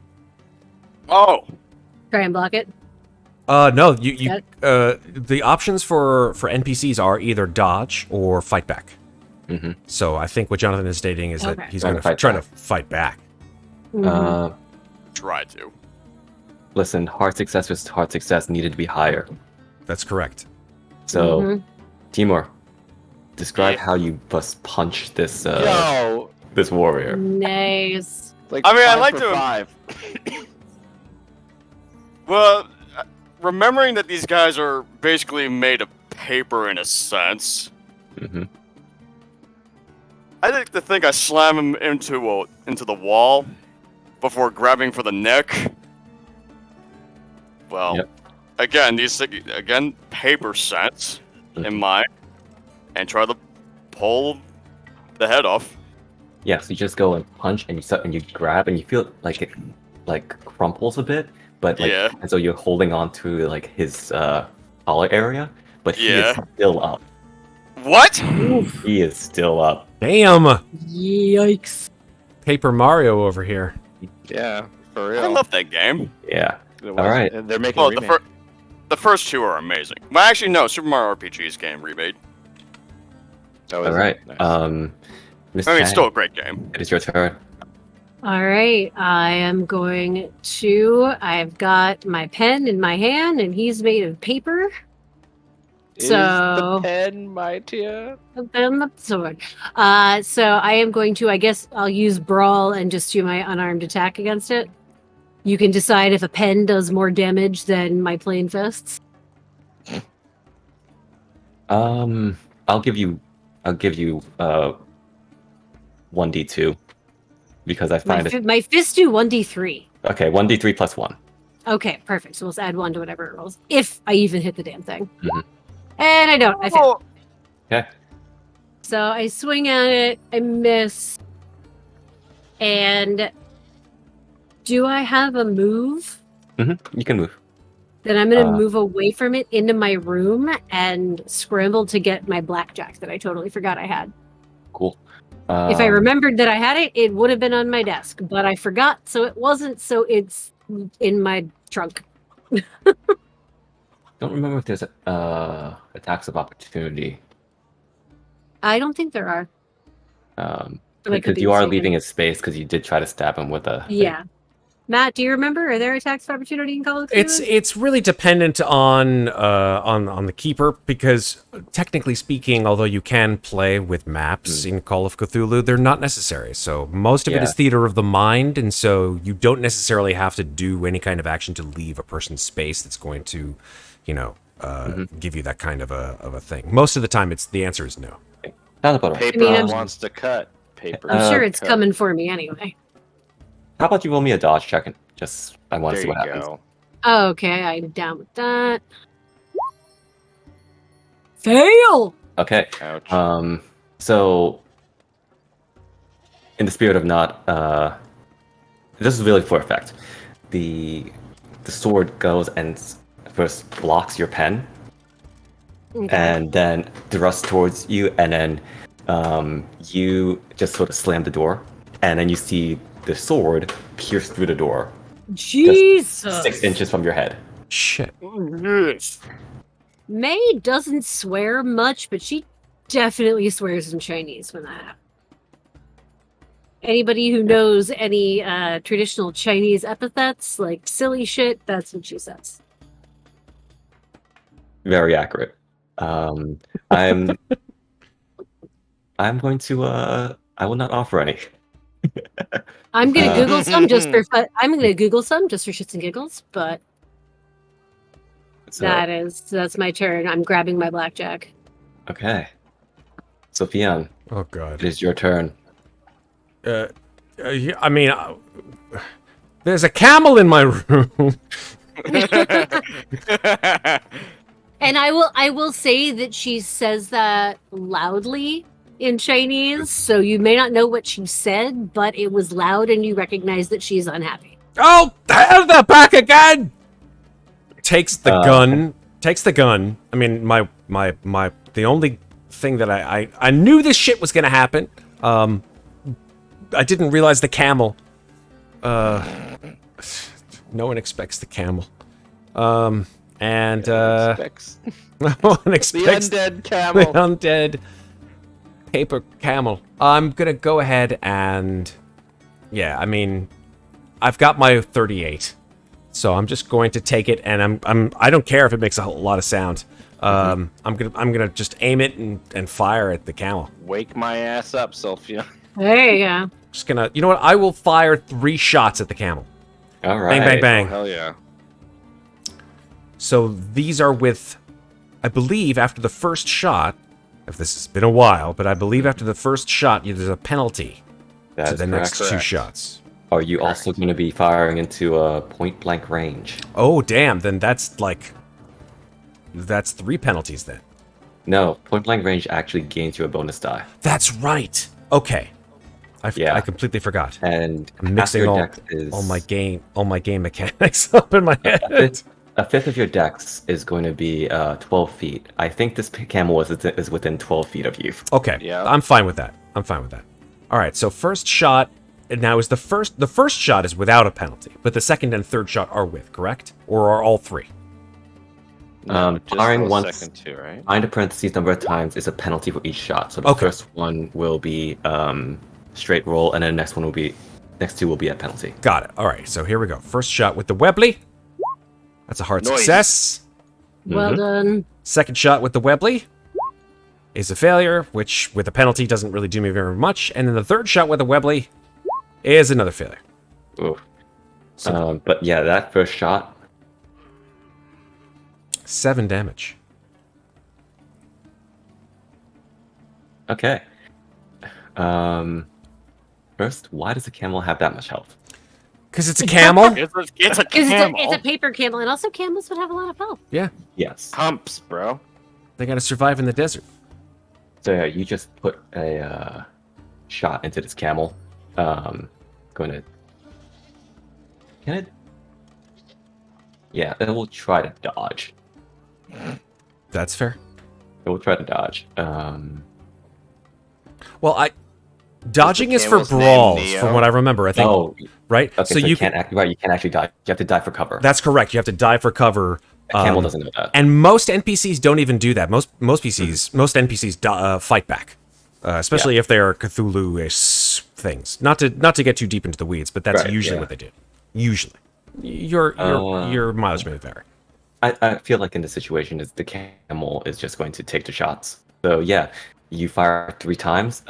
Oh, Try and block it. No, the options for NPCs are either dodge or fight back. Mm-hmm. So I think what Jonathan is stating is that Okay. he's Trying going to to fight try to back. fight back. Mhm. try to. Listen, hard success with hard success needed to be higher. That's correct. So, Mhm. Timur, describe Yeah. how you must punch this Yo! this warrior. Nice. Like I mean, I 5 like for to- 5. Well, remembering that these guys are basically made of paper in a sense, Mm-hmm. I like to think I slam him into the wall before grabbing for the neck. Well, Yep. again, paper sense in mind, and try to pull the head off. Yeah, so you just go and punch, and you grab, and you feel like it crumples a bit, but Yeah. and so you're holding on to like his collar area, but he is Yeah. still up. What? He is still up. Damn! Yikes. Paper Mario over here. Yeah, for I real. love that game. Yeah. It was- All right. and They're making Well, a the, remake. the first two are amazing. Well, actually, no. Super Mario RPG is getting remade. Oh, All is it? right. Nice. Miss I mean, Chang, it's still a great game. it is your turn. All right. I am going to. I've got my pen in my hand, and he's made of paper. Is so- the pen mightier? Then the sword. So I am going to. I guess I'll use brawl and just do my unarmed attack against it. You can decide if a pen does more damage than my plain fists. I'll give you 1d2 because I find it. My fists do 1d3. Okay, 1d3 plus 1. Okay, perfect. So let's add 1 to whatever it rolls. If I even hit the damn thing. Mhm. And I don't. I fail. Okay. So I swing at it. I miss. And do I have a move? You can move. Then I'm going to move away from it into my room and scramble to get my blackjack that I totally forgot I had. Cool. If I remembered that I had it, it would have been on my desk, but I forgot, so it wasn't, so it's in my trunk. Don't remember if there's attacks of opportunity. I don't think there are. But I could Because be you are mistaken. leaving his space because you did try to stab him with a. Yeah. Matt, do you remember? Are there attacks of opportunity in Call of Cthulhu? It's really dependent on the keeper, because technically speaking, although you can play with maps in Call of Cthulhu, they're not necessary. So most of it is theater of the mind, and so you don't necessarily have to do any kind of action to leave a person's space that's going to, give you that kind of a thing. Most of the time, the answer is no. Not about Paper I'm- wants to cut. Paper. I'm sure it's cut. coming for me anyway. How about you roll me a dodge check and I want to There see you what happens. go. Okay, I'm down with that. Fail! Okay. Ouch. So in the spirit of not this is really for effect. The sword goes and first blocks your pen Okay. and then thrusts towards you, and then you just sort of slam the door, and then you see the sword pierce through the door Jesus! 6 inches from your head. Shit. Yes. May doesn't swear much, but she definitely swears in Chinese when that happens. Anybody who knows any traditional Chinese epithets, like silly shit, that's what she says. Very accurate. I'm going to I will not offer any. I'm gonna Uh, Google some just for fun. I'm gonna Google some just for shits and giggles, but So, that's my turn. I'm grabbing my blackjack. okay. Sofian, Oh it god. is your turn. I mean, there's a camel in my room. And I will say that she says that loudly in Chinese, so you may not know what she said, but it was loud and you recognize that she's unhappy. Oh, they're back again! Takes the gun. I mean, the only thing that I knew this shit was gonna happen. I didn't realize the camel. No one expects the camel. And Specs. no one The expects undead the camel. undead paper camel. I'm gonna go ahead and I mean, I've got my 38, so I'm just going to take it, and I don't care if it makes a whole lot of sound. I'm gonna just aim it and fire at the camel. Wake my ass up, Sophia. There you go. Just gonna, you know what? I will fire 3 shots at the camel. All right. Bang, bang, bang. Oh, hell yeah. So these are with, I believe, after the first shot. If this has been a while, but I believe after the first shot, there's a penalty That to is the next correct. 2 shots. Are you also going to be firing into a point blank range? Oh, damn. Then that's 3 penalties then. No, point blank range actually gains you a bonus die. That's right. Okay. Yeah. I completely forgot. And I'm mixing half your all, dex is all my game mechanics up in my head. a fifth of your dex is going to be 12 feet. I think this camel is within 12 feet of you. Okay. Yeah. I'm fine with that. All right. So first shot now is the first shot is without a penalty, but the second and third shot are with, correct? Or are all 3? Just Firing the once second 2, right? behind a parentheses number of times is a penalty for each shot. So the Okay. first one will be straight roll, and then the next 2 will be a penalty. Got it. All right. So here we go. First shot with the Webley. That's a hard Noise. success. Well done. Second shot with the Webley is a failure, which with a penalty doesn't really do me very much. And then the third shot with the Webley is another failure. Ooh. But yeah, that first shot. 7 damage. Okay. First, why does a camel have that much health? Because it's a camel? It's a Because camel. it's a paper camel, and also camels would have a lot of health. Yeah. Yes. Humps, bro. They gotta survive in the desert. So yeah, you just put a shot into this camel. Going to. Can it? Yeah, it will try to dodge. That's fair. It will try to dodge. Well, dodging is for camel's named brawls, Neo? from what I remember. I think, Oh, right? okay. So you can't you can't actually die. You have to die for cover. That's correct. You have to die for cover. A camel doesn't know that. And most NPCs don't even do that. Most NPCs fight back, especially if they are Cthulhu-ish things. Not to get too deep into the weeds, but that's Right, usually yeah. what they do. Usually, your mileage may vary. I feel like in this situation, is the camel is just going to take the shots. So yeah, you fire 3 times.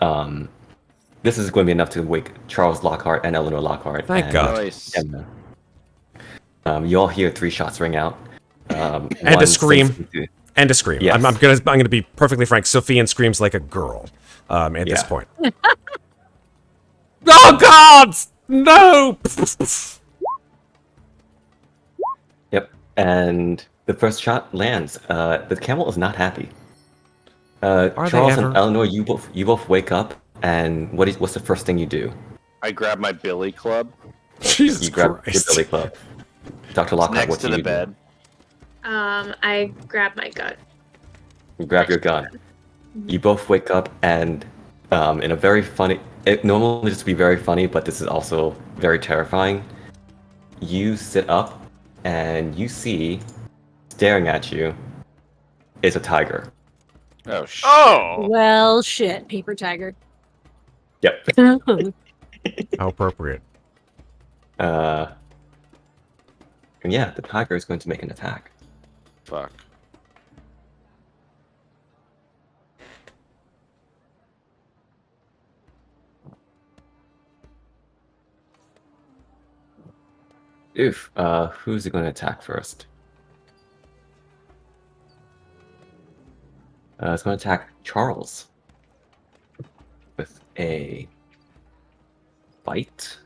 This is going to be enough to wake Charles Lockhart and Eleanor Lockhart. Thank God. Nice. You all hear 3 shots ring out. And a scream. And a scream. Yes. I'm gonna be perfectly frank. Sofian screams like a girl at this Yeah. point. Oh God! No! Yep. And the first shot lands. The camel is not happy. Charles ever? and Eleanor, you both wake up, and what's the first thing you do? I grab my billy club Jesus You grab Christ! your billy club. Dr. Lockhart, next what to do the you do? bed. I grab my gun. You grab your gun. You both wake up, and in a very funny. It normally just be very funny, but this is also very terrifying. You sit up, and you see, staring at you, is a tiger. Oh shit. Oh! Well, shit, paper tiger. Yep. How appropriate. And yeah, the tiger is going to make an attack. Fuck. Oof. Who's it going to attack first? It's going to attack Charles with a bite.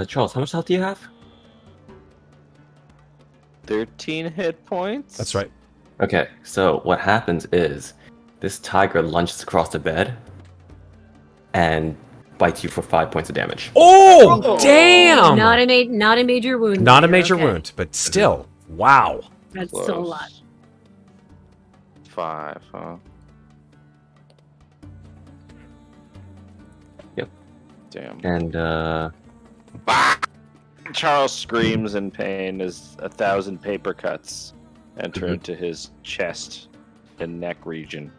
Charles, how much health do you have? 13 hit points. That's right. Okay, so what happens is this tiger lunges across the bed and bites you for 5 points of damage. Oh, damn! Not a major wound. Not a there, major okay. wound, but still, wow. That's still a Close. lot. 5, huh? Yep. Damn. And Charles screams in pain as 1,000 paper cuts enter into his chest and neck region.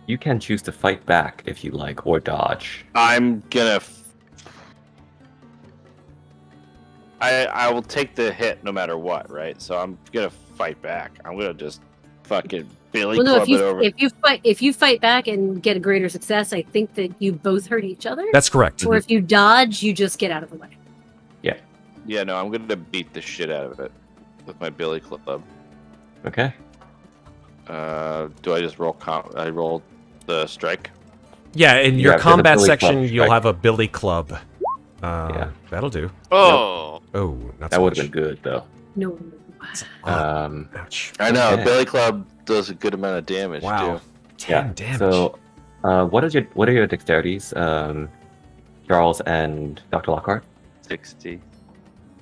you can choose to fight back if you like, or dodge. I'm gonna. I will take the hit no matter what, right? So I'm gonna fight back. I'm gonna just fucking Billy Well, no, club it over. if you fight back and get a greater success, I think that you both hurt each other. That's correct. Or if you dodge, you just get out of the way. Yeah, no, I'm gonna beat the shit out of it with my Billy club. Okay. Do I just roll? I roll the strike. Yeah, in your Yeah, combat Billy section, club, you'll right. have a billy club. Yeah. That'll do. Oh! Oh, not That so would have much. been good, though. No. Ouch. I know Okay. Billy club does a good amount of damage Wow. too. 10 damage. So, what are your dexterities, Charles and Dr. Lockhart? 60.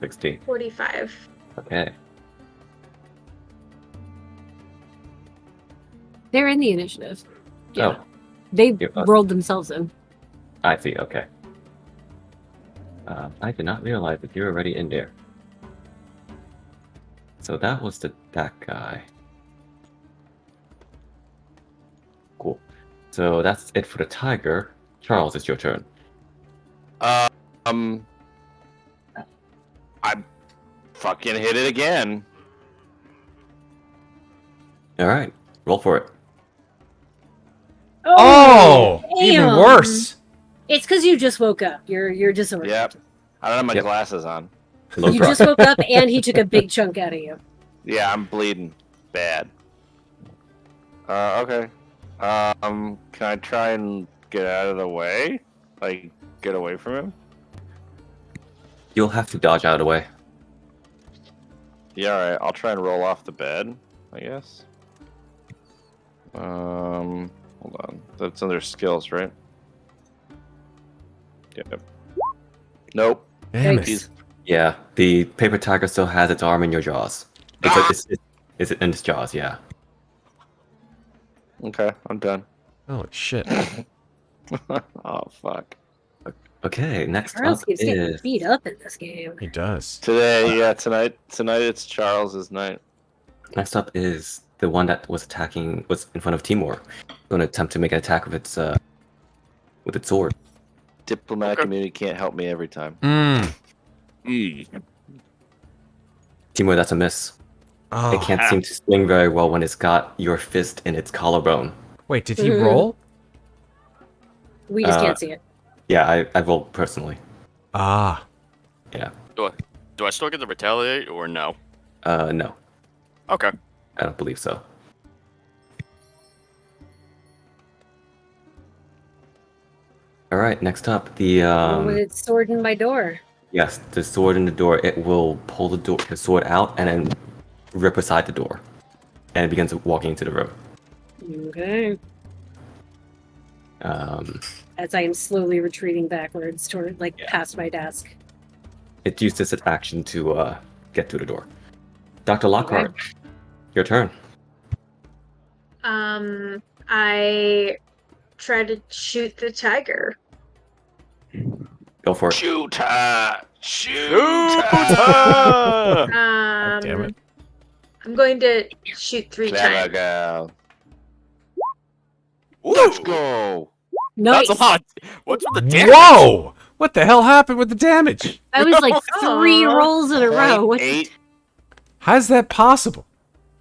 60. 45. Okay. They're in the initiative. Yeah. Oh, They You- rolled themselves in. I see. Okay. I did not realize that you were already in there. So that was that guy. Cool. So that's it for the tiger. Charles, it's your turn. I'm fucking hit it again. All right, roll for it. Oh, even damn. worse. It's because you just woke up. You're disoriented. Yep. I don't have my Yep. glasses on. Low You drop. just woke up and he took a big chunk out of you. Yeah, I'm bleeding bad. Okay. Can I try and get out of the way? Like, get away from him? You'll have to dodge out of the way. Yeah, alright. I'll try and roll off the bed, I guess. Hold on. That's under skills, right? Yep. Nope. Damn Thanks. it. Yeah, the paper tiger still has its arm in your jaws. It's in its jaws, yeah. Okay, I'm done. Holy shit. Oh, fuck. Okay, next Charles up keeps getting is beat up in this game. He does. Tonight it's Charles's night. next up is the one that was in front of Timur. Going to attempt to make an attack with its sword. Diplomatic Okay. community can't help me every time. Timur, that's a miss. Oh. It can't seem to swing very well when it's got your fist in its collarbone. Wait, did he Mhm. roll? We just Uh, can't see it. Yeah, I rolled personally. Ah. Yeah. Do I still get to retaliate or no? No, Okay. I don't believe so. All right, next up, the With its sword in my door. yes, the sword in the door. It will pull the sword out and then rip aside the door, and it begins walking into the room. Okay. As I am slowly retreating backwards toward, past my desk. It used its action to get through the door. Dr. Lockhart, your turn. I try to shoot the tiger. Go for it. Shoot her! Shoot Shoot! damn it. I'm going to shoot 3 Clever times. girl. Ooh, Let's go! Nice. That's a lot. What's with the damage? Whoa! What the hell happened with the damage? I was like 3 Aw. rolls in a row. What? 8. How's that possible?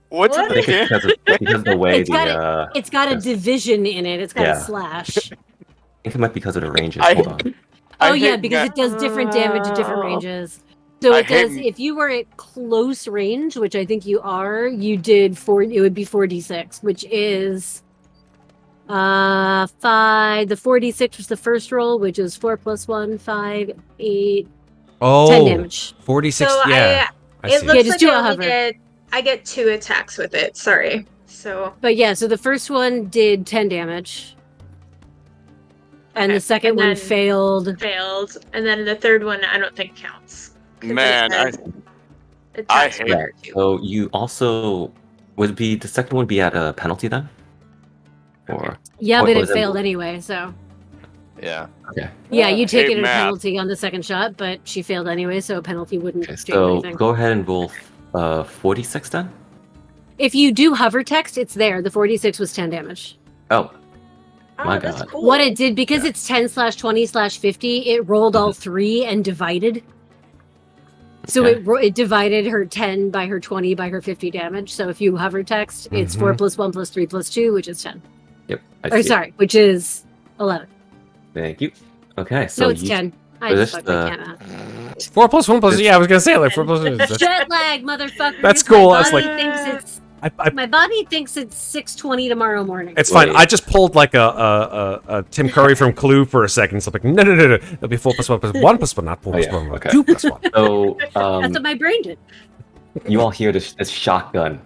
What's What? I with think the it's damage? because of the way It's got It's got a yes. division in it. It's got Yeah. a slash. I think it might be because of the ranges. I- Hold on. I Oh yeah, hate because ma- it does different damage at different ranges. So I it hate does. m- If you were at close range, which I think you are, you did 4. It would be 4d6, which is 5. The 4d6 was the first roll, which is 4 + 1, 5, 8, Oh, 10 damage. 46. So yeah. I it see. Yeah, looks just like do I a only hover. I get 2 attacks with it. Sorry. So But yeah, so the first one did 10 damage, and Okay, the second and one then- failed. failed, and then the third one I don't think counts. 'Cause it Man, says I attacks hate- one Yeah. or 2. So you also would be the second one be at a penalty then, or Yeah, What but it was it? failed anyway. So Yeah. okay. yeah, you take Hey, it a math. penalty on the second shot, but she failed anyway, so a penalty wouldn't Okay, change so anything. go ahead and roll 46 then. If you do hover text, it's there. The 46 was 10 damage. Oh, Oh, My that's God. cool. What it did, because it's 10/20/50, it rolled all 3 and divided. So Okay. it divided her 10 by her 20 by her 50 damage. So if you hover text, it's 4 + 1 + 3 + 2, which is 10. yep. I Or see. sorry, which is 11. Thank you. Okay, so No, it's you 10. I finish just the- can't math. 4 + 1 + Yeah, I was gonna say like 4 + 1. Jet lag, motherfucker. That's cool, I was My body thinks it's 6:20 tomorrow morning. It's fine. Wait. I just pulled like a Tim Curry from Clue for a second. So I'm like, no. It'll be 4 + 1 + 1 + 1, not 4 Oh, + yeah, 1, okay. 2 + 1. So That's what my brain did. you all hear this shotgun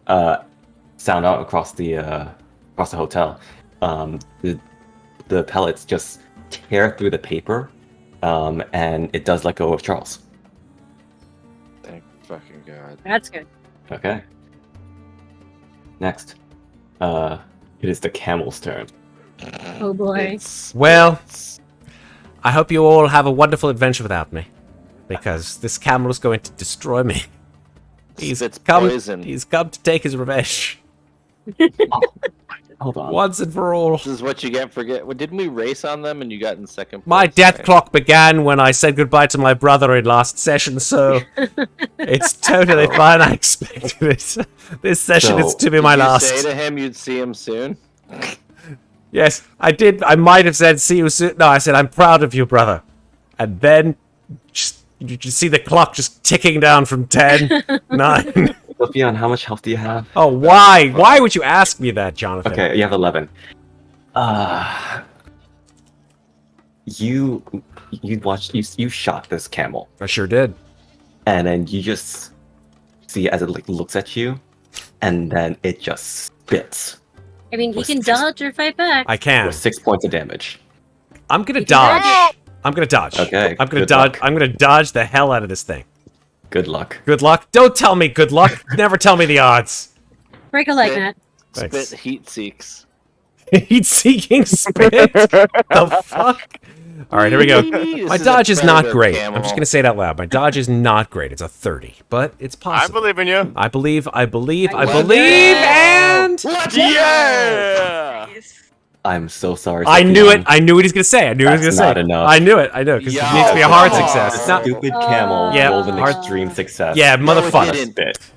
sound out across the hotel. The pellets just tear through the paper, and it does let go of Charles. Thank fucking God. That's good. Okay. Next, it is the camel's turn. Oh boy. It's- Well, I hope you all have a wonderful adventure without me, because this camel is going to destroy me. It's come. poison. He's come to take his revenge. Hold on. Once and for all. This is what you get for didn't we race on them and you got in second place? My death right? clock began when I said goodbye to my brother in last session, so it's totally fine. I expected it. This session is to be my Did you last. say to him you'd see him soon? Yes, I did. I might have said, see you soon. No, I said, I'm proud of you, brother. And then you see the clock just ticking down from 10, 9. Sofian, how much health do you have? Oh, why? Why would you ask me that, Jonathan? Okay, you have 11. You you shot this camel, I sure did. and then you just see as it looks at you, and then it just spits I mean, he What's can this? dodge or fight back. I can. with 6 points of damage. I'm gonna You can dodge. dodge. I'm gonna dodge. Okay, I'm gonna good dodge. luck. I'm gonna dodge the hell out of this thing. Good luck. Good luck. Don't tell me good luck. Never tell me the odds. Break a leg, Spit. Matt. Thanks. Spit heat seeks. Heat-seeking spit. The fuck? All right, here we go. This My is a dodge is not predator great. I'm camel. just gonna say it out loud. My dodge is not great. It's a 30, but it's I possible. believe in you. I believe, Let's believe, go. and Yeah. Nice. I'm so sorry. I knew it. Sofian. I knew what he's gonna say. I knew what he was That's gonna not say. enough. I knew it. I know because it Yo, needs to be a hard come success. on. It's not. Stupid camel Yeah, rolled an hard- extreme success. Yeah, No, it motherfucker. didn't. Spit.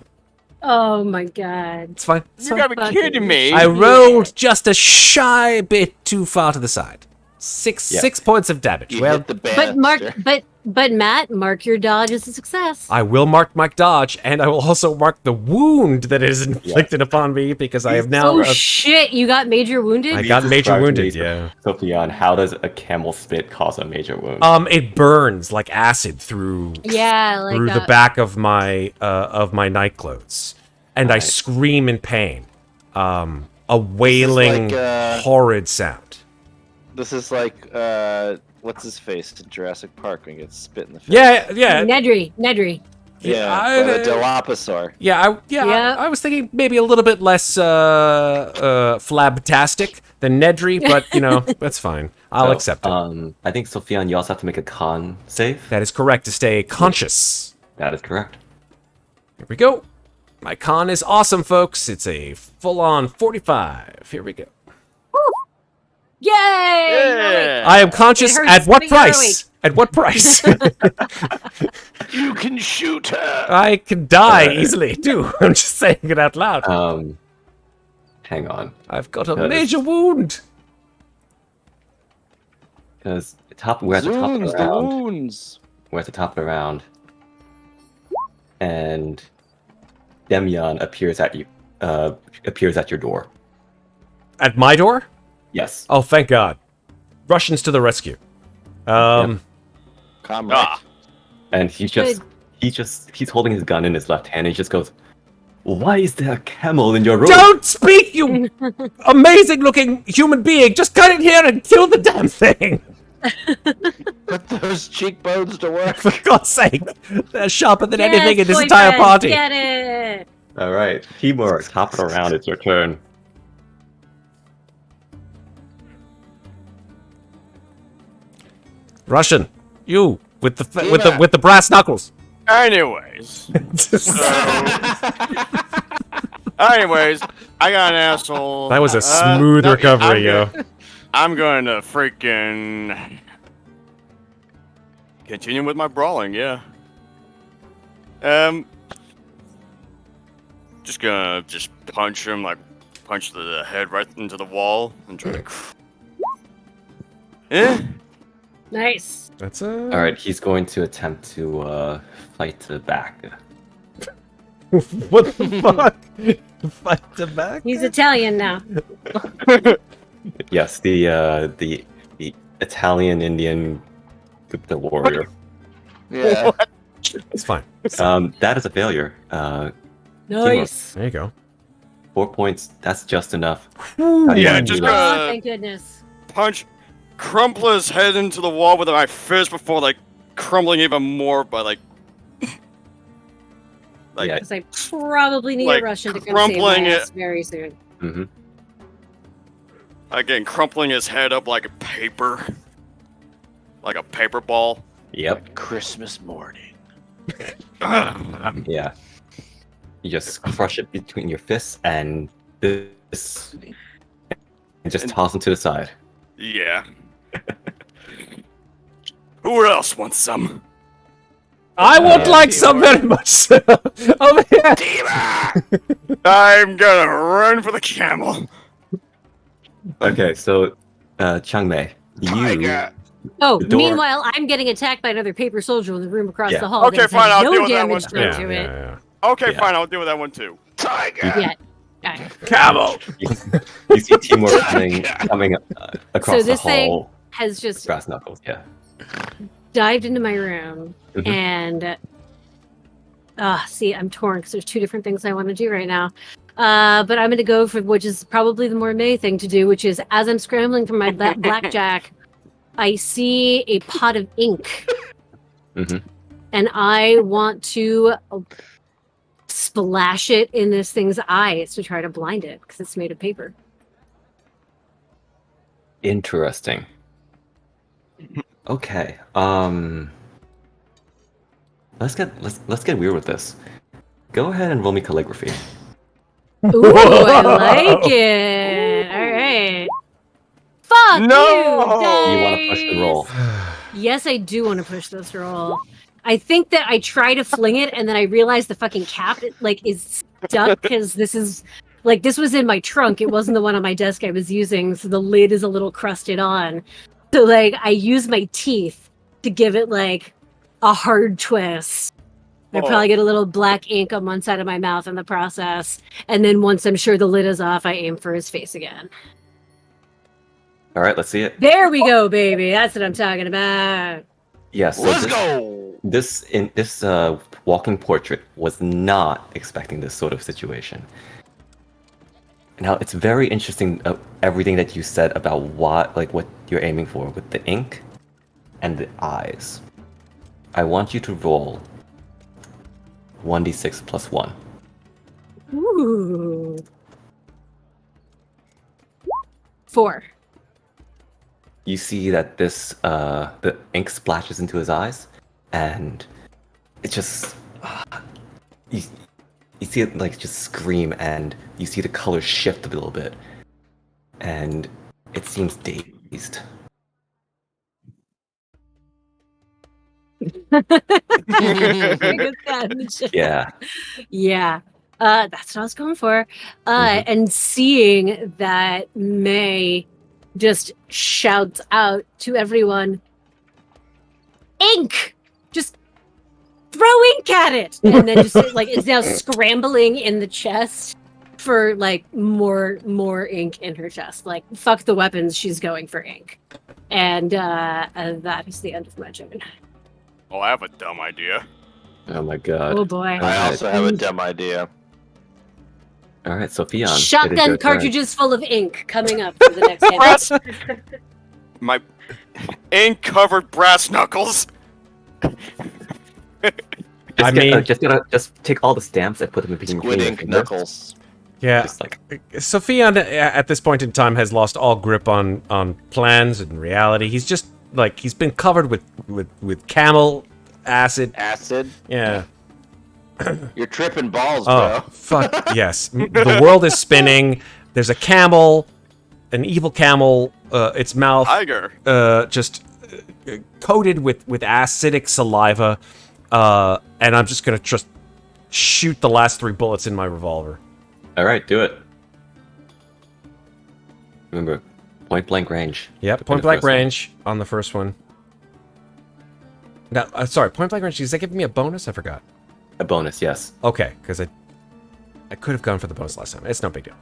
Oh my god. It's fine. It's You fine. gotta be kidding me. I rolled just a shy bit too far to the side. Six Yeah. 6 points of damage. You Well, hit the But mark, banister. but Matt, mark your dodge as a success. I will mark my dodge, and I will also mark the wound that is inflicted upon me because I have now. Oh shit! You got major wounded. I got major Describe to wounded. me, Yeah. Sofian, how does a camel spit cause a major wound? It burns like acid through Yeah, like the back of my night clothes, and I Right. scream in pain. A wailing, like, horrid sound. This is like what's his face in Jurassic Park when he gets spit in the face. Yeah, yeah, Nedry. Yeah. I- the Dilophosaur. yeah. Yeah. I was thinking maybe a little bit less flabtastic than Nedry, but you know that's fine. I'll So, accept it. I think Sofian, you also have to make a con save. That is correct to stay conscious. That is correct. Here we go. My con is awesome, folks. It's a full-on 45. Here we go. Yay! Yeah. I am conscious It hurts at what to be awake. price? At what price? You can shoot her. I can die easily, too. I'm just saying it out loud. Hang on, I've got a that is- major wound. because we're at the top of Zoons, the the round. wounds. We're at the top of the round, and Demyon appears at you. Appears at your door. At my door? Yes. Oh, thank God. Russians to the rescue. Yep. Comrade. Ah. And he's holding his gun in his left hand. And he just goes, "Why is there a camel in your room?" Don't speak, you amazing-looking human being. Just cut it here and kill the damn thing. Put those cheekbones to work. For God's sake. They're sharper than Yes, anything in this boyfriend, entire party. Get it. All right, Timur, top of the round. It's your turn. Russian, you with the Yeah. with the brass knuckles. Anyways, I got an asshole. That was a smooth no, recovery, yo. I'm going to freaking continue with my brawling. Yeah. Just gonna punch him, like punch the head right into the wall and try to. Eh? Nice. That's a All right, he's going to attempt to fight to the back. what the fuck? Fight the back? He's Italian now. Yes, the Italian Indian Gupta warrior. Yeah. It's fine. That is a failure. Nice. There you go. 4 points. That's just enough. Yeah, do just that? Oh, thank goodness. punch, crumple his head into the wall with my fist before like crumbling even more by like. Yeah. Because I probably need Like, a Russian to come save my crumpling it. ass very soon. Mm-hmm. Again, crumpling his head up like a paper. Like a paper ball. Yep. Christmas morning. Yeah. You just crush it between your fists, and this and just toss them to the side. Yeah. Who else wants some? I would Yeah, like some very much so. Over here. I'm gonna run for the camel. Okay, so Chang Mei, you. Oh, The door- meanwhile, I'm getting attacked by another paper soldier in the room across Yeah. the hall. Okay, that has fine, I'll no deal with that damage one. done Yeah, to it. yeah. Okay, Yeah. fine, I'll deal with that one too. Yeah. Alright. Camel. You see Timur coming across So the this thing hall. has just Brass knuckles, yeah. dived into my room Mhm. and see, I'm torn because there's two different things I want to do right now. But I'm going to go for which is probably the more May thing to do, which is as I'm scrambling for my blackjack, I see a pot of ink, Mhm. and I want to splash it in this thing's eyes to try to blind it because it's made of paper. Interesting. Okay. Let's get weird with this. Go ahead and roll me calligraphy. Ooh, I like it. All right. Fuck No! You want to push the roll. Yes, I do want to push this roll. I think that I try to fling it, and then I realize the fucking cap is stuck because this was in my trunk. It wasn't the one on my desk I was using, so the lid is a little crusted on. So I use my teeth to give it a hard twist. I probably get a little black ink on one side of my mouth in the process, and then once I'm sure the lid is off, I aim for his face again. All right, let's see it. There we go, baby. That's what I'm talking about. Yes. Yeah, Let's go. This walking portrait was not expecting this sort of situation. Now it's very interesting everything that you said about what you're aiming for with the ink and the eyes. I want you to roll 1d6 plus 1. Ooh. 4. You see that the ink splashes into his eyes, and it just you see it just scream, and you see the colors shift a little bit, and it seems dazed. Very good catch. Yeah. Yeah. That's what I was going for. And seeing that May just shouts out to everyone, ink! Just throw ink at it! And then just is now scrambling in the chest for more ink in her chest. Fuck the weapons, she's going for ink. And that is the end of my turn. Oh, I have a dumb idea. Oh my god. Oh boy. I also have a dumb idea. All right, Sofian. it is Shotgun your turn. cartridges full of ink coming up for the next game. Brass. My ink-covered brass knuckles. Just take all the stamps and put them between Squid your ink fingers. knuckles. Yeah. Just Sofian at this point in time has lost all grip on plans and reality. He's just he's been covered with camel acid. Acid. Yeah. You're tripping balls, Oh, bro. fuck yes. The world is spinning. There's a camel, an evil camel, its mouth Tiger. just coated with acidic saliva, and I'm just gonna shoot the last 3 bullets in my revolver. All right, do it. Remember, point blank range. Yep, between point the blank first one. range on the first one. Now, sorry, point blank range. Is that giving me a bonus? I forgot. A bonus, yes. Okay, because I could have gone for the bonus last time. It's no big deal.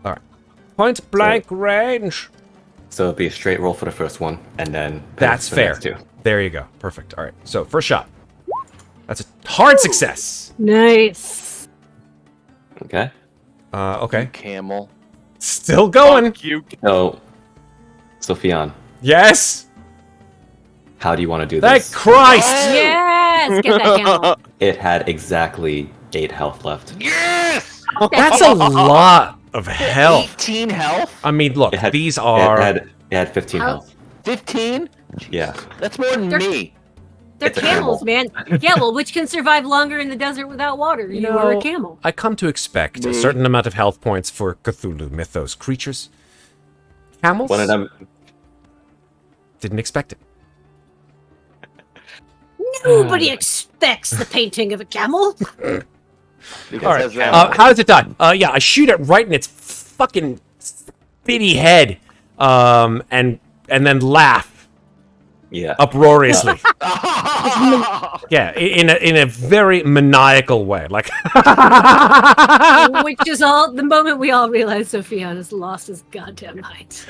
All right, point blank range. So it'll be a straight roll for the first one, and then That's for the fair. next two. There you go. Perfect. All right. So first shot. That's a hard success. Nice. Okay. Okay. Camel. Still going. Fuck you. So, Sofian, Yes. how do you want to do Thank this? Christ. Yes! Get that camel. It had exactly 8 health left. Yes! That's a lot of health. 18 health? I mean, look, It had, these are. It had 15 health. 15? Yeah. That's more than They're- me. They're It's a camels, camel. man. Yeah, well, which can survive longer in the desert without water? You are a camel. I come to expect a certain amount of health points for Cthulhu mythos creatures. Camels? One of them. Didn't expect it. Nobody expects the painting of a camel. Because All right. has that- How is it done? Yeah, I shoot it right in its fucking spitty head, and then laugh Yeah. uproariously. Yeah, in a very maniacal way, like. Which is all the moment we all realize Sofian has lost his goddamn mind.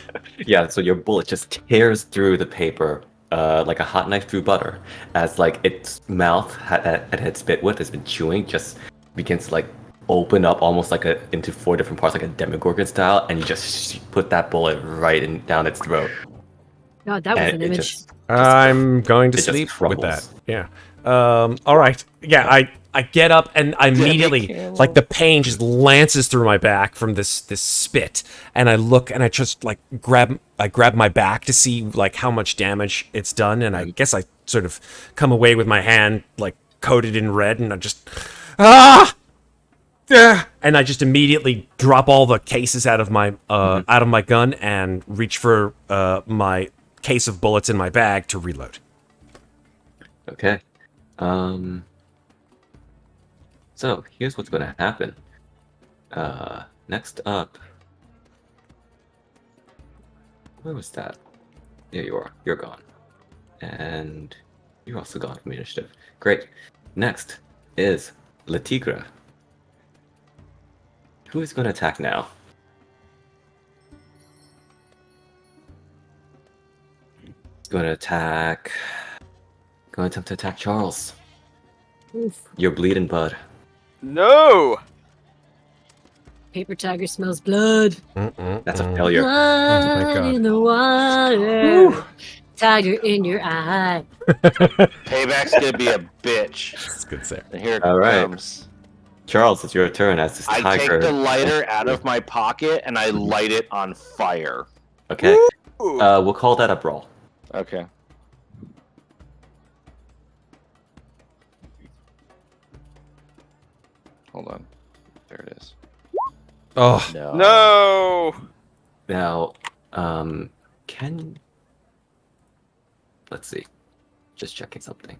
Yeah, so your bullet just tears through the paper like a hot knife through butter, as like its mouth it had spit with has been chewing, just begins to like open up almost like into 4 different parts, like a demogorgon style, and you just put that bullet right in down its throat. God, that was And an it image. just I'm going to it just sleep with that. crumbles. Yeah. All right. Yeah, I get up and I immediately, camel. like, the pain just lances through my back from this spit, and I look and I just like grab my back to see like how much damage it's done, and I guess I sort of come away with my hand like coated in red, and I just and I just immediately drop all the cases out of my gun and reach for my case of bullets in my bag to reload. Okay. So here's what's going to happen. Next up, where was that? There you are. You're gone, and you're also gone from initiative. Great. Next is Le Tigre. Who is going to attack now? Going to attack. Going to attempt to attack Charles. Oof. You're bleeding, bud. No! Paper tiger smells blood. That's a failure. Blood God. in the water. Tiger in your eye. Payback's gonna be a bitch. That's good, Sarah. And here it All right. comes. Charles, it's your turn as this I tiger. take the lighter out of my pocket and I light it on fire. Okay. Ooh. We'll call that a brawl. Okay. Hold on. There it is. Oh, No. No! Now, let's see. Just checking something.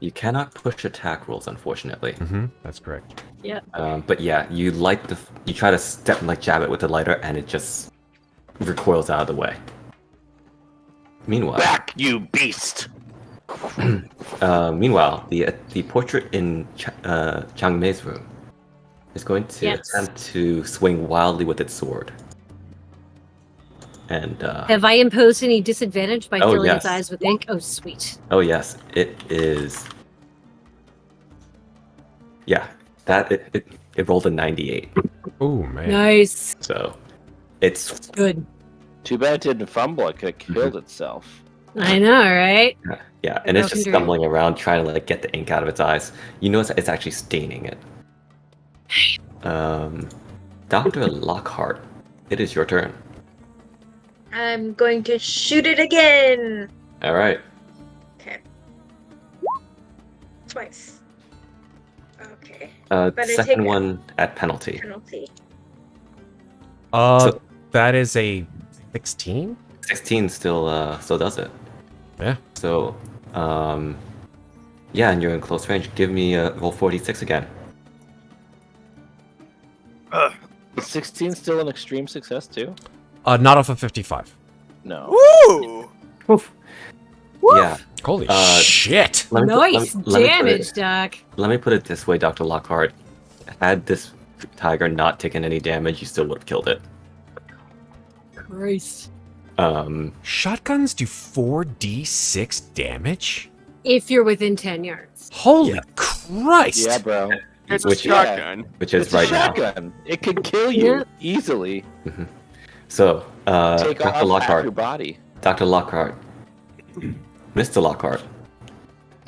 You cannot push attack rolls, unfortunately. that's correct. But yeah, you try to jab it with the lighter, and it just recoils out of the way. Meanwhile, Back, you beast! the portrait in Chang Mei's room is going to Yes. attempt to swing wildly with its sword. And Have I imposed any disadvantage by Oh, filling yes. its eyes with ink? Oh, sweet. oh yes, it is. Yeah, that it rolled a 98, Oh man. Nice. so it's Good. Too bad it didn't fumble. It could have killed itself. I know, right? yeah, and it's broken just dream. stumbling around trying to get the ink out of its eyes. You notice it's actually staining it. Dr. Lockhart, it is your turn. I'm going to shoot it again. All right. Okay. Twice. Okay. The But I second take- one at penalty. Penalty. So- That is a 16. 16 still does it. Yeah. So, yeah, and you're in close range. Give me a roll 46 again. Is 16 still an extreme success too? Not off of 55. No. Woo! Yeah. Holy Uh, shit! Let me put- Nice let me put it- damage, Doc. Let me put it this way, Dr. Lockhart. Had this tiger not taken any damage, you still would have killed it. Christ. Shotguns do 4d6 damage. If you're within 10 yards. Holy Yeah. Christ! Yeah, bro. It's a Which- shotgun. which is It's a right now. shotgun. It could kill you Yeah. easily. So, Take Dr. off half your Lockhart, body. Dr. Lockhart, Mr. Lockhart,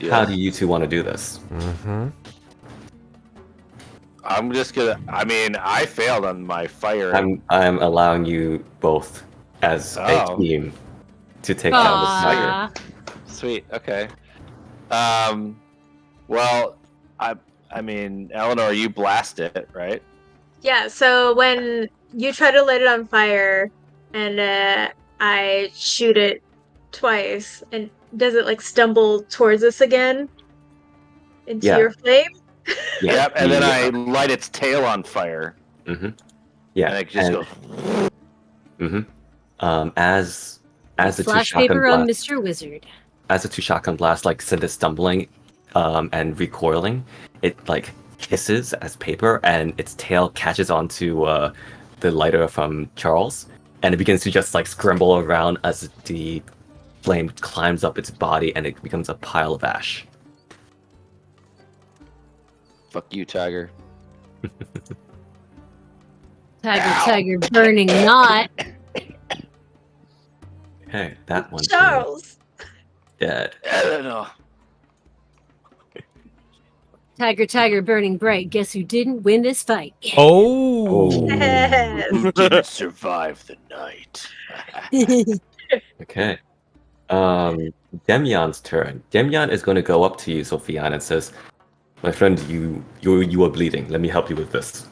how do you two want to do this? I'm just gonna. I mean, I failed on my fire. I'm allowing you both as a Oh. team to take down this tiger. Aw. Sweet. Okay. Well, I mean, Eleanor, you blast it, right? Yeah, so when you try to light it on fire and I shoot it twice, and does it like stumble towards us again into Yeah. your flame? Yeah. Yep, and then I light its tail on fire. Mm-hmm. Yeah. And it just goes. Mm-hmm. As the two Flash shotgun paper on blasts, Mr. Wizard. as the two shotgun blasts like send it stumbling, and recoiling, it like hisses as paper, and its tail catches onto the lighter from Charles, and it begins to just like scramble around as the flame climbs up its body, and it becomes a pile of ash. Fuck you, Tiger. Tiger, burning not. Okay, that one Charles! dead. Eleanor. Tiger, burning bright. Guess who didn't win this fight? Oh. Yes. Who didn't survive the night? Okay. Demyan's turn. Demyan is going to go up to you, Sofian, and says, "My friend, you are bleeding. Let me help you with this."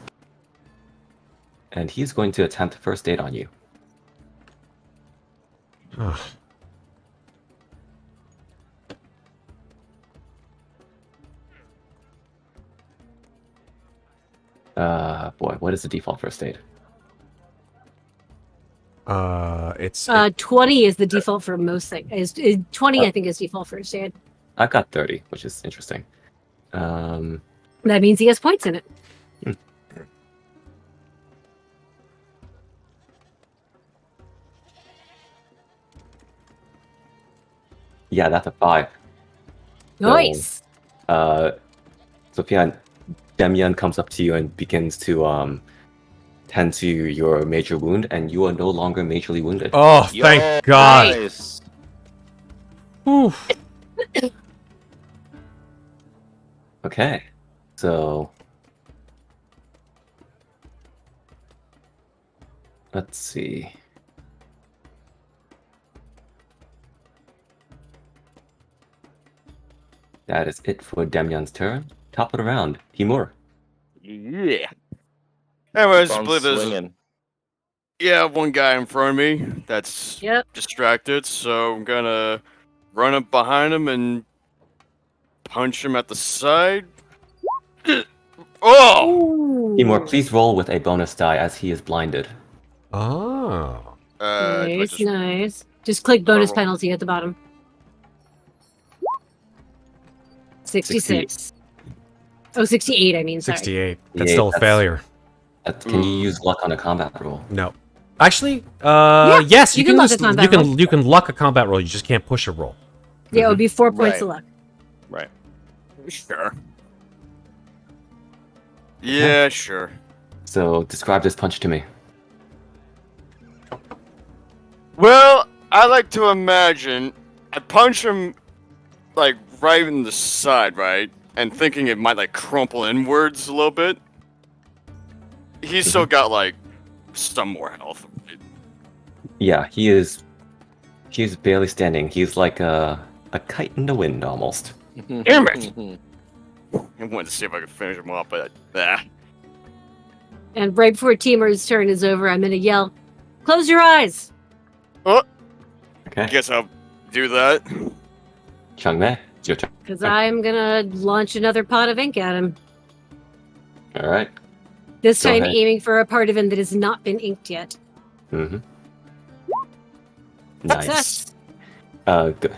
And he's going to attempt first aid on you. Ugh. Boy, what is the default first aid? It's 20 is the default for most things. 20, I think, is default first aid. I've got 30, which is interesting. Um, That means he has points in it. yeah, that's a 5. Nice. Sofian, Demyan comes up to you and begins to tend to your major wound, and you are no longer majorly wounded. oh, thank God. Nice. Whew. Okay, so let's see. That is it for Demyan's turn. Top of the round, Timur. Yeah. Anyways, I Bones believe there's swinging. one guy in front of me that's Yep. distracted, so I'm gonna run up behind him and punch him at the side. Oh! Timur, please roll with a bonus die as he is blinded. Oh. Do I Nice, just- nice. Just click bonus roll? penalty at the bottom. 66. Oh, 68, I mean, sorry. 68. That's Yeah, still a that's- failure. Can you use luck on a combat roll? No. Actually, Yeah, yes, you can luck a use- combat roll. you can luck a combat roll. You just can't push a roll. Yeah, it would be 4 points Right. of luck. Right. Sure. Yeah, sure. So describe this punch to me. Well, I like to imagine I punch him like right in the side, right? And thinking it might like crumple inwards a little bit. He's still got like some more health. Yeah, he is barely standing. He's like a kite in the wind almost. Damn it! I wanted to see if I could finish him off, but And right before Timur's turn is over, I'm going to yell, "Close your eyes!" I Okay, guess I'll do that. Chang Mei, it's your turn. Because I'm going to launch another pot of ink at him. All right. This Go time ahead. aiming for a part of him that has not been inked yet. Mm-hmm. Nice. Success. Good.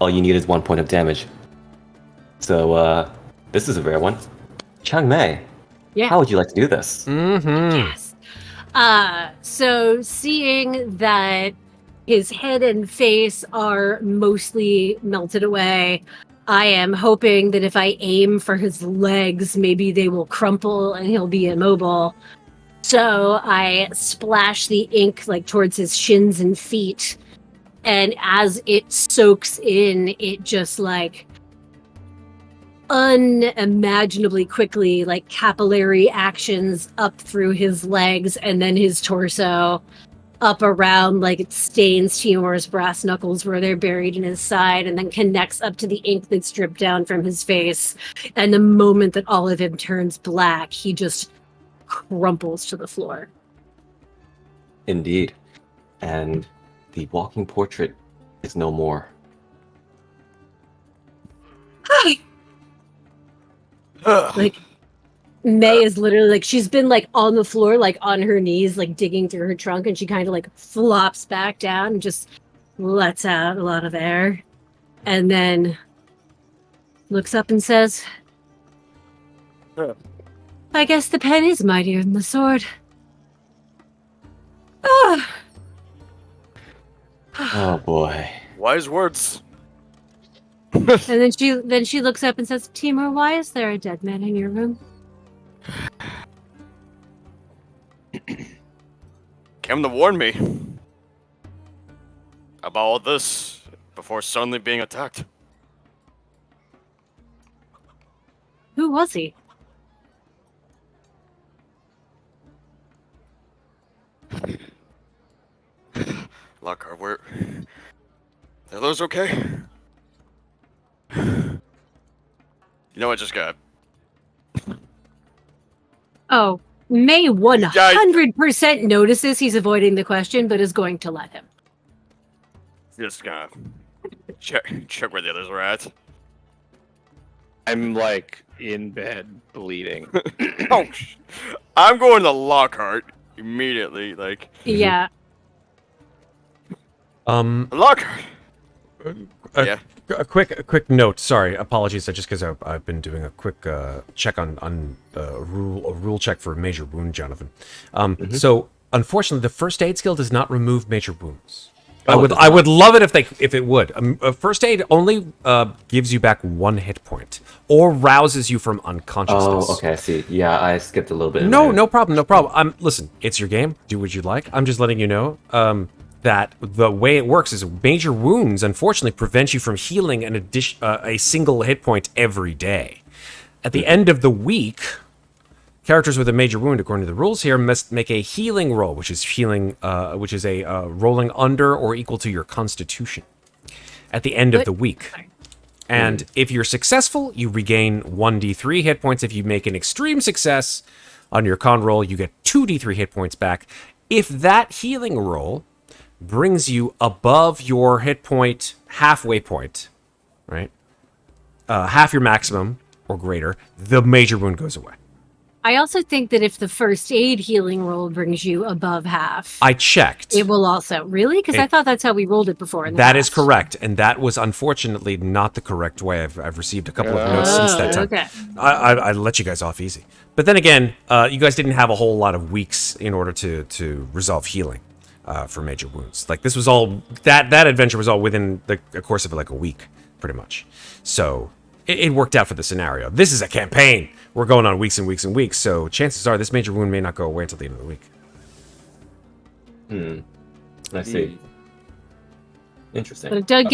All you need is 1 point of damage. So this is a rare one. Chang Mei, Yeah. how would you like to do this? Mm-hmm. Yes. So seeing that his head and face are mostly melted away, I am hoping that if I aim for his legs, maybe they will crumple and he'll be immobile. So I splash the ink like towards his shins and feet, and as it soaks in, it just like unimaginably quickly, like capillary actions up through his legs and then his torso, up around, like it stains Timur's brass knuckles where they're buried in his side, and then connects up to the ink that's dripped down from his face. And the moment that all of him turns black, he just crumples to the floor. Indeed. And the walking portrait is no more. Like, May is literally like, she's been like on the floor, like on her knees, like digging through her trunk, and she kind of like flops back down and just lets out a lot of air. And then looks up and says, I guess the pen is mightier than the sword. Ah. Oh boy. Wise words. And then she looks up and says, Timur, why is there a dead man in your room? Came to warn me about all this before suddenly being attacked. Who was he? Lockhart, where? Are those okay? You know, I just got. Oh, May 100% notices he's avoiding the question, but is going to let him. Just gonna check where the others are at. I'm like in bed bleeding. Oh, I'm going to Lockhart immediately. Like, Yeah. Lockhart. Yeah. A quick note. Sorry, apologies. Just because I've been doing a quick check on a rule check for major wound, Jonathan. So unfortunately, the first aid skill does not remove major wounds. Oh, I would love it if it would. First aid only gives you back 1 hit point or rouses you from unconsciousness. Oh, okay, I see. Yeah, I skipped a little bit. No problem. Listen, it's your game. Do what you like. I'm just letting you know. That the way it works is major wounds, unfortunately, prevent you from healing a single hit point every day. At the end of the week, characters with a major wound, according to the rules here, must make a healing roll, which is rolling under or equal to your constitution at the end of the week. And if you're successful, you regain 1d3 hit points. If you make an extreme success on your con roll, you get 2d3 hit points back. If that healing roll brings you above your hit point halfway point, right? Half your maximum or greater, the major wound goes away. I also think that if the first aid healing roll brings you above half, I checked. it will also. Really? Because I thought that's how we rolled it before. That is correct, and that was unfortunately not the correct way. I've received a couple of notes since that time. Okay. I let you guys off easy. But then again, you guys didn't have a whole lot of weeks in order to resolve healing for major wounds. Like, this was all, that adventure was all within the course of like a week, pretty much. So it worked out for the scenario. This is a campaign. We're going on weeks and weeks and weeks, so chances are this major wound may not go away until the end of the week. I see. Interesting. But it did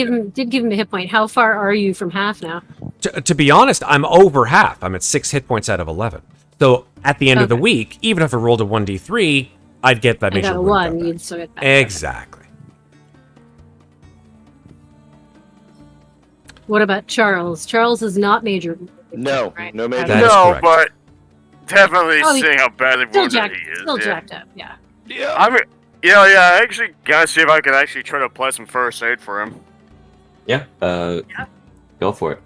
give him a hit point. How far are you from half now? To be honest, I'm over half. I'm at 6 hit points out of 11. So at the end of the week, even if I rolled a 1d3, I'd get that major wound. 1, you'd still get back. Exactly. What about Charles? Charles is not major. No, right? no major. That is No, correct. but definitely Oh, seeing how badly Still wounded jacked, he is. still yeah. jacked up. Yeah. I mean, I actually gotta see if I can actually try to apply some first aid for him. Yeah, go for it.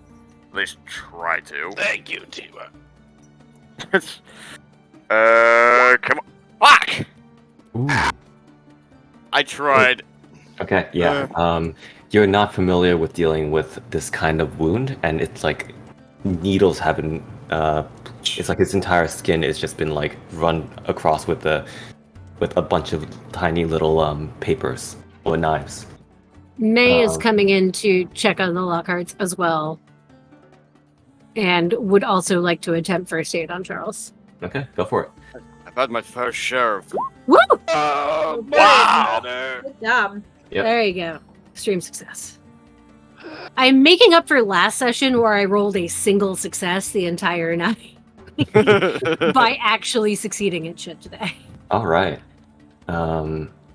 At least try to. Thank you, Timur. Come on. Fuck! Ooh. I tried. Okay, yeah. You're not familiar with dealing with this kind of wound, and it's like needles haven't. It's like his entire skin has just been like run across with a bunch of tiny little papers or knives. May is coming in to check on the Lockharts as well, and would also like to attempt first aid on Charles. Okay, go for it. I've had my fair share of. Woo! Wow! Good job. Yep. There you go. Extreme success. I'm making up for last session where I rolled a single success the entire night by actually succeeding at shit today. All right.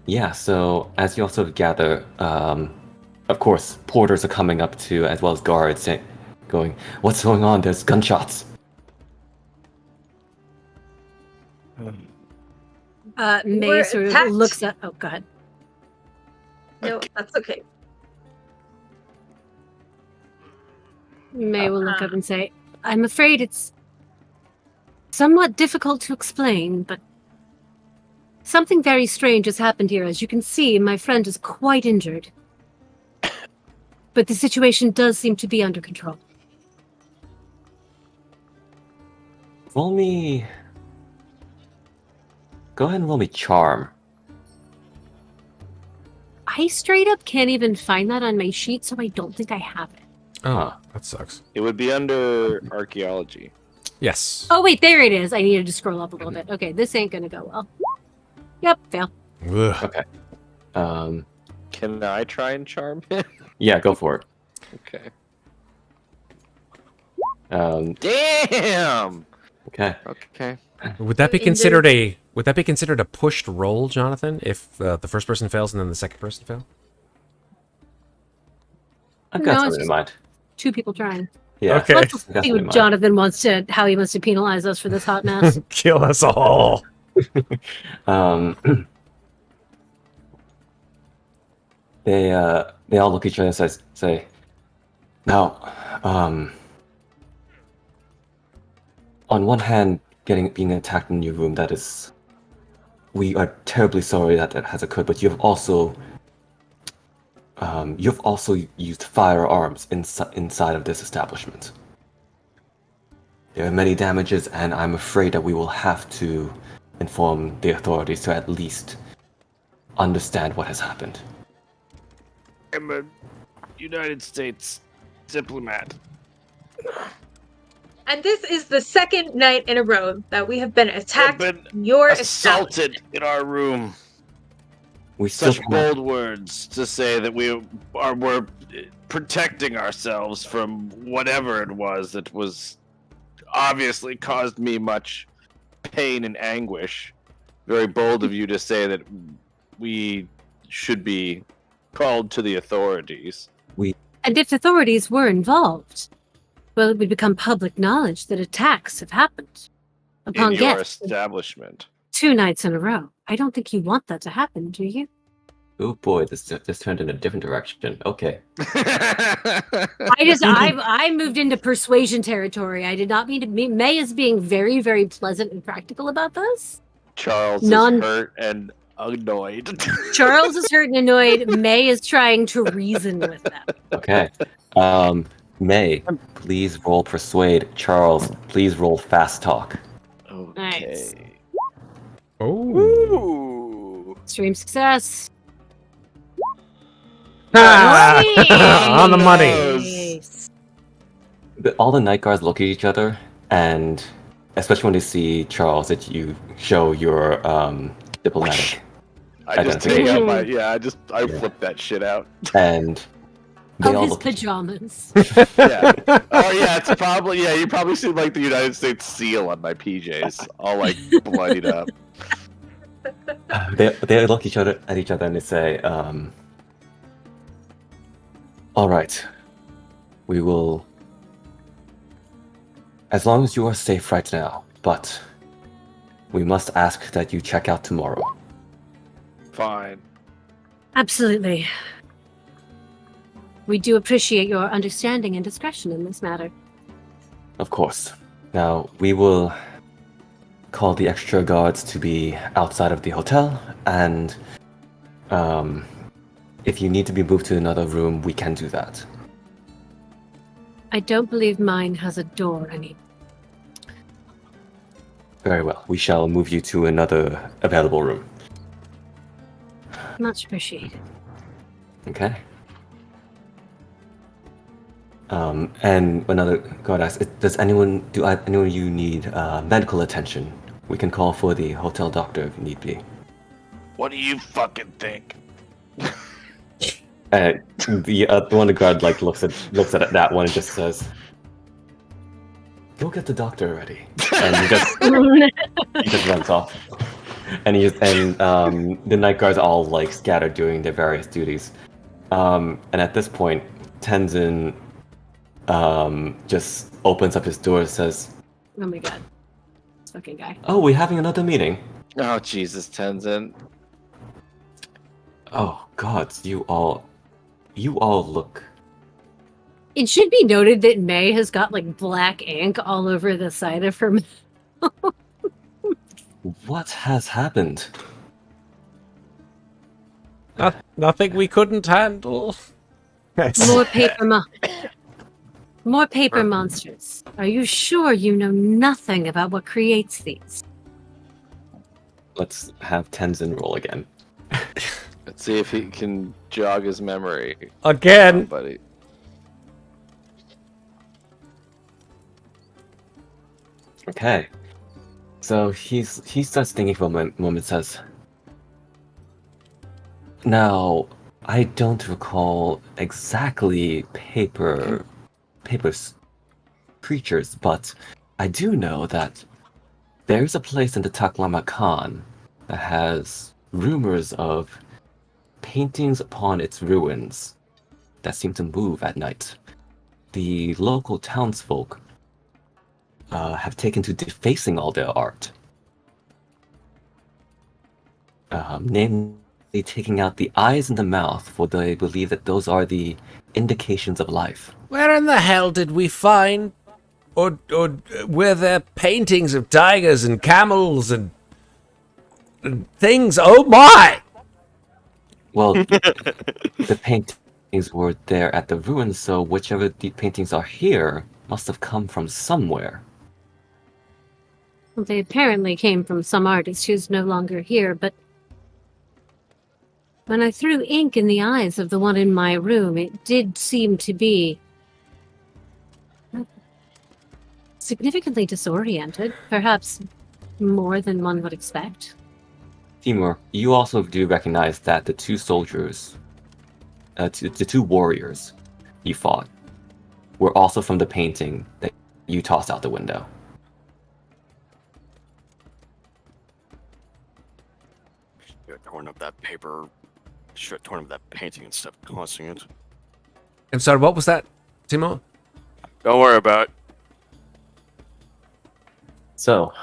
Yeah, so as you also gather, of course, porters are coming up to, as well as guards, going, "What's going on? There's gunshots." May We're sort of attacked. looks at. Oh, go ahead. No, that's okay. May will look up and say, "I'm afraid it's somewhat difficult to explain, but something very strange has happened here. As you can see, my friend is quite injured. But the situation does seem to be under control." Roll me. Go ahead and roll me charm. I straight up can't even find that on my sheet, so I don't think I have it. Oh, that sucks. It would be under archaeology. Yes. Oh, wait, there it is. I needed to scroll up a little bit. Okay, this ain't gonna go well. Yep, fail. Ugh. Okay. Can I try and charm him? Yeah, go for it. Okay. Damn. Okay. Okay. Would that be In the- considered a pushed roll, Jonathan? If the first person fails and then the second person fails? I've got No, it's something in just- mind. 2 people trying. Yeah. Okay. Let's Got see something in what mind. Jonathan how he wants to penalize us for this hot mess. Kill us all. Um, they all look at each other and say, "Now, on one hand, being attacked in your room, we are terribly sorry that has occurred. But you've also used firearms inside of this establishment. There are many damages, and I'm afraid that we will have to inform the authorities to at least understand what has happened." I'm a United States diplomat. And this is the second night in a row that we have been attacked been in your Assaulted in our room. We still Such bold words to say that we're protecting ourselves from whatever it was that was obviously caused me much pain and anguish. Very bold of you to say that we should be called to the authorities. And if authorities were involved, well, it would become public knowledge that attacks have happened upon In your guests establishment. 2 nights in a row. I don't think you want that to happen, do you? Oh boy, this turned in a different direction. Okay. I moved into persuasion territory. I did not mean to. May is being very, very pleasant and practical about this. Charles None- is hurt and annoyed. Charles is hurt and annoyed. May is trying to reason with them. Okay. May, please roll persuade. Charles, please roll fast talk. Nice. Oh. Ooh. Extreme success. On the money. Nice. All the night guards look at each other, and especially when they see Charles, that you show your diplomatic, I just take Identification. out my I flip that shit out. and they Of all his look at you. pajamas. Yeah. Oh yeah, it's probably you probably see like the United States seal on my PJs, all like bloodied up. They look at each other and they say, "All right, we will, as long as you are safe right now, but we must ask that you check out tomorrow." Fine. Absolutely. We do appreciate your understanding and discretion in this matter. Of course. Now, we will call the extra guards to be outside of the hotel, and if you need to be moved to another room, we can do that. I don't believe mine has a door any. Very well. We shall move you to another available room. Much appreciated. Okay. And another guard asks, anyone of you need medical attention? We can call for the hotel doctor if need be. What do you fucking think? And the one of the guard looks at that one and just says, "Go get the doctor already." And he just runs off. The night guards all like scattered doing their various duties. And at this point, Tenzin just opens up his door and says, Oh my god. This fucking guy. "Oh, we're having another meeting." Oh Jesus, Tenzin. Oh gods, you all look. It should be noted that May has got like black ink all over the side of her mouth. What has happened? Nothing we couldn't handle. More paper monsters. Are you sure you know nothing about what creates these? Let's have Tenzin roll again. Let's see if he can jog his memory. Again. Buddy. Okay. So he starts thinking for a moment, says, "Now, I don't recall exactly paper creatures, but I do know that there's a place in the Taklamakan that has rumors of paintings upon its ruins that seem to move at night. The local townsfolk have taken to defacing all their art. Namely taking out the eyes and the mouth, for they believe that those are the indications of life." Where in the hell did we find, or were there paintings of tigers and camels and things? Oh my! Well, the paintings were there at the ruins, so whichever the paintings are here must have come from somewhere. Well, they apparently came from some artist who's no longer here, but when I threw ink in the eyes of the one in my room, it did seem to be significantly disoriented, perhaps more than one would expect. Timur, you also do recognize that the two soldiers, the two warriors you fought, were also from the painting that you tossed out the window. Should have torn up that paper. Should have torn up that painting instead of tossing it. I'm sorry, what was that, Timur? Don't worry about it. So,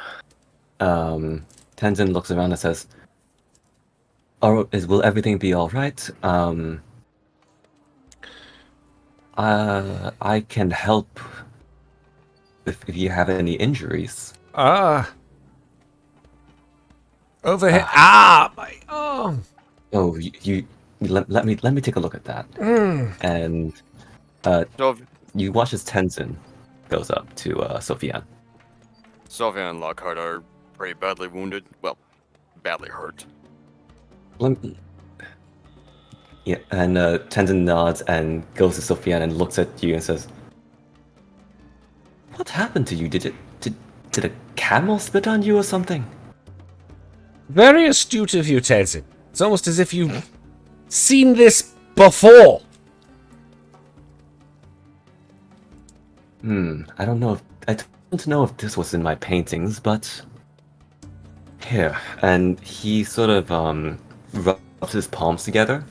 Tenzin looks around and says, will everything be all right? I can help if you have any injuries. Over here. My arm. Oh, you let me take a look at that. And So, you watch as Tenzin goes up to Sofian. Sofian and Lockhart are pretty badly wounded. Well, badly hurt. Yeah, and Tenzin nods and goes to Sofian and looks at you and says, "What happened to you? Did a camel spit on you or something?" Very astute of you, Tenzin. It's almost as if you've seen this before. I don't know if this was in my paintings, but here. And he sort of rubs his palms together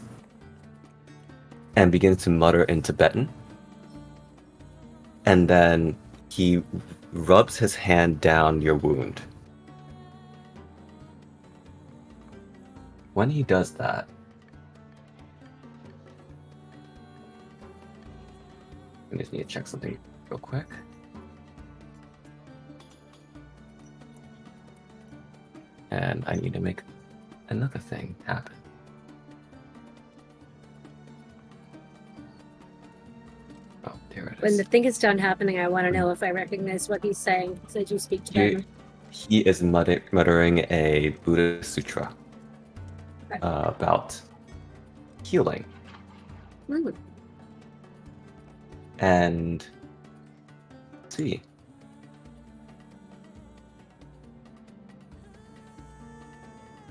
and begins to mutter in Tibetan. And then he rubs his hand down your wound. When he does that, I just need to check something real quick. And I need to make another thing happen. Oh, there it is. When the thing is done happening, I want to know if I recognize what he's saying. So you speak to him. He is muttering a Buddhist sutra about healing. Mm. And let's see.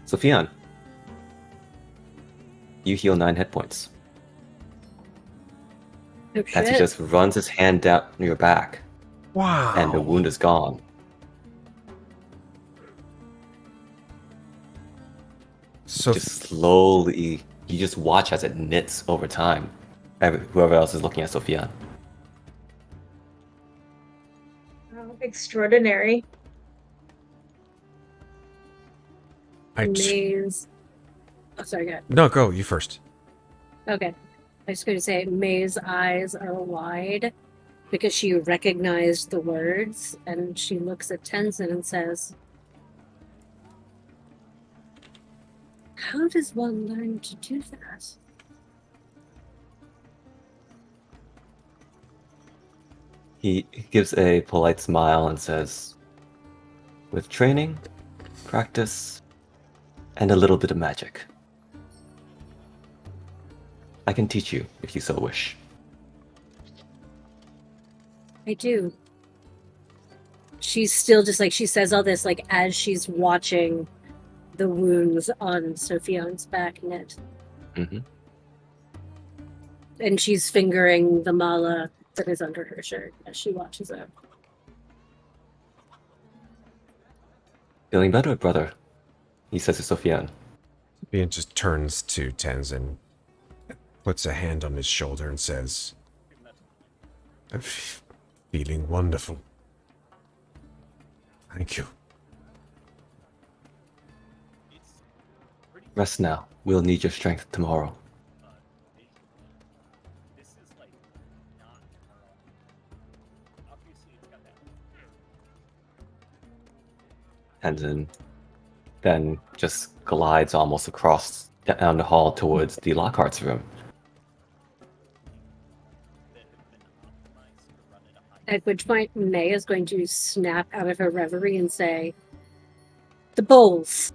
Sofian, you heal 9 hit points. Oh, As he shit. just runs his hand down your back, Wow. and the wound is gone. So Just slowly, you just watch as it knits over time. Whoever else is looking at Sofian. Extraordinary. May's. Oh, sorry, go ahead. No, go. You first. Okay. I was going to say May's eyes are wide because she recognized the words, and she looks at Tenzin and says, "How does one learn to do that?" He gives a polite smile and says, with training, practice, and a little bit of magic. I can teach you if you so wish. I do. She's still just like, she says all this like as she's watching the wounds on Sofian's back knit. Mm-hmm. And she's fingering the mala that is under her shirt as she watches it. Feeling better, brother? He says to Sofian. Ian just turns to Tenzin, puts a hand on his shoulder and says, "I'm feeling wonderful. Thank you." Rest now. We'll need your strength tomorrow. And then just glides almost across down the hall towards the Lockhart's room. At which point, May is going to snap out of her reverie and say, "The bowls!"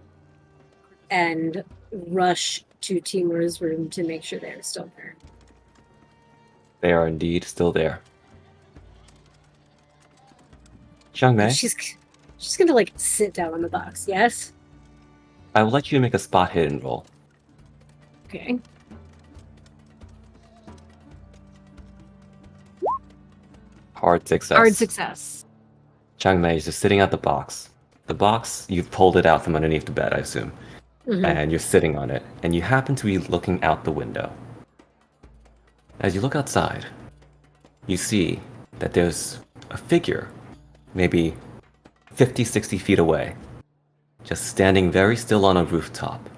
and rush to Timur's room to make sure they're still there. They are indeed still there. Chang Mei, She's gonna like sit down on the box, yes? I will let you make a spot hidden roll. Okay. Hard success. Hard success. Chang Mei is just sitting at the box. The box, you've pulled it out from underneath the bed, I assume. Mhm. And you're sitting on it, and you happen to be looking out the window. As you look outside, you see that there's a figure, maybe 50, 60 feet away, just standing very still on a rooftop.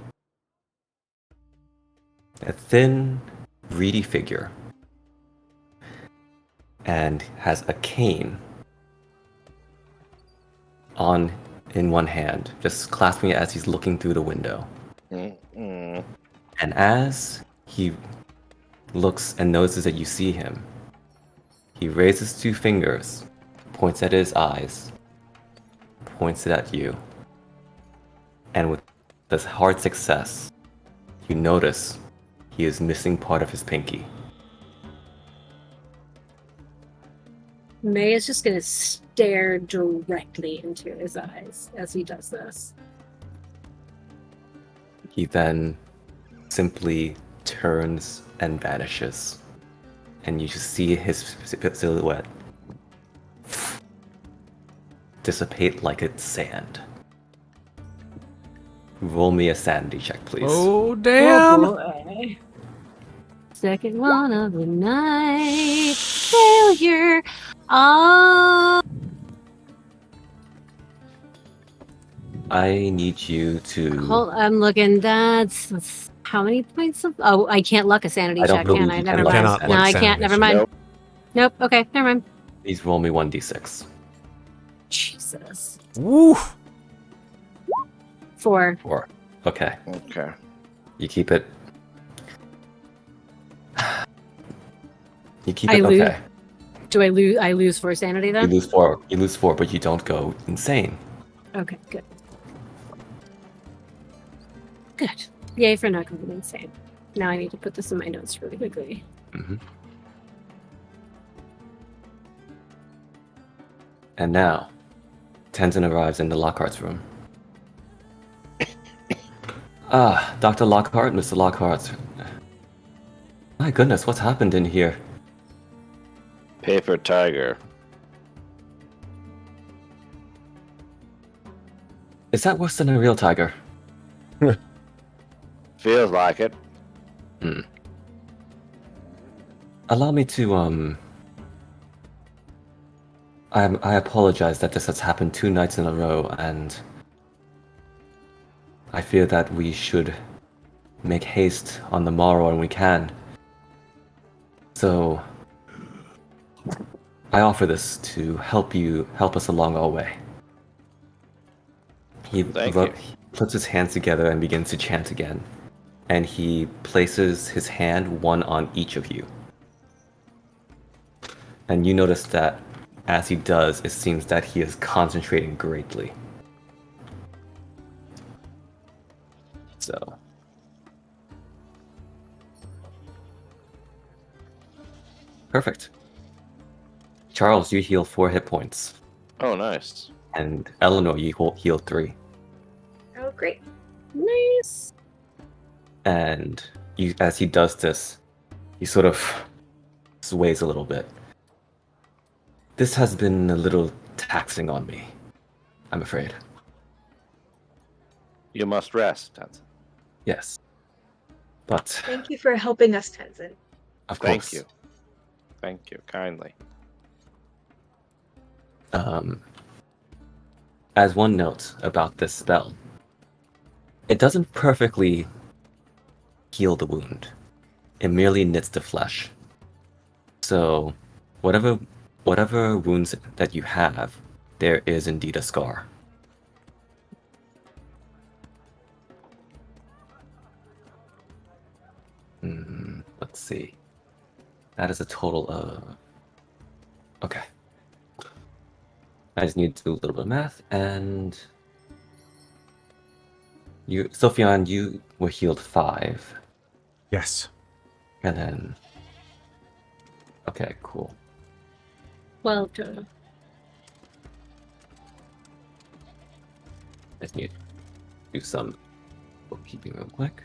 A thin, reedy figure, and has a cane in one hand, just clasping it as he's looking through the window. Mm-mm. And as he looks and notices that you see him, he raises two fingers, points at his eyes, points it at you, and with this hard success, you notice he is missing part of his pinky. May is just gonna stare directly into his eyes as he does this. He then simply turns and vanishes, and you just see his silhouette dissipate like it's sand. Roll me a sanity check, please. Oh, damn! boy. Second one of the night. Failure. Oh. I need you to. Hold, I'm looking. That's how many points of? Oh, I can't luck a sanity I don't check, believe can I? you Never can mind. cannot No, luck I sanity can't. Never check. mind. Nope. Nope. Okay, never mind. Please roll me 1d6. Jesus. Woo! 4. 4. Okay. Okay. You keep it. You keep I it lose. okay. Do I lose? I lose 4 sanity You then. lose 4. You lose 4, but you don't go insane. Okay, good. Good. Yay for not going insane. Now I need to put this in my notes really quickly. And now, Tenzin arrives in the Lockhart's room. Dr. Lockhart, Mr. Lockhart. My goodness, what's happened in here? Paper tiger. Is that worse than a real tiger? feels like it. Allow me to, I apologize that this has happened 2 nights in a row, and I fear that we should make haste on the morrow when we can. So, I offer this to help us along our way. He Thank you. puts his hands together and begins to chant again, and he places his hand one on each of you. And you notice that as he does, it seems that he is concentrating greatly. So. Perfect. Charles, you heal 4 hit points. Oh, nice. And Eleanor, you heal 3. Oh, great. Nice. And as he does this, he sort of sways a little bit. This has been a little taxing on me, I'm afraid. You must rest, Tenzin. Yes. But, Thank you for helping us, Tenzin. of course. Thank you. Thank you, kindly. As one note about this spell, it doesn't perfectly heal the wound. It merely knits the flesh. So, whatever wounds that you have, there is indeed a scar. Let's see. That is a total of... Okay. I just need to do a little bit of math, and... Sofian, you were healed 5. Yes. And then... Okay, cool. Well done. I just need to do some bookkeeping real quick.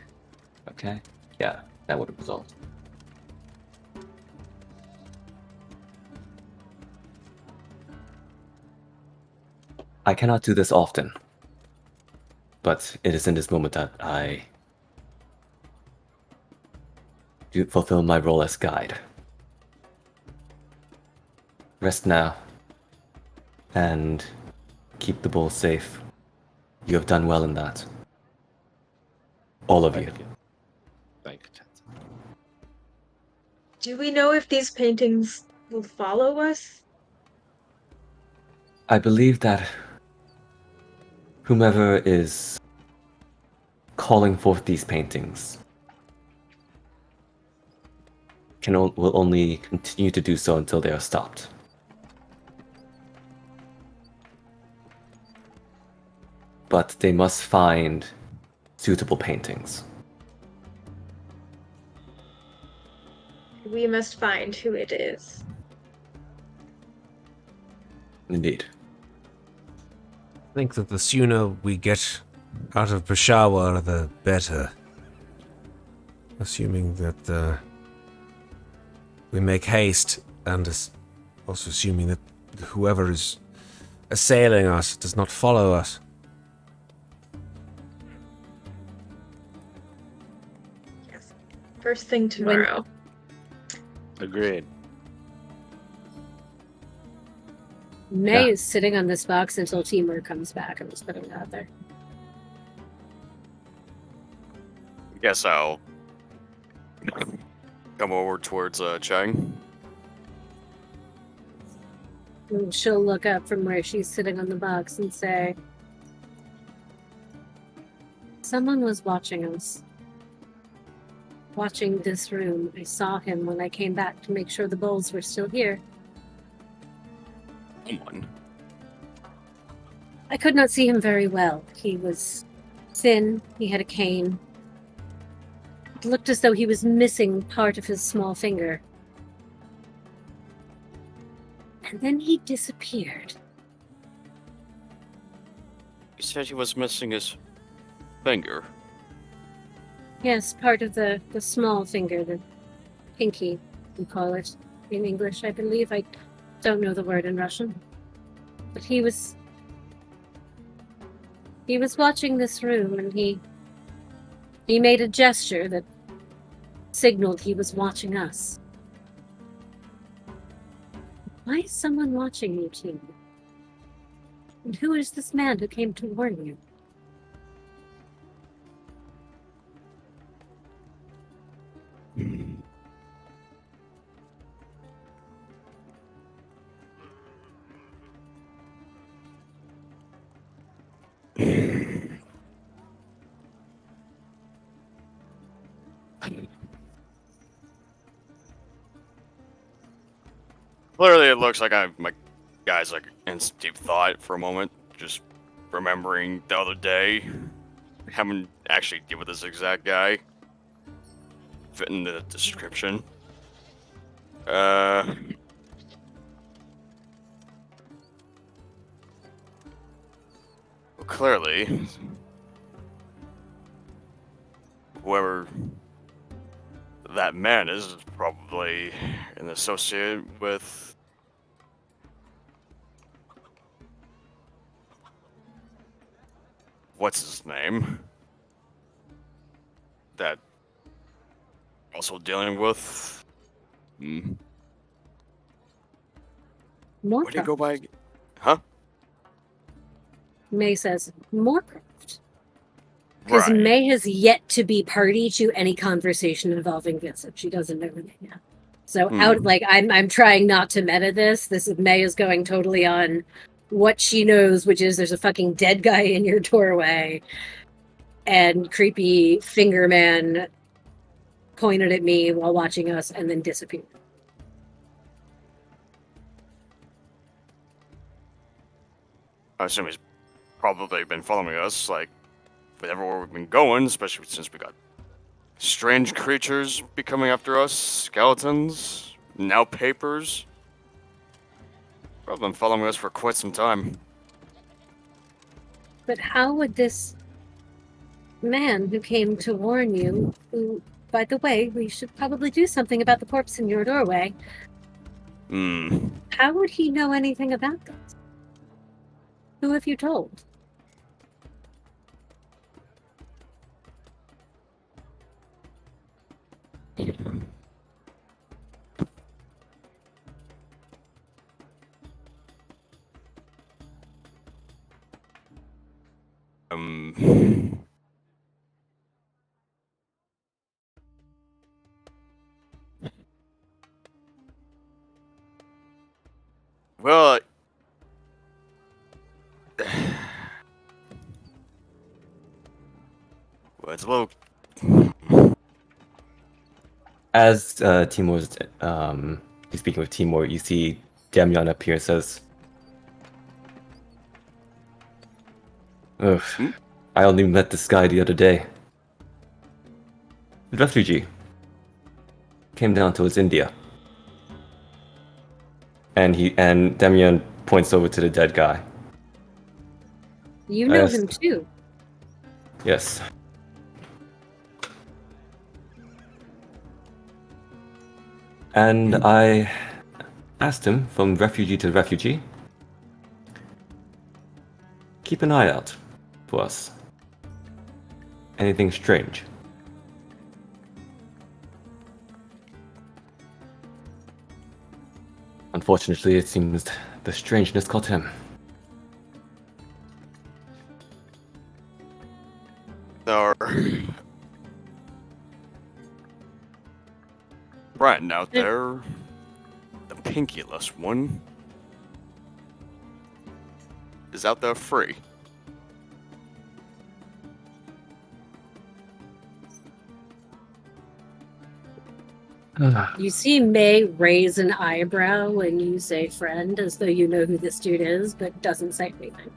Okay. Yeah, that would have resolved. I cannot do this often, but it is in this moment that I do fulfill my role as guide. Rest now, and keep the bull safe. You have done well in that. All of you. Thank you, Tenzin. Do we know if these paintings will follow us? I believe that whomever is calling forth these paintings will only continue to do so until they are stopped. But they must find suitable paintings. We must find who it is. Indeed. I think that the sooner we get out of Peshawar, the better. Assuming that we make haste, and also assuming that whoever is assailing us does not follow us. Yes. First thing tomorrow. Agreed. May Yeah. is sitting on this box until Timur comes back. I'm just putting it out there. Guess I'll come over towards Chang. And she'll look up from where she's sitting on the box and say, "Someone was watching us. Watching this room. I saw him when I came back to make sure the bowls were still here. Someone. I could not see him very well. He was thin, he had a cane. It looked as though he was missing part of his small finger. And then he disappeared. He said he was missing his finger. Yes, part of the small finger, the pinky, we call it in English, I believe. I don't know the word in Russian. But he was watching this room, and he He made a gesture that signaled he was watching us. Why is someone watching you, Timur? And who is this man who came to warn you? Clearly, it looks like my guy's like in deep thought for a moment, just remembering the other day, having actually deal with this exact guy, fitting the description. Well, clearly, whoever that man is probably an associate with what's his name? That also dealing with More. what do you go by? Huh? May says, Moorcroft. Because Right. May has yet to be party to any conversation involving Vincent. She doesn't know her name yet. So I'm trying not to meta this. May is going totally on what she knows, which is there's a fucking dead guy in your doorway and creepy finger man pointed at me while watching us and then disappeared. I assume he's probably been following us, like, wherever we've been going, especially since we got strange creatures be coming after us, skeletons, now papers. Probably been following us for quite some time. But how would this man who came to warn you, who, by the way, we should probably do something about the corpse in your doorway, how would he know anything about this? Who have you told? Well, well, it's a little. As Timur's speaking with Timur, you see Damian up here and says, "Ugh, I only met this guy the other day. The refugee. Came down towards India." And Damian points over to the dead guy. You know Yes. him too. Yes. And I asked him, from refugee to refugee, keep an eye out for us. Anything strange? Unfortunately, it seems the strangeness caught him. Our Brian out there, the pinkyless one, is out there free. You see May raise an eyebrow when you say friend, as though you know who this dude is, but doesn't say anything.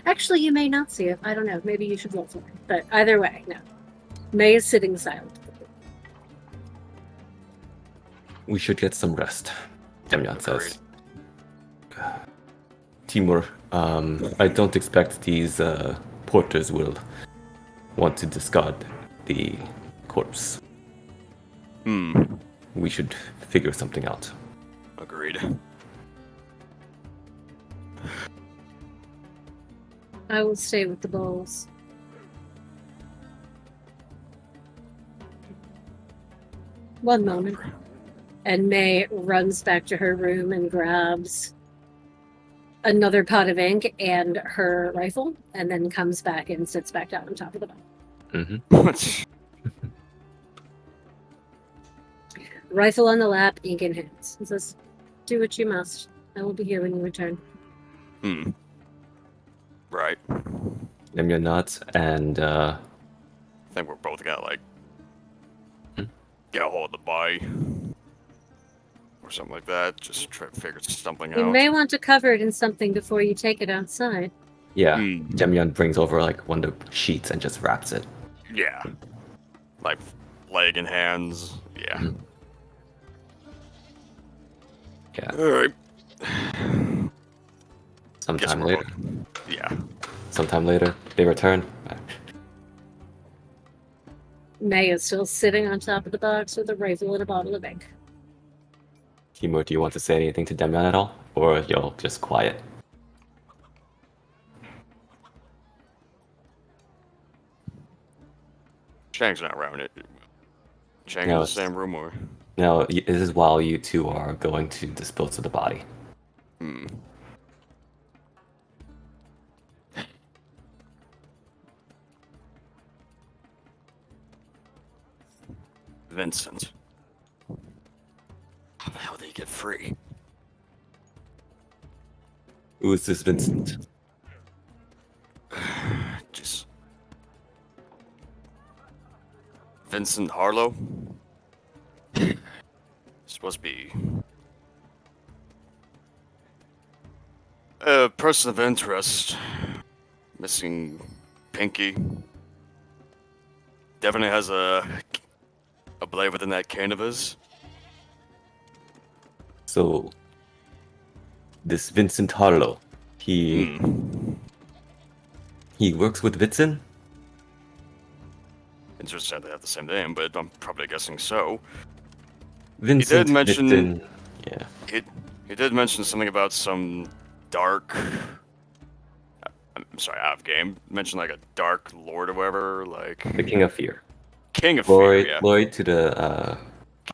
Actually, you may not see it. I don't know. Maybe you should roll for it. But either way, no. May is sitting silent. We should get some rest, Damian says. Agreed. Timur, I don't expect these porters will want to discard the corpse. We should figure something out. Agreed. I will stay with the bowls. One moment. And May runs back to her room and grabs another pot of ink and her rifle, and then comes back and sits back down on top of the bed. Rifle on the lap, ink in hands. He says, "Do what you must. I will be here when you return." Right. Demyon nods, and I think we're both gonna like get a hold of the body or something like that. Just try to figure something You out. may want to cover it in something before you take it outside. yeah, Demyon brings over like one of the sheets and just wraps it. Yeah. Like leg and hands. Yeah. Mhm. Yeah. Alright. Sometime we're later. Yeah. Sometime later, they return. May is still sitting on top of the box with a rifle and a bottle of ink. Timur, do you want to say anything to Demyon at all? Or you'll just quiet? Chang's not around it. Chang No, in the it's- same room or? No, this is while you two are going to dispose of the body. Vincent. How the hell did he get free? Who is this Vincent? Just Vincent Harlow? Supposed to be a person of interest. Missing Pinky. Definitely has a blade within that cane of his. So, this Vincent Harlow, he works with Vincent? Interesting they have the same name, but I'm probably guessing so. Vincent, mention- Vincent, yeah. He did mention something about some dark. I'm sorry, out of game. Mentioned like a dark lord or whatever, like The King of Fear. King of Lloyd, Fear, yeah. Lloyd to the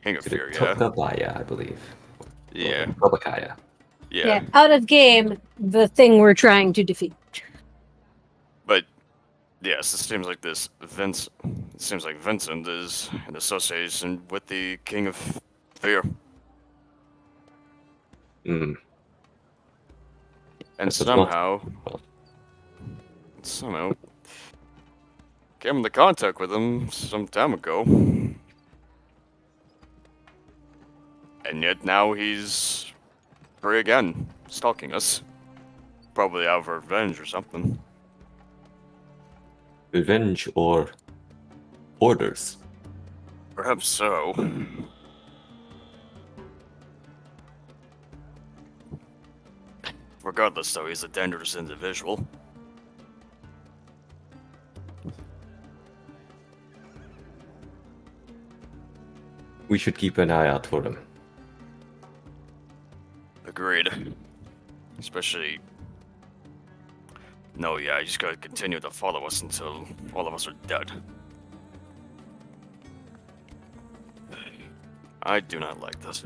King of to the Fear, yeah. Tokabaya, I believe. Yeah, Tobakaya. yeah. Out of game, the thing we're trying to defeat. But yes, it seems like It seems like Vincent is in association with the King of Fear, Mm. and That's what most- somehow came into contact with him some time ago, and yet now he's free again, stalking us, probably out of revenge or something. Revenge or orders? Perhaps so. Regardless, though, he's a dangerous individual. We should keep an eye out for him. Agreed. Especially... No, yeah, you just gotta continue to follow us until all of us are dead. I do not like this.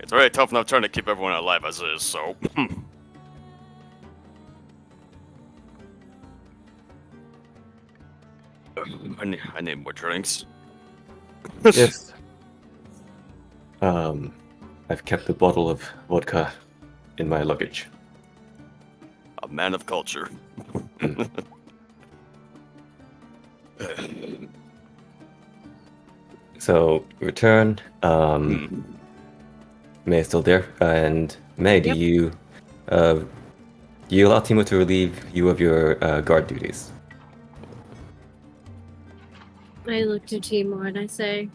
It's already tough enough trying to keep everyone alive as is, so... I need more drinks. Yes. I've kept a bottle of vodka in my luggage. A man of culture. So, return. May is still there. And May, do you allow Timur to relieve you of your guard duties? I look to Timur and I say,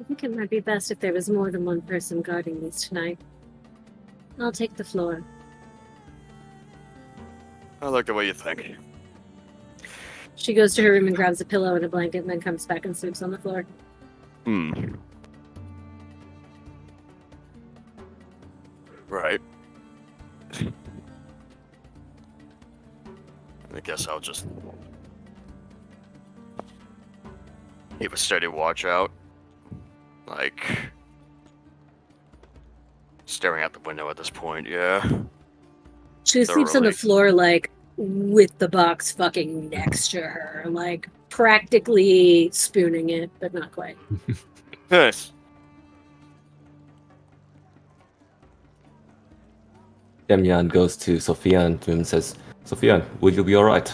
I think it might be best if there was more than one person guarding these tonight. I'll take the floor. I like the way you think. She goes to her room and grabs a pillow and a blanket and then comes back and sleeps on the floor. Right. I guess I'll just keep a steady watch out. Like, staring out the window at this point, yeah. She sleeps on the Thoroughly. floor, like, with the box fucking next to her, like, practically spooning it, but not quite. Nice. Demyan goes to Sofian and says, Sofian, will you be alright?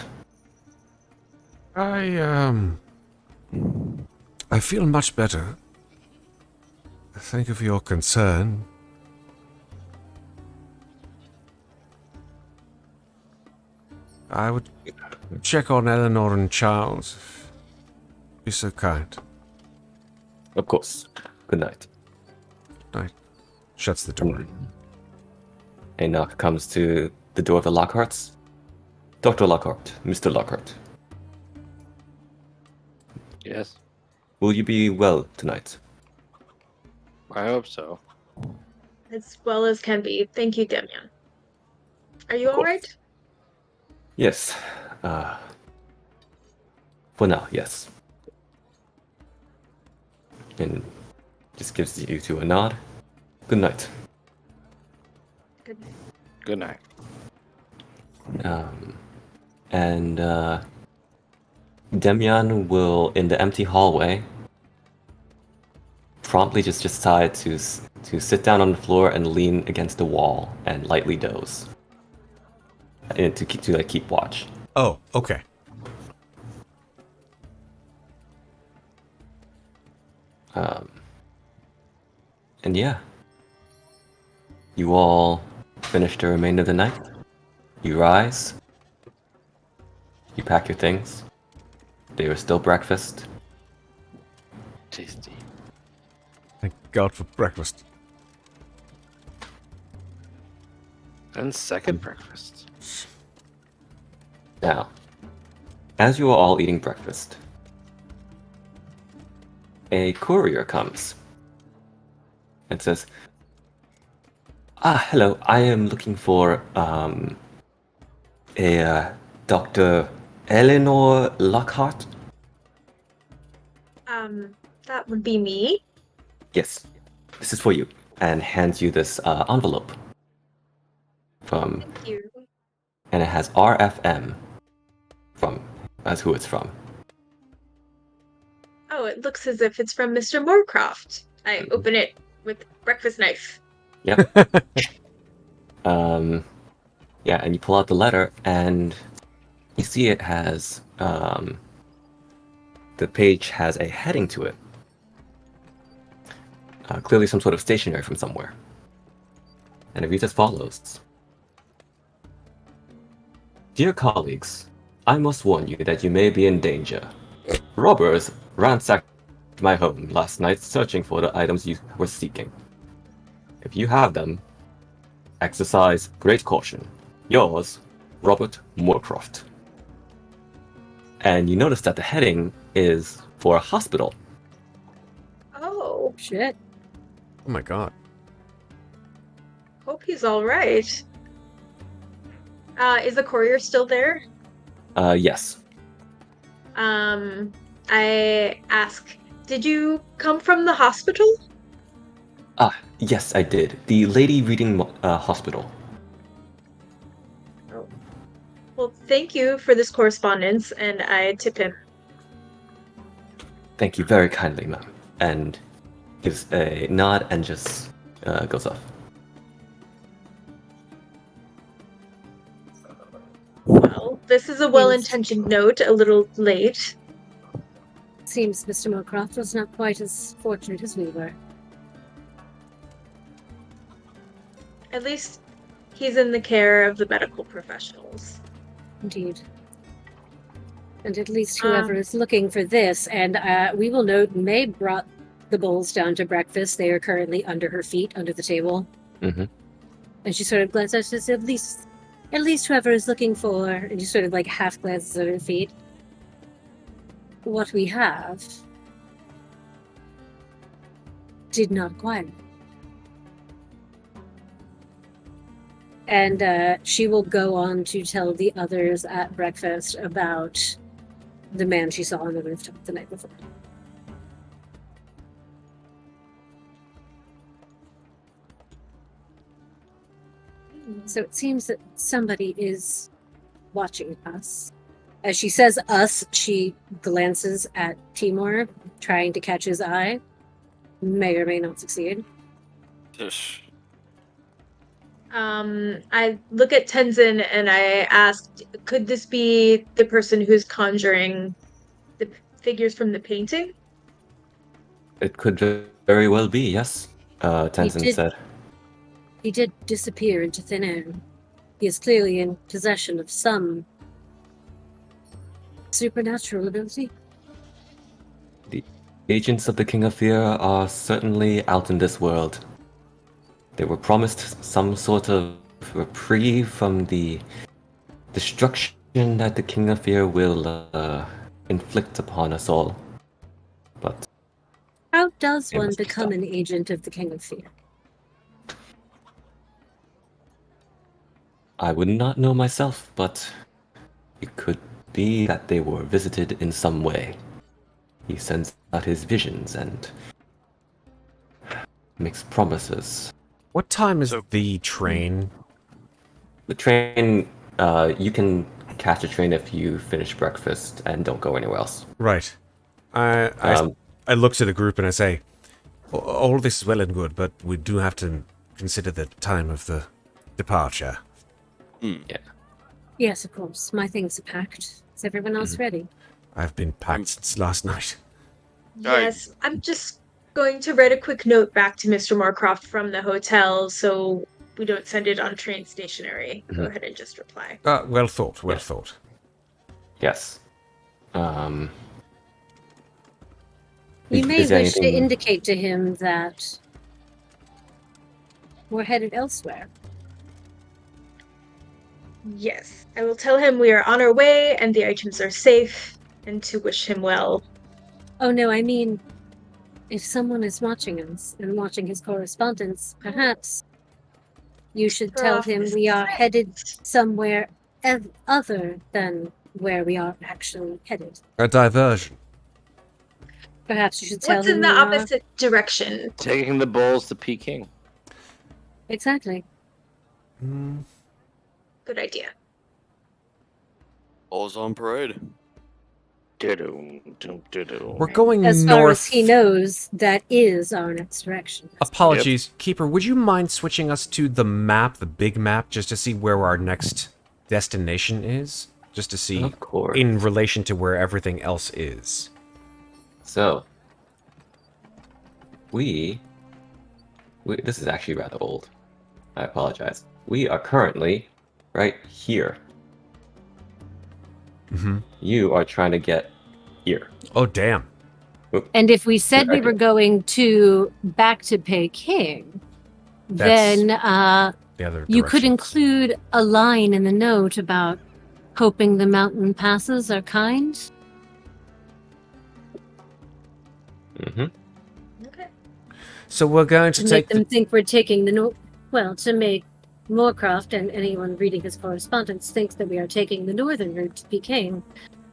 I feel much better. Thank you for your concern. I would check on Eleanor and Charles. Be so kind. Of course. Good night. Shuts the door. A knock comes to the door of the Lockharts. Dr. Lockhart, Mr. Lockhart, Yes, will you be well tonight? I hope so. As well as can be. Thank you, Demyan. Are you Of course. alright? Yes. For now, yes. And just gives you two a nod. Good night. Good night. Good night. And Demyan will, in the empty hallway, promptly just decide to sit down on the floor and lean against the wall and lightly doze, and to keep watch. Oh, okay. And yeah, you all finish the remainder of the night. You rise. You pack your things. They are still breakfast. Tasty. Thank God for breakfast. And second breakfast. Now, as you are all eating breakfast, a courier comes and says, hello, I am looking for a Dr. Eleanor Lockhart. That would be me. Yes, this is for you, and hands you this envelope from, Thank you. and it has RFM from, as who it's from. Oh, it looks as if it's from Mr. Moorcroft. I open it with breakfast knife. Yep. Yeah, and you pull out the letter, and you see it has, the page has a heading to it. Clearly some sort of stationery from somewhere. And it reads as follows. Dear colleagues, I must warn you that you may be in danger. Robbers ransacked my home last night searching for the items you were seeking. If you have them, exercise great caution. Yours, Robert Moorcroft. And you notice that the heading is for a hospital. Oh, Shit. Oh my God. hope he's alright. Is the courier still there? Yes. I ask, did you come from the hospital? Yes, I did. The Lady Reading Hospital. Oh. Well, thank you for this correspondence, and I tip him. Thank you very kindly, ma'am. And gives a nod and just goes off. Well, this is a well-intentioned note, a little late. Seems Mr. Moorcroft was not quite as fortunate as we were. At least he's in the care of the medical professionals. Indeed. And at least whoever is looking for this, and we will note May brought the bowls down to breakfast. They are currently under her feet, under the table. Mm-hmm. And she sort of glances at us, at least whoever is looking for, and she sort of like half glances at her feet. What we have did not acquire. And she will go on to tell the others at breakfast about the man she saw on the rooftop the night before. So it seems that somebody is watching us. As she says us, she glances at Timur, trying to catch his eye. May or may not succeed. Yes. I look at Tenzin and I asked, could this be the person who's conjuring the figures from the painting? It could very well be, yes, Tenzin did- said. He did disappear into thin air. He is clearly in possession of some supernatural ability. The agents of the King of Fear are certainly out in this world. They were promised some sort of reprieve from the destruction that the King of Fear will inflict upon us all. But How does It one must be become stopped. an agent of the King of Fear? I would not know myself, but it could be that they were visited in some way. He sends out his visions and makes promises. What time is So- the train? The train, you can catch a train if you finish breakfast and don't go anywhere else. Right. I Um, I look to the group and I say, all this is well and good, but we do have to consider the time of the departure. Yes, of course. My things are packed. Is everyone else ready? I've been packed since last night. Yes, I'm just going to write a quick note back to Mr. Moorcroft from the hotel so we don't send it on train stationery. Go ahead and just reply. Well thought, well Yes. thought. Yes. We Is may there wish to anything- indicate to him that we're headed elsewhere. Yes, I will tell him we are on our way and the items are safe, and to wish him well. Oh no, I mean, if someone is watching us and watching his correspondence, perhaps you should tell him we are headed somewhere other than where we are actually headed. A diversion. Perhaps you should tell What's him in the we are- opposite direction? Taking the bulls to Peking. Exactly. Good idea. All's on parade. We're going As north. far as he knows, that is our next direction. Apologies, Keeper. Would you mind switching us to the map, the big map, just to see where our next destination is? Just to see Of course. in relation to where everything else is. So, we this is actually rather old. I apologize. We are currently right here. Mm-hmm. You are trying to get here. Oh, damn. And if we said we Okay. were going back to Peking, then The other you could direction. include a line in the note about hoping the mountain passes are kind. Mm-hmm. Okay. So we're going to To take make them the... think we're taking the north. Well, to make Moorcroft and anyone reading his correspondence thinks that we are taking the northern route to Peking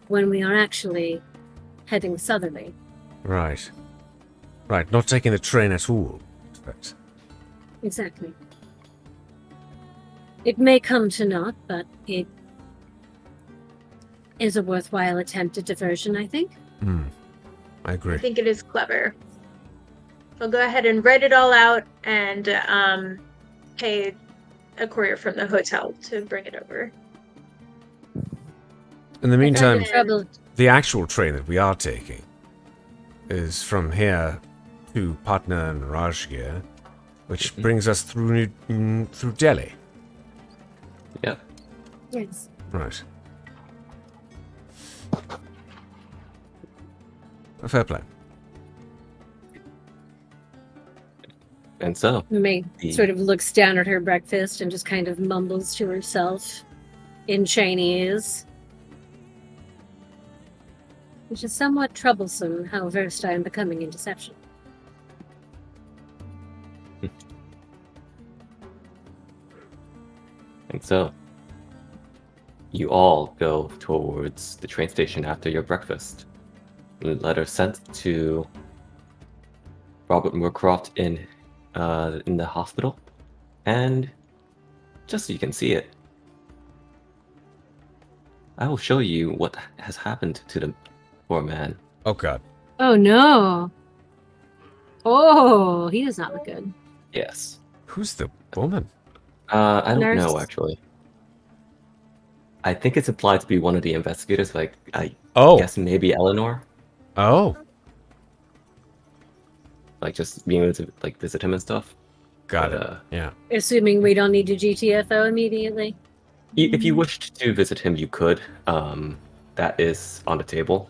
when we are actually heading southerly. Right. Right, not taking the train at all. But Exactly. It may come to naught, but it is a worthwhile attempt at diversion, I think. I agree. I think it is clever. I'll go ahead and write it all out and pay a courier from the hotel to bring it over. In the meantime, Okay. Trouble. the actual train that we are taking is from here to Patna and Rajgir, which brings us through through Delhi. Yep. Yes. Right. A fair play. And so, May The- sort of looks down at her breakfast and just kind of mumbles to herself in Chinese. Which is somewhat troublesome how versed I am becoming in deception. so, you all go towards the train station after your breakfast. The letter sent to Robert Moorcroft in the hospital, and just so you can see it, I will show you what has happened to the poor man. Oh God. Oh no. Oh, he does not look good. Yes. Who's the woman? I don't Nurse. know actually. I think it's implied to be one of the investigators. Like I Oh. guess maybe Eleanor. Oh. Like just being able to like visit him and stuff. Got But, it. Yeah. Assuming we don't need to GTFO immediately. If you wished to visit him, you could. That is on the table.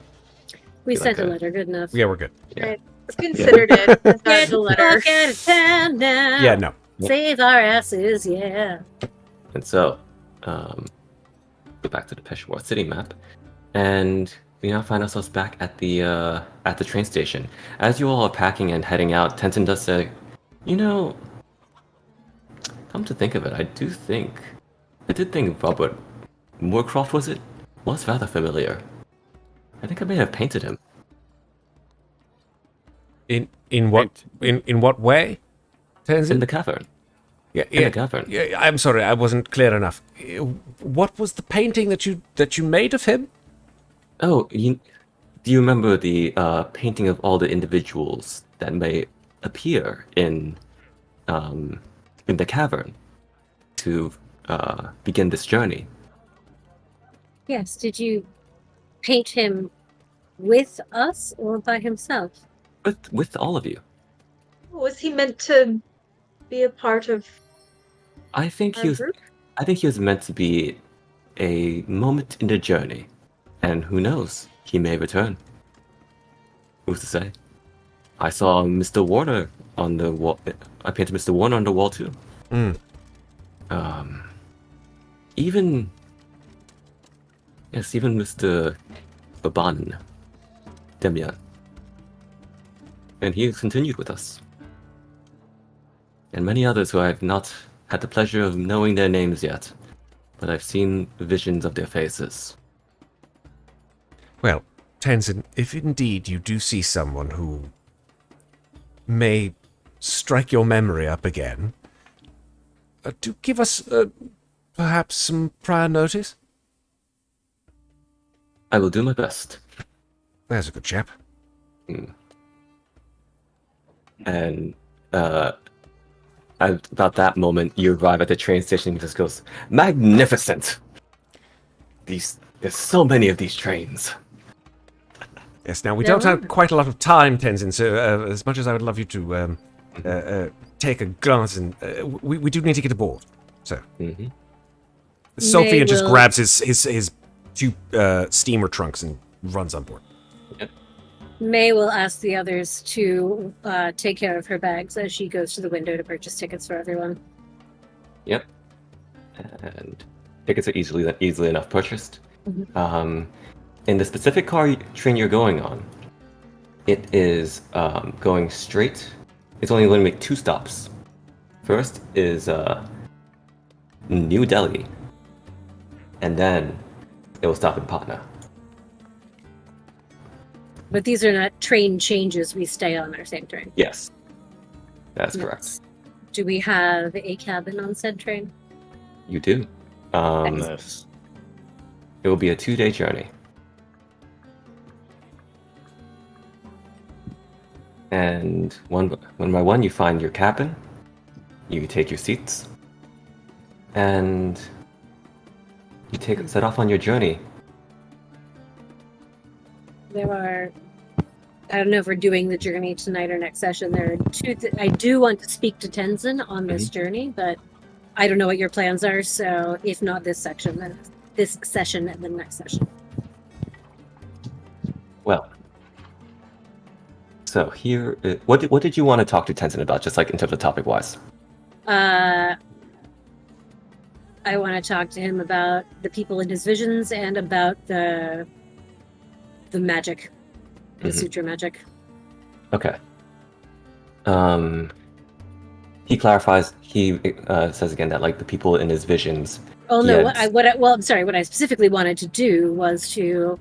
We Be sent like a a- letter. Good enough. Yeah, we're good. Yeah. Considered it as Get a letter. fuck out of town now. Yeah, no. Save our asses, yeah. And so, go back to the Peshawar city map, and we now find ourselves back at the train station. As you all are packing and heading out, Tenzin does say, "You know, come to think of it, I did think Robert Moorcroft was rather familiar. I think I may have painted him." In what way? Tenzin? In the cavern. Yeah, In the cavern. Yeah, I'm sorry, I wasn't clear enough. What was the painting that you made of him? Oh, do you remember the painting of all the individuals that may appear in the cavern to begin this journey? Yes, did you paint him with us or by himself? With all of you. Was he meant to be a part of I think our group? I think he was meant to be a moment in the journey, and who knows, he may return. Who's to say? I saw Mr. Warner on the wall. I painted Mr. Warner on the wall too. Mm. Even Mr. Baban, Demian, and he has continued with us, and many others who I have not had the pleasure of knowing their names yet, but I've seen visions of their faces. Well, Tenzin, if indeed you do see someone who may strike your memory up again, do give us perhaps some prior notice. I will do my best. There's a good chap. And about that moment, you arrive at the train station and he just goes, "Magnificent! There's so many of these trains." Yes, now we There don't have are. quite a lot of time, Tenzin, so as much as I would love you to take a glance, and we do need to get aboard. So, Mm-hmm. Sofian just will- grabs his two steamer trunks and runs on board. May will ask the others to take care of her bags as she goes to the window to purchase tickets for everyone. Yep. And tickets are easily enough purchased. In the specific train you're going on, it is going straight. It's only going to make 2 stops. First is New Delhi, and then it will stop in Patna. But these are not train changes. We stay on our same train. Yes, that's correct. Yes. Do we have a cabin on said train? You do. Nice. It will be a 2-day journey. And one by one, you find your cabin. You take your seats, and you set off on your journey. There are. I don't know if we're doing the journey tonight or next session. There are 2. I do want to speak to Tenzin on this journey, but I don't know what your plans are. So if not this section, then this session and the next session. Well, so here, what did you want to talk to Tenzin about, just like in terms of topic wise? I want to talk to him about the people in his visions and about the magic, the sutra magic. Okay. He clarifies. He says again that like the people in his visions Oh He no, had- well, I'm sorry. What I specifically wanted to do was to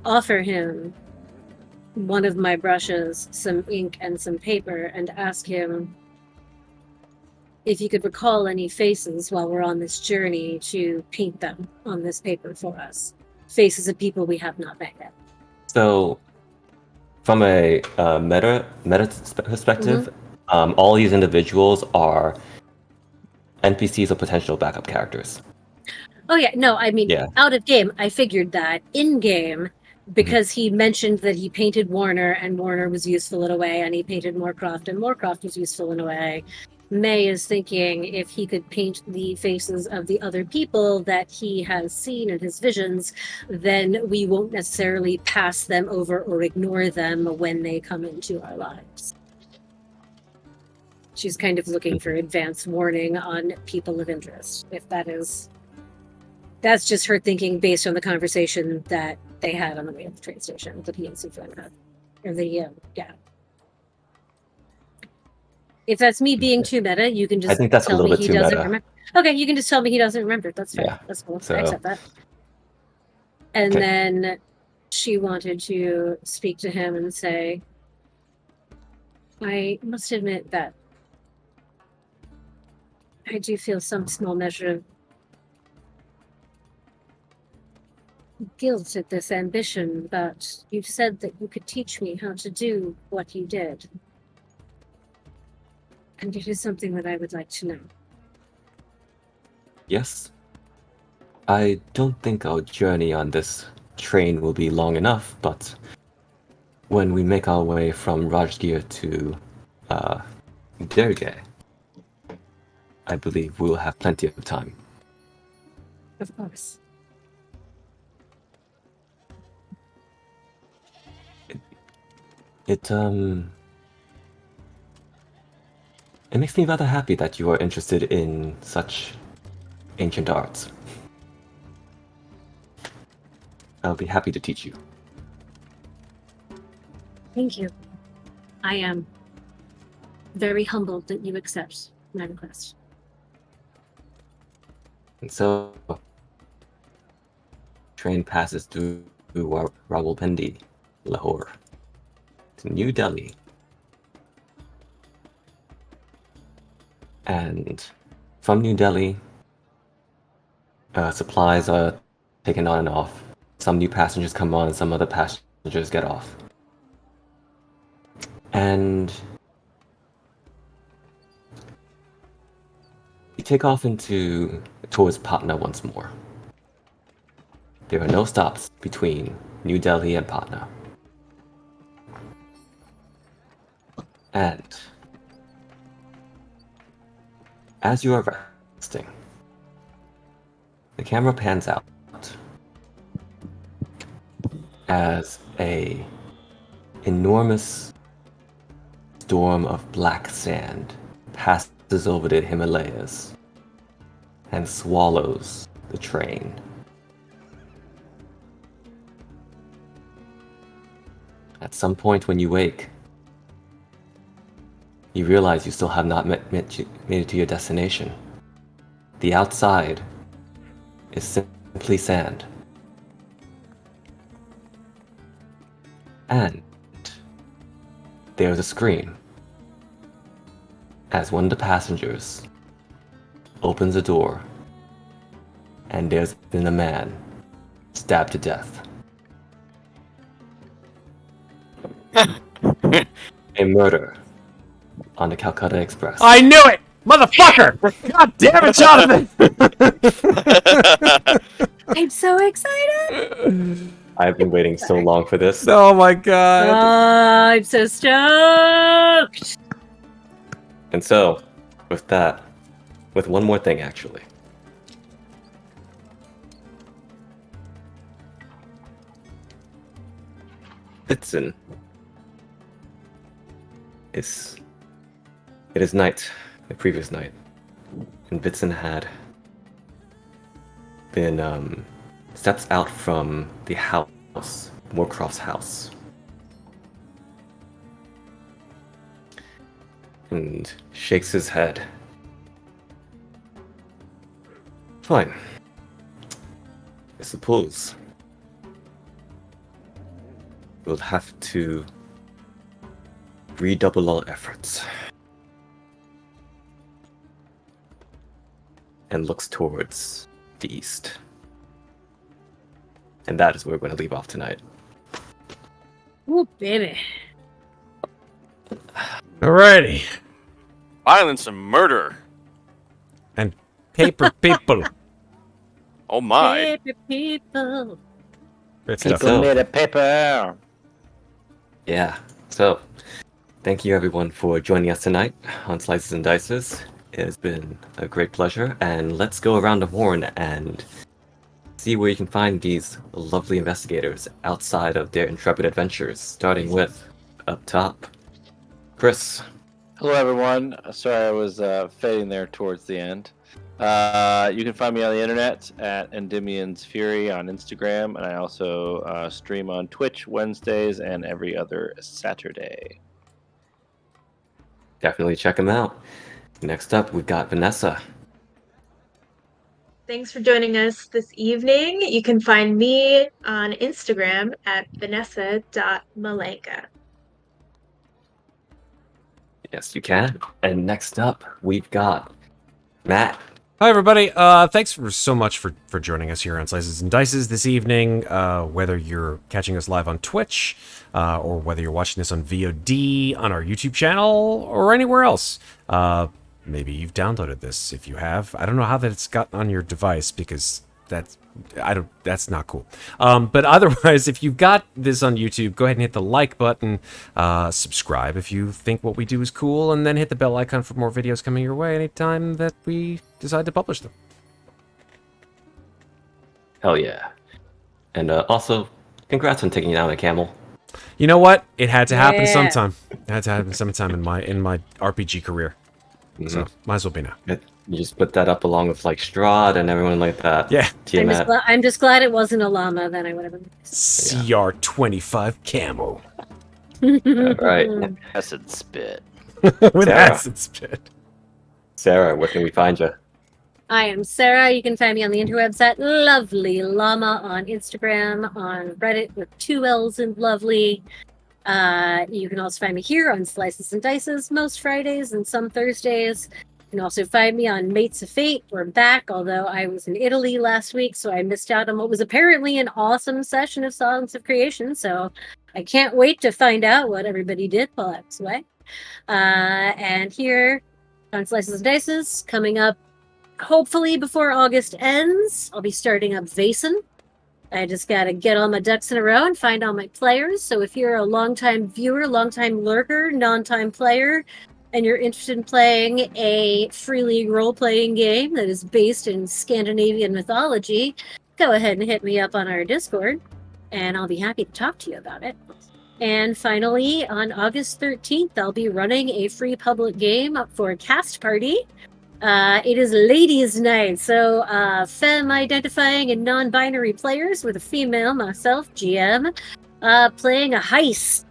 offer him one of my brushes, some ink, and some paper, and ask him if he could recall any faces while we're on this journey to paint them on this paper for us. Faces of people we have not met yet. So, from a perspective, all these individuals are NPCs or potential backup characters. Oh yeah, no, I mean, Yeah. out of game, I figured that. In game, because he mentioned that he painted Warner and Warner was useful in a way, and he painted Moorcroft and Moorcroft was useful in a way. May is thinking if he could paint the faces of the other people that he has seen in his visions, then we won't necessarily pass them over or ignore them when they come into our lives. She's kind of looking for advance warning on people of interest, if that is. That's just her thinking based on the conversation that they had on the way to the train station, that he and Sofian had. Or yeah. If that's me being too meta, you can I just think that's a tell little me bit he too doesn't meta. remember. Okay, you can just tell me he doesn't remember. That's fine. Yeah, That's cool. so- I accept that. And Okay. then she wanted to speak to him and say, I must admit that I do feel some small measure of guilt at this ambition, but you said that you could teach me how to do what you did. And it is something that I would like to know. Yes. I don't think our journey on this train will be long enough, but when we make our way from Rajgir to Derge, I believe we'll have plenty of time. Of course. It makes me rather happy that you are interested in such ancient arts. I'll be happy to teach you. Thank you. I am very humbled that you accept my request. And so, train passes through Rawalpindi, Lahore, to New Delhi. And from New Delhi, supplies are taken on and off. Some new passengers come on, some other passengers get off. And you take off towards Patna once more. There are no stops between New Delhi and Patna. And as you are resting, the camera pans out as a enormous storm of black sand passes over the Himalayas and swallows the train. At some point when you wake, you realize you still have not made it to your destination. The outside is simply sand. And there's a scream as one of the passengers opens the door, and there's been a man stabbed to death. A murder on the Calcutta Express. I knew it! Motherfucker! God damn it, Jonathan! I'm so excited! I've been waiting so long for this. Oh my god. I'm so stoked! And so, with that, with one more thing actually. Bitson it is night, the previous night, and Bitson had been steps out from the house, Moorcroft's house, and shakes his head Fine. I suppose we'll have to redouble our efforts. And looks towards the east. And that is where we're going to leave off tonight. Ooh, baby. Alrighty. Violence and murder. And paper people. Oh my. Paper people. Great Think stuff. so. Made a paper. Yeah. So, thank you everyone for joining us tonight on Slices and Dices. It has been a great pleasure, and let's go around the horn and see where you can find these lovely investigators outside of their intrepid adventures, starting with, up top, Chris. Hello, everyone. Sorry I was fading there towards the end. You can find me on the internet at Endymion's Fury on Instagram, and I also stream on Twitch Wednesdays and every other Saturday. Definitely check them out. Next up, we've got Vanessa. Thanks for joining us this evening. You can find me on Instagram at vanessa.malenka. Yes, you can. And next up, we've got Matt. Hi, everybody. Thanks so much for joining us here on Slices and Dices this evening. Whether you're catching us live on Twitch, or whether you're watching this on VOD on our YouTube channel, or anywhere else. Maybe you've downloaded this. If you have, I don't know how that it's gotten on your device because that's not cool. But otherwise, if you've got this on YouTube, go ahead and hit the like button, subscribe if you think what we do is cool, and then hit the bell icon for more videos coming your way anytime that we decide to publish them. Hell yeah. And also, congrats on taking down a camel. You know what? It had to happen Yeah. sometime. It had to happen sometime in my RPG career. So might as well be now. You just put that up along with like Strahd and everyone like that. Yeah. Tiamat. I'm just glad it wasn't a llama, then I would have been. CR25 camo. All right. Acid spit. With Sarah. acid spit. Sarah, where can we find you? I am Sarah. You can find me on the interwebs at Lovely Llama on Instagram, on Reddit with 2 L's in lovely. You can also find me here on Slices and Dices most Fridays and some Thursdays. You can also find me on Mates of Fate. We're back, although I was in Italy last week, so I missed out on what was apparently an awesome session of Songs of Creation. So I can't wait to find out what everybody did while I was away. And here on Slices and Dices, coming up hopefully before August ends, I'll be starting up Vaesen. I just got to get all my ducks in a row and find all my players. So if you're a longtime viewer, longtime lurker, non-time player, and you're interested in playing a free league role-playing game that is based in Scandinavian mythology, go ahead and hit me up on our Discord, and I'll be happy to talk to you about it. And finally, on August 13th, I'll be running a free public game up for a cast party. It is Ladies' Night, so femme-identifying and non-binary players with a female, myself, GM, playing a heist,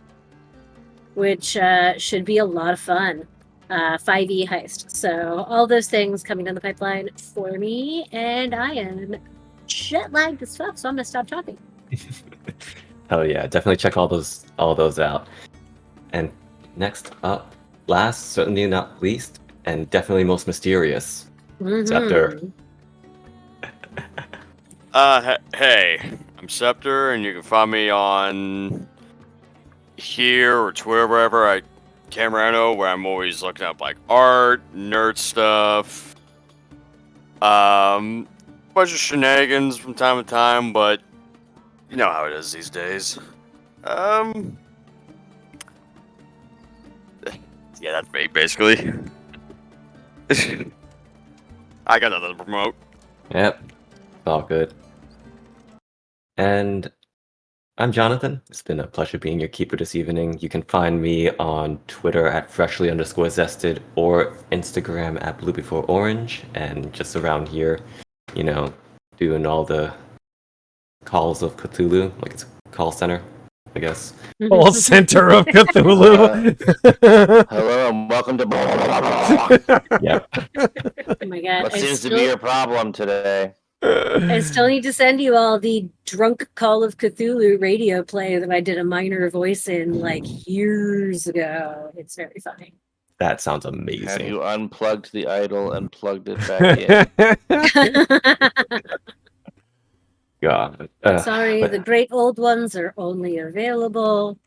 which should be a lot of fun. 5e heist. So all those things coming down the pipeline for me, and I am jet-lagged as fuck, so I'm gonna stop talking. Hell yeah, definitely check all those out. And next up, last, certainly not least, and definitely most mysterious, Scepter. Hey, I'm Scepter, and you can find me on here or Twitter, wherever Camerano, where I'm always looking up like art, nerd stuff, bunch of shenanigans from time to time, but you know how it is these days. Yeah, that's me basically. I got nothing to promote. Yep, all good. And I'm Jonathan. It's been a pleasure being your keeper this evening. You can find me on Twitter at freshly_zested or Instagram at blue_before_orange, and just around here, you know, doing all the calls of Cthulhu, like it's a call center. I guess. Whole center of Cthulhu. Hello and welcome to. Yeah. Oh my god. What seems to be your problem today? I still need to send you all the drunk Call of Cthulhu radio play that I did a minor voice in like years ago. It's very funny. That sounds Have amazing. you unplugged the idol and plugged it back in? God. Sorry, but- the great old ones are only available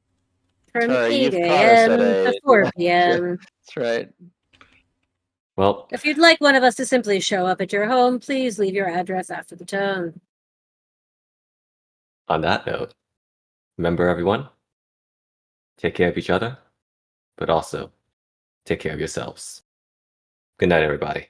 from Sorry, 8 you've caught us a.m. at to 8. 4 p.m. That's right. well, If you'd like one of us to simply show up at your home, please leave your address after the tone. on that note, remember everyone, take care of each other, but also take care of yourselves. Good night, everybody.